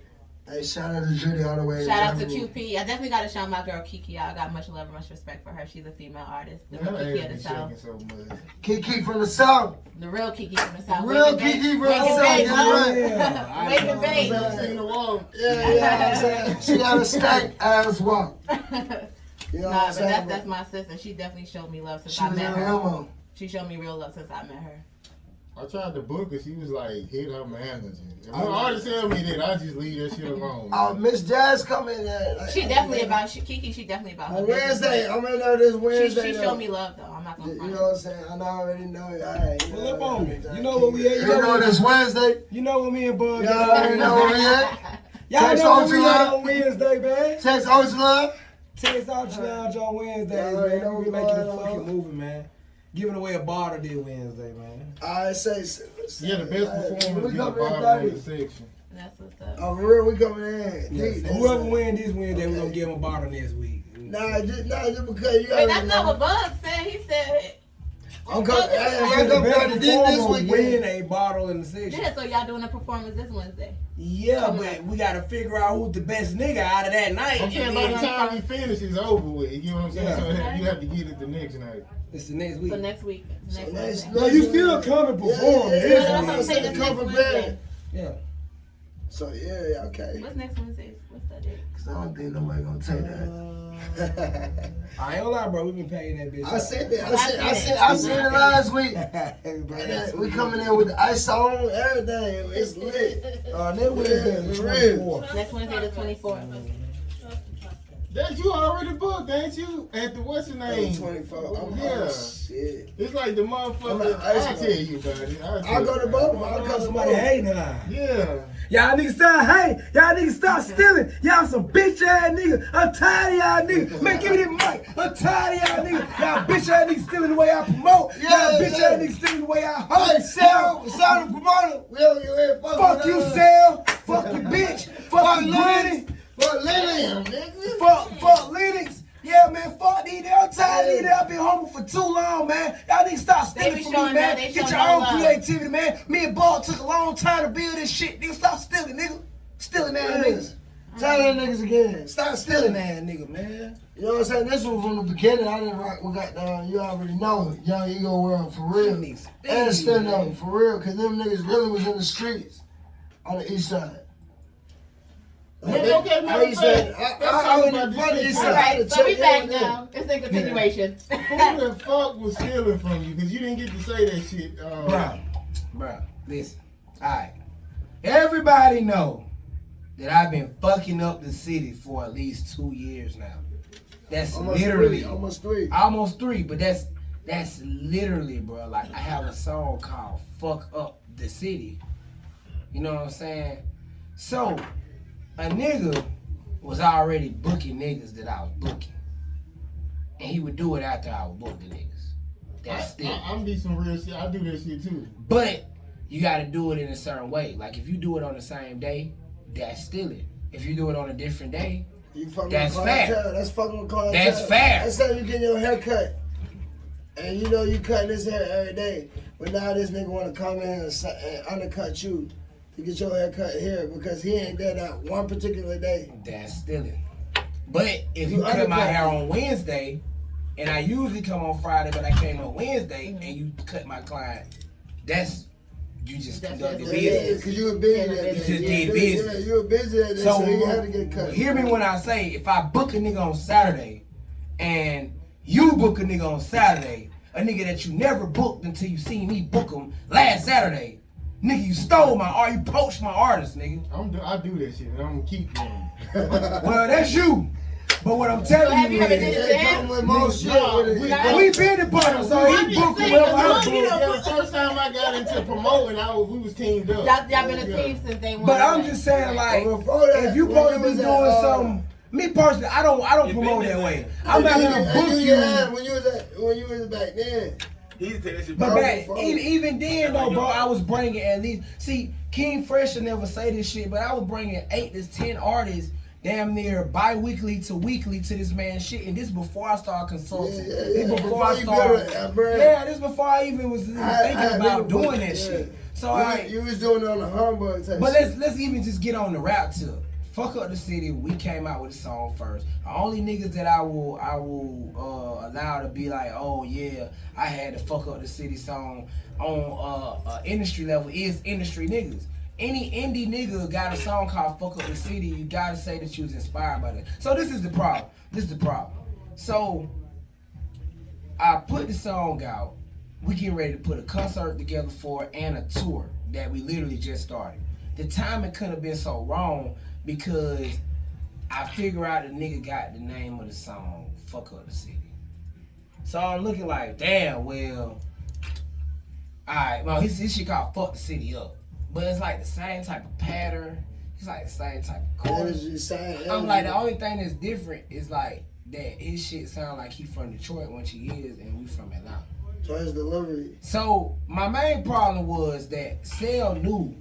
S3: Hey, shout out to Judy all the way.
S2: Shout out to
S3: Germany.
S2: Cuteee. I definitely got to shout my girl Kiki out. I got much love and much respect for her. She's a female artist. The real
S1: Her
S2: Kiki
S1: ass
S2: of the
S1: be
S2: South.
S1: shaking so much.
S3: Kiki from the South.
S2: The real Kiki from the South.
S3: Real
S2: Wake and
S3: Kiki
S2: bake.
S3: from the
S2: Wake and
S3: South,
S2: bake,
S3: yeah,
S2: huh?
S4: right.
S2: Wake and bake.
S1: Sing the wall.
S3: Yeah, I'm saying? She got a stack ass walk. You know
S2: Nah,
S3: what I'm
S2: but
S3: saying?
S2: that's my sister. She definitely showed me love since
S3: She
S2: I
S3: was in
S2: met
S3: a
S2: her.
S3: limo.
S2: She showed me real love since I met her.
S1: I tried to book her. She was like, hit her manager. If my artist tell me that, I just leave that shit alone.
S3: Miss Jazz coming in. Like,
S2: She definitely about Kiki. She definitely about her
S3: on
S2: business.
S3: Wednesday. I'm in there this Wednesday.
S2: She showed me love though. I'm not gonna
S3: You
S2: front.
S3: know what I'm saying? I already know it. All right.
S4: Pull up on me. You know what we at?
S3: You know this Wednesday.
S4: You know what me and Bug
S3: Y'all already know where we at.
S4: Y'all
S3: Text
S4: know what we
S3: Ultra
S4: at
S3: Love.
S4: on Wednesday, man.
S3: Text Ultra Love.
S4: Text Ultra Lounge on Wednesdays,
S3: Y'all already know
S4: man. We
S3: what's
S4: making it
S3: going
S4: fucking
S3: on.
S4: moving, man. Giving away a bottle this Wednesday, man.
S3: I say.
S1: Yeah, the best performer
S3: We
S1: is the
S3: coming in
S1: bottom of the
S3: 30.
S1: section.
S2: That's what's up.
S3: Oh, for real, we coming in.
S4: Yes.
S3: Deep,
S4: Whoever
S3: that's
S4: win this Wednesday, we're
S3: Okay.
S4: gonna give him a bottle next week.
S3: Nah, just because you
S2: Wait,
S3: already
S2: that's
S3: know.
S2: not what Bug said. He said.
S3: I'm coming.
S4: And
S3: I'm
S4: the
S3: coming
S4: best
S3: to deep this
S4: performer win
S3: weekend.
S4: a bottle in the section.
S2: Yeah, so y'all doing a performance this Wednesday.
S4: Yeah, but we gotta figure out who's the best nigga out of that night.
S1: I'm saying
S4: And
S1: by the
S4: then-
S1: time we finish, it's over with. You know what I'm saying?
S4: Yeah.
S1: So you have to get it the next night.
S4: It's the next week.
S2: So next week. Next Wednesday.
S4: No, you still come and perform.
S3: Yeah,
S4: It is
S2: that's what I'm
S4: Wednesday.
S2: saying. That's
S3: Come
S2: next
S3: prepared.
S2: Wednesday.
S4: Yeah.
S3: So yeah, okay.
S2: What's next Wednesday? What's that date?
S3: Cause I don't think nobody gonna take that.
S4: I ain't gonna lie, bro. We been paying that bitch.
S3: I said that. I said it last week. We coming in with the ice on, everything. It's lit.
S4: That Wednesday is the
S3: Yeah, for
S4: 24th.
S2: Next Wednesday, the 24th.
S1: That you already booked, ain't you? At the what's your name?
S3: 24.
S1: Yeah.
S3: Shit.
S1: It's like the
S3: I'm
S1: motherfucker.
S3: an ice
S1: I'll
S3: man.
S1: tell you about it.
S3: I'll go to both. I'll come to
S4: Somebody
S3: both.
S4: hating on.
S1: Yeah.
S4: Y'all niggas stop, hey, y'all niggas stop stealing. Y'all some bitch ass niggas. I'm tired of y'all niggas. Man, give me that mic. I'm tired of y'all niggas. Y'all bitch ass niggas stealing the way I promote.
S3: Yeah,
S4: Y'all bitch
S3: yeah.
S4: ass niggas stealing the way I
S3: Hey,
S4: host.
S3: Sal the promoter. We on your head.
S4: Fuck you, Sal. Fuck you, bitch. Fuck you, Granny.
S3: Fuck Lillian, nigga.
S4: Fuck Linux. Yeah, man, fuck these. I'm tired of these. I've been home for too long, man. Y'all niggas stop
S2: They
S4: stealing
S2: be
S4: from
S2: showing
S4: me,
S2: that.
S4: man.
S2: They
S4: Get
S2: showing
S4: your
S2: no
S4: own
S2: love.
S4: creativity, man. Me and Ball took a long time to build this shit. Nigga, stop stealing, nigga. Stealing ass niggas.
S3: Tell them niggas again.
S4: Stop stealing ass nigga, man.
S3: You know what I'm saying? This one from the beginning. I didn't rock. We got down. You already know it. Young Ego World for real. And stand up for real. Cause them niggas really was in the streets on the east side.
S1: Yeah, okay,
S3: I used to. I went in front of the east
S2: All
S3: side.
S2: right, so we back now. It's in continuation.
S1: Who the fuck was stealing from you? Because you didn't get to say that shit.
S4: Bro, listen. Alright. Everybody know that I've been fucking up the city for at least 2 years now. That's literally
S3: almost three.
S4: almost 3, but that's literally, bro. Like, I have a song called Fuck Up the City. You know what I'm saying? So, a nigga was already booking niggas that I was booking. And he would do it after I would book the niggas. That's still.
S1: I'm be some real shit. I do that shit too.
S4: But you gotta do it in a certain way. Like, if you do it on the same day, that's stealing. If you do it on a different day,
S3: You fucking
S4: That's
S3: with
S4: fair.
S3: clientele. That's fucking with clientele.
S4: That's fair.
S3: That's how you get your hair cut. And you know you cutting his hair every day. But now this nigga want to come in and undercut you to get your hair cut here because he ain't there that one particular day.
S4: that's stealing. But if
S3: You
S4: you cut my
S3: undercut
S4: hair
S3: me.
S4: on Wednesday, and I usually come on Friday, but I came on Wednesday, and you cut my client, that's, you just conducted
S3: Yeah,
S4: business.
S3: because you were busy that day.
S2: You
S4: just
S3: You
S4: did
S3: were busy.
S4: business.
S3: Yeah, you were busy that day, so you had to get cut.
S4: Hear me when I say, if I book a nigga on Saturday, and you book a nigga on Saturday, a nigga that you never booked until you seen me book him last Saturday, nigga, you stole my art, you poached my artist, nigga.
S1: I do that shit, and I'm gonna keep doing
S4: Well, that's you. But what I'm telling
S2: have you ever
S4: is,
S2: did it?
S3: They come with more shit with it.
S4: we been in partner, so he booked
S1: it.
S4: whoever I
S1: Yeah,
S4: booked.
S1: the first time I got into promoting, we was teamed up.
S2: Y'all been a team since day one.
S4: But I'm just saying, like,
S3: But before that,
S4: if you
S3: when
S4: supposed to
S3: you
S4: be
S3: was
S4: doing
S3: at,
S4: something, me personally, I don't promote that way. I'm not gonna book you.
S3: When you was back then.
S6: He's saying that shit.
S4: But
S3: Bro,
S4: back,
S3: bro.
S4: even then though, bro, I was bringing at least, see, King Fresh should never say this shit, but I was bringing 8 to 10 artists damn near bi-weekly to weekly to this man's shit, and this before I started consulting. This before I
S3: you
S4: started.
S3: built a brand.
S4: Yeah, this before I even was thinking about
S3: nigga
S4: doing
S3: booked
S4: that
S3: it,
S4: shit. So
S3: you was doing it on the humbug type
S4: but
S3: shit.
S4: let's even just get on the rap tip. Fuck Up the City, we came out with a song first. The only niggas that I will allow to be like, oh yeah, I had the Fuck Up the City song on industry level is industry niggas. Any indie nigga got a song called Fuck Up the City, you gotta say that you was inspired by that. So this is the problem. So I put the song out, we getting ready to put a concert together for it and a tour that we literally just started. The timing couldn't have been so wrong because I figure out the nigga got the name of the song, Fuck Up the City. So I'm looking like, damn, well, alright, well, his shit called Fuck the City Up. But it's like the same type of pattern. It's like the same type of chord. I'm like, the only thing that's different is like that his shit sound like he from Detroit, which he is, and we from Atlanta.
S3: So his delivery.
S4: So my main problem was that Cell knew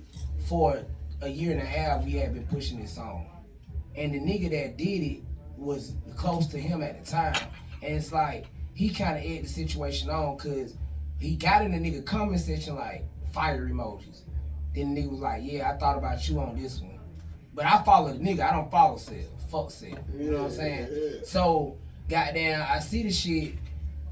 S4: for a year and a half we had been pushing this song. And the nigga that did it was close to him at the time. And it's like, he kind of egged the situation on because he got in the nigga comment section like, fire emojis. Then the nigga was like, yeah, I thought about you on this one. But I follow the nigga, I don't follow Cell. Fuck Cell. You know what I'm saying?
S3: Yeah.
S4: So, goddamn, I see the shit.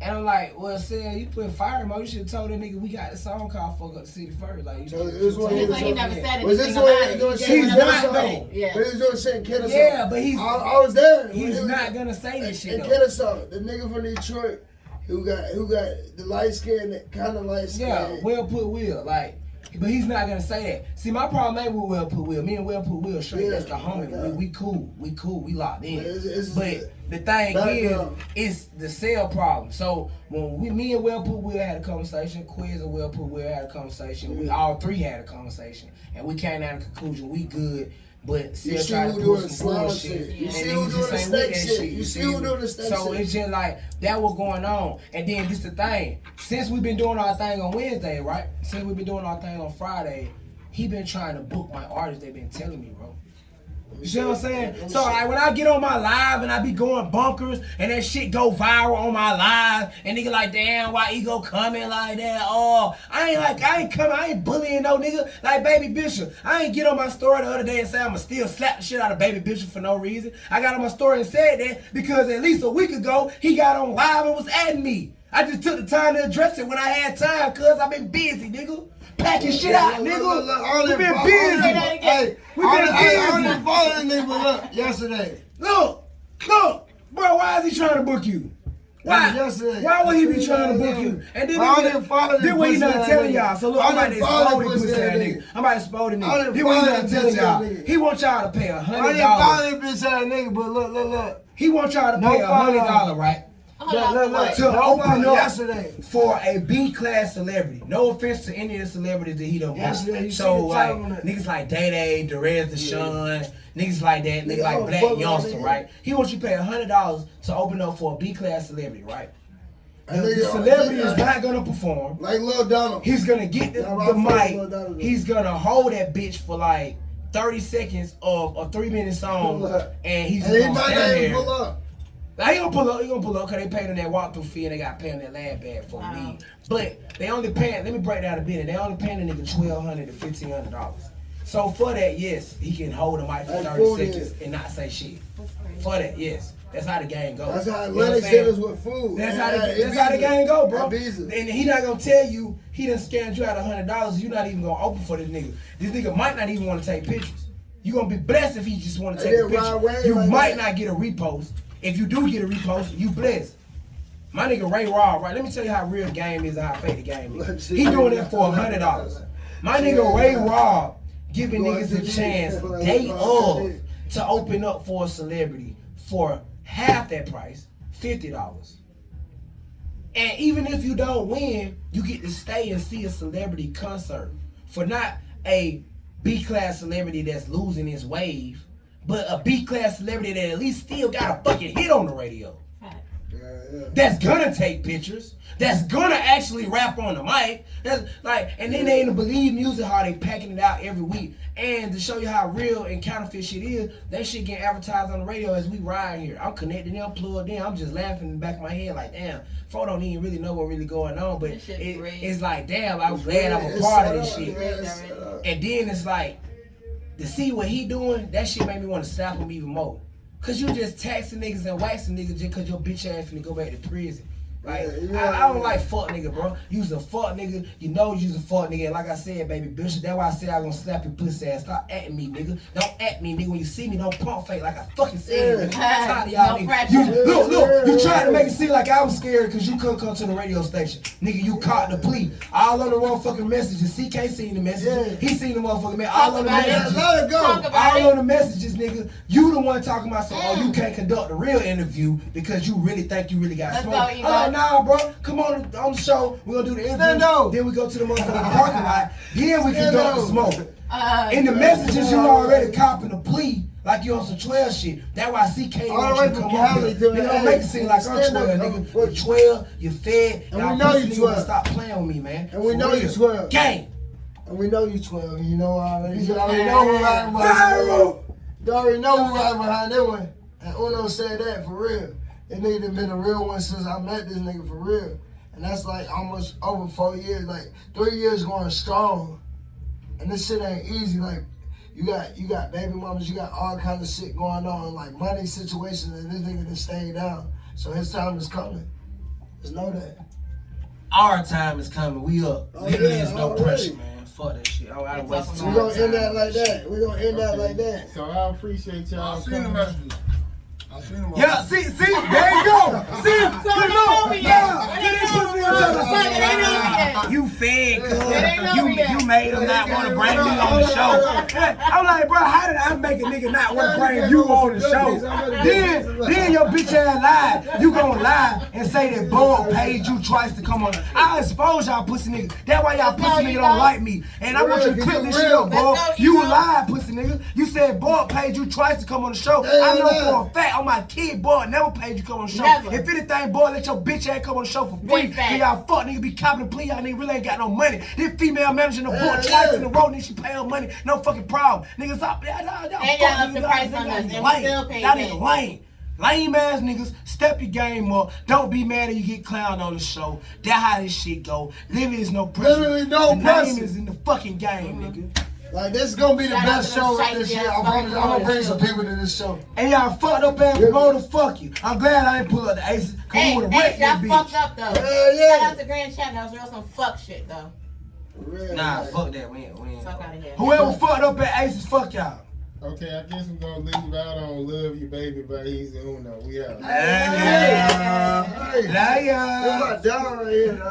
S4: And I'm like, well, Cell, you put fire emoji. You should have told that nigga we got the song called Fuck Up the City first. Like, you
S3: So this one
S2: It's like he never said
S3: Was
S2: anything
S3: this
S2: about
S3: what
S2: it.
S3: he doing
S2: He
S3: shit
S4: He's
S3: in
S4: not,
S3: Kennesaw?
S4: though.
S2: Yeah.
S3: But he's doing shit in Kennesaw.
S4: Yeah, but he's
S3: I was there.
S4: he's not gonna say this shit
S3: In
S4: though.
S3: Kennesaw, the nigga from Detroit who got the light skin, kind of light skin.
S4: Yeah, well put Will, like, but he's not gonna say that. See, my problem ain't with Will put Will. Me and Will put Will straight.
S3: Yeah,
S4: That's the homie.
S3: yeah.
S4: We cool. We locked in.
S3: It's
S4: But the thing
S3: background.
S4: is, it's the Cell problem. So when me and Will put Will had a conversation, Quiz and Will put Will had a conversation. We all three had a conversation, and we came down to the conclusion we good. But
S3: You
S4: still
S3: see
S4: trying
S3: who
S4: to pull
S3: doing
S4: some
S3: slime
S4: bullshit.
S3: shit. You
S4: And
S3: see
S4: niggas
S3: who
S4: just
S3: doing the
S4: ain't with
S3: snake
S4: that
S3: shit. You see who
S4: feel me?
S3: doing the snake
S4: So
S3: shit.
S4: it's just like that was going on. And then this the thing. Since we've been doing our thing on Wednesday, right? Since we've been doing our thing on Friday, he been trying to book my artists. They been telling me, bro. You see what I'm saying? So like when I get on my live and I be going bunkers and that shit go viral on my live and nigga like, damn, why ego coming like that? Oh, I ain't bullying no nigga like Baby Bishop. I ain't get on my story the other day and say I'ma still slap the shit out of Baby Bishop for no reason. I got on my story and said that because at least a week ago he got on live and was adding me. I just took the time to address it when I had time, cuz I've been busy, nigga. Packing shit out, nigga. We been busy.
S3: Hey,
S4: We been
S3: I
S4: busy.
S3: didn't follow the nigga look yesterday.
S4: Look, bro, why is he trying to book you? Why?
S3: Yesterday.
S4: Why would he be trying to book you? And then
S3: I didn't follow
S4: then what he
S3: this
S4: not
S3: pussy
S4: telling
S3: ass
S4: y'all. So look,
S3: nigga.
S4: I'm about
S3: I
S4: to
S3: didn't follow
S4: expose
S3: this
S4: this pussy
S3: pussy
S4: ass
S3: ass
S4: nigga. I'm about to expose the
S3: I
S4: nigga.
S3: didn't
S4: Then what he
S3: follow
S4: not
S3: this
S4: telling
S3: pussy ass
S4: y'all.
S3: nigga.
S4: He want y'all to pay
S3: I didn't
S4: $100.
S3: follow this bitch ass nigga, but look.
S4: He want y'all to
S3: No
S4: pay
S3: follow.
S4: $100, right?
S3: Look.
S4: To
S3: No
S4: open
S3: follow
S4: up
S3: yesterday.
S4: for a B-class celebrity. No offense to any of the celebrities that he done
S3: Yesterday, you
S4: booked.
S3: see
S4: So
S3: the
S4: like
S3: title on it.
S4: niggas like Day Day, Derez Deshaun, niggas like that, niggas
S3: Yeah,
S4: like
S3: oh,
S4: Black
S3: fuck with
S4: Youngster,
S3: that nigga.
S4: right? He wants you to pay $100 to open up for a B-class celebrity, right?
S3: And
S4: The
S3: nigga,
S4: celebrity is
S3: like
S4: not gonna perform.
S3: Lil Donald.
S4: He's gonna get the
S3: Yeah, I fuck with Lil
S4: mic.
S3: Donald.
S4: He's gonna hold that bitch for like 30 seconds of a 3-minute song, and he's
S3: And
S4: just
S3: he
S4: gonna
S3: might
S4: stand
S3: not
S4: there.
S3: even pull up.
S4: Now he gonna pull up cause they paid him that walkthrough fee and they got paid him that lab bag for the lead. But they only paying, let me break down a bit, they only paying the nigga $1,200 to $1,500. So for that, yes, he can hold the mic for
S3: Like
S4: 30
S3: food
S4: seconds
S3: is.
S4: and not say shit. For that, yes. That's how the game goes.
S3: That's how
S4: You know what I'm
S3: Atlantic
S4: saying?
S3: did us with food.
S4: That's
S3: And
S4: how the
S3: Ibiza.
S4: game go, bro.
S3: Ibiza.
S4: And he not gonna tell you he done scammed you out $100. You not even gonna open for this nigga. This nigga might not even want to take pictures. You gonna be blessed if he just want to
S3: And
S4: take a
S3: then ride away
S4: picture. You
S3: like
S4: might
S3: that.
S4: not get a repost. If you do get a repost, you blessed. My nigga Ray Raw, right? Let me tell you how real the game is and how fake the game is. He doing that for $100. My nigga Ray Raw giving niggas a chance day of to open up for a celebrity for half that price, $50. And even if you don't win, you get to stay and see a celebrity concert for not a B-class celebrity that's losing his wave, but a B-class celebrity that at least still got a fucking hit on the radio. That's gonna take pictures. That's gonna actually rap on the mic. That's like, and then they ain't believe music how they packing it out every week. And to show you how real and counterfeit shit is, that shit get advertised on the radio as we ride here. I'm connecting them, plugged in. I'm just laughing in the back of my head like, damn, folk don't even really know what really going on. But it's like, damn, I'm glad I'm a part of this shit. And then it's like, to see what he doing, that shit made me want to slap him even more. Cause you just taxing niggas and waxing niggas just cause your bitch ass finna go back to prison. Like,
S3: Yeah,
S4: I don't like fuck nigga, bro. You's a fuck nigga. You know you's a fuck nigga. And like I said, baby, Bishop, that's why I said I gonna slap your pussy ass. Stop acting me, nigga. Don't act me, nigga. When you see me, don't pump fake like I fucking said.
S3: Yeah.
S4: Nigga. I'm tired of y'all
S2: No
S4: niggas.
S2: pressure.
S4: You you trying to make it seem like I was scared because you couldn't come to the radio station. Nigga, you caught the plea. All on the motherfucking messages. CK seen the messages.
S3: Yeah.
S4: He seen the motherfucking messages. All on the
S2: about it.
S4: messages.
S3: Let it go.
S2: Talk about
S4: All
S2: it.
S4: on the messages, nigga. You the one talking about some, oh, you can't conduct a real interview because you really think you really got
S2: Let's
S4: smoke.
S2: go,
S4: I'm
S2: Ego.
S4: like, nah, bro. Come on the show. We're gonna do the interview.
S3: Stand up.
S4: Then we go to the motherfucking parking lot. Then we
S3: Stand
S4: conduct the
S3: up.
S4: smoke. In the messages, you already copping a plea. Like you on some 12 shit. That's why CK
S3: All the
S4: wants
S3: way
S4: you to
S3: from
S4: come on
S3: Cali
S4: here.
S3: to
S4: Nigga,
S3: LA.
S4: don't make it seem like I'm
S3: Stand
S4: 12,
S3: up.
S4: nigga. You 12, you fed.
S3: And
S4: Y'all
S3: we know
S4: pussy
S3: you
S4: niggas
S3: 12.
S4: better stop playing with me, man.
S3: And we
S4: For
S3: know you
S4: real.
S3: 12.
S4: Gang.
S3: And we know you 12. And you know already. You already know who riding behind that one. You already know who riding behind that one. And Uno said that for real. That nigga done been a real one since I met this nigga for real. And that's like almost over 4 years, like 3 years going strong. And this shit ain't easy. Like you got baby mamas, you got all kinds of shit going on, like money situations, and this nigga done stayed down. So his time is coming. Just know that.
S4: Our time is coming. We up.
S3: Oh,
S4: Literally,
S3: yeah,
S4: is no
S3: already.
S4: pressure, man. Fuck that shit. I don't waste
S3: We
S4: time.
S3: gonna end that like that. We gonna end that like that.
S1: So I appreciate y'all
S5: I seen the
S1: coming.
S5: messages. I seen them.
S4: Yeah, see, there you go. See, you fed, you made him not want to bring me on the show. I'm like, bro, how did I make a nigga not want to bring you on the show? Then your bitch ass lied. You gonna lie and say that Bob paid you twice to come on. I expose y'all pussy nigga. That's why y'all pussy nigga don't like me. And I want you to clip this shit up, bro. You lied, pussy nigga. You said Bob paid you twice to come on the show. I know for a fact on my kid, Bob never paid you to come on the show.
S2: Never.
S4: If anything, boy, let your bitch ass come on the show for free.
S2: Big fact.
S4: Then y'all fuck nigga be copping the plea. Y'all nigga really ain't got no money. This female manager in the board twice in a row, nigga, she pay her money. No fucking problem. Niggas up there.
S2: And y'all up the price on us, and we still pay
S4: Y'all
S2: that.
S4: niggas lame. Lame ass niggas, step your game up. Don't be mad if you get clowned on the show. That's how this shit go. Literally is no pressure.
S3: Literally no
S4: the
S3: pressure.
S4: name is in the fucking game, nigga.
S3: Like this is gonna be the
S2: Shout out
S3: best
S2: to
S3: show
S2: them
S3: this
S2: shite
S3: year. I
S2: ass
S3: promise. I'm gonna bring some
S2: fucking
S3: people to this show.
S4: And y'all fucked up ass promoter, fuck you. I'm glad I didn't pull up the aces. Cause we would've wrecked
S2: y'all
S4: that
S2: fucked
S4: bitch.
S2: up though.
S3: Hell yeah.
S2: Shout out to Grand Chat. That was real some fuck shit though.
S3: Real,
S4: Nah,
S3: man.
S4: fuck that. We ain't.
S2: Fuck out of here.
S4: Whoever fucked up at aces, fuck y'all.
S1: Okay, I guess we're gonna leave out on Love You Baby by Easy Uno. We out.
S3: Hey,
S4: Liar.
S3: It's my dog right here.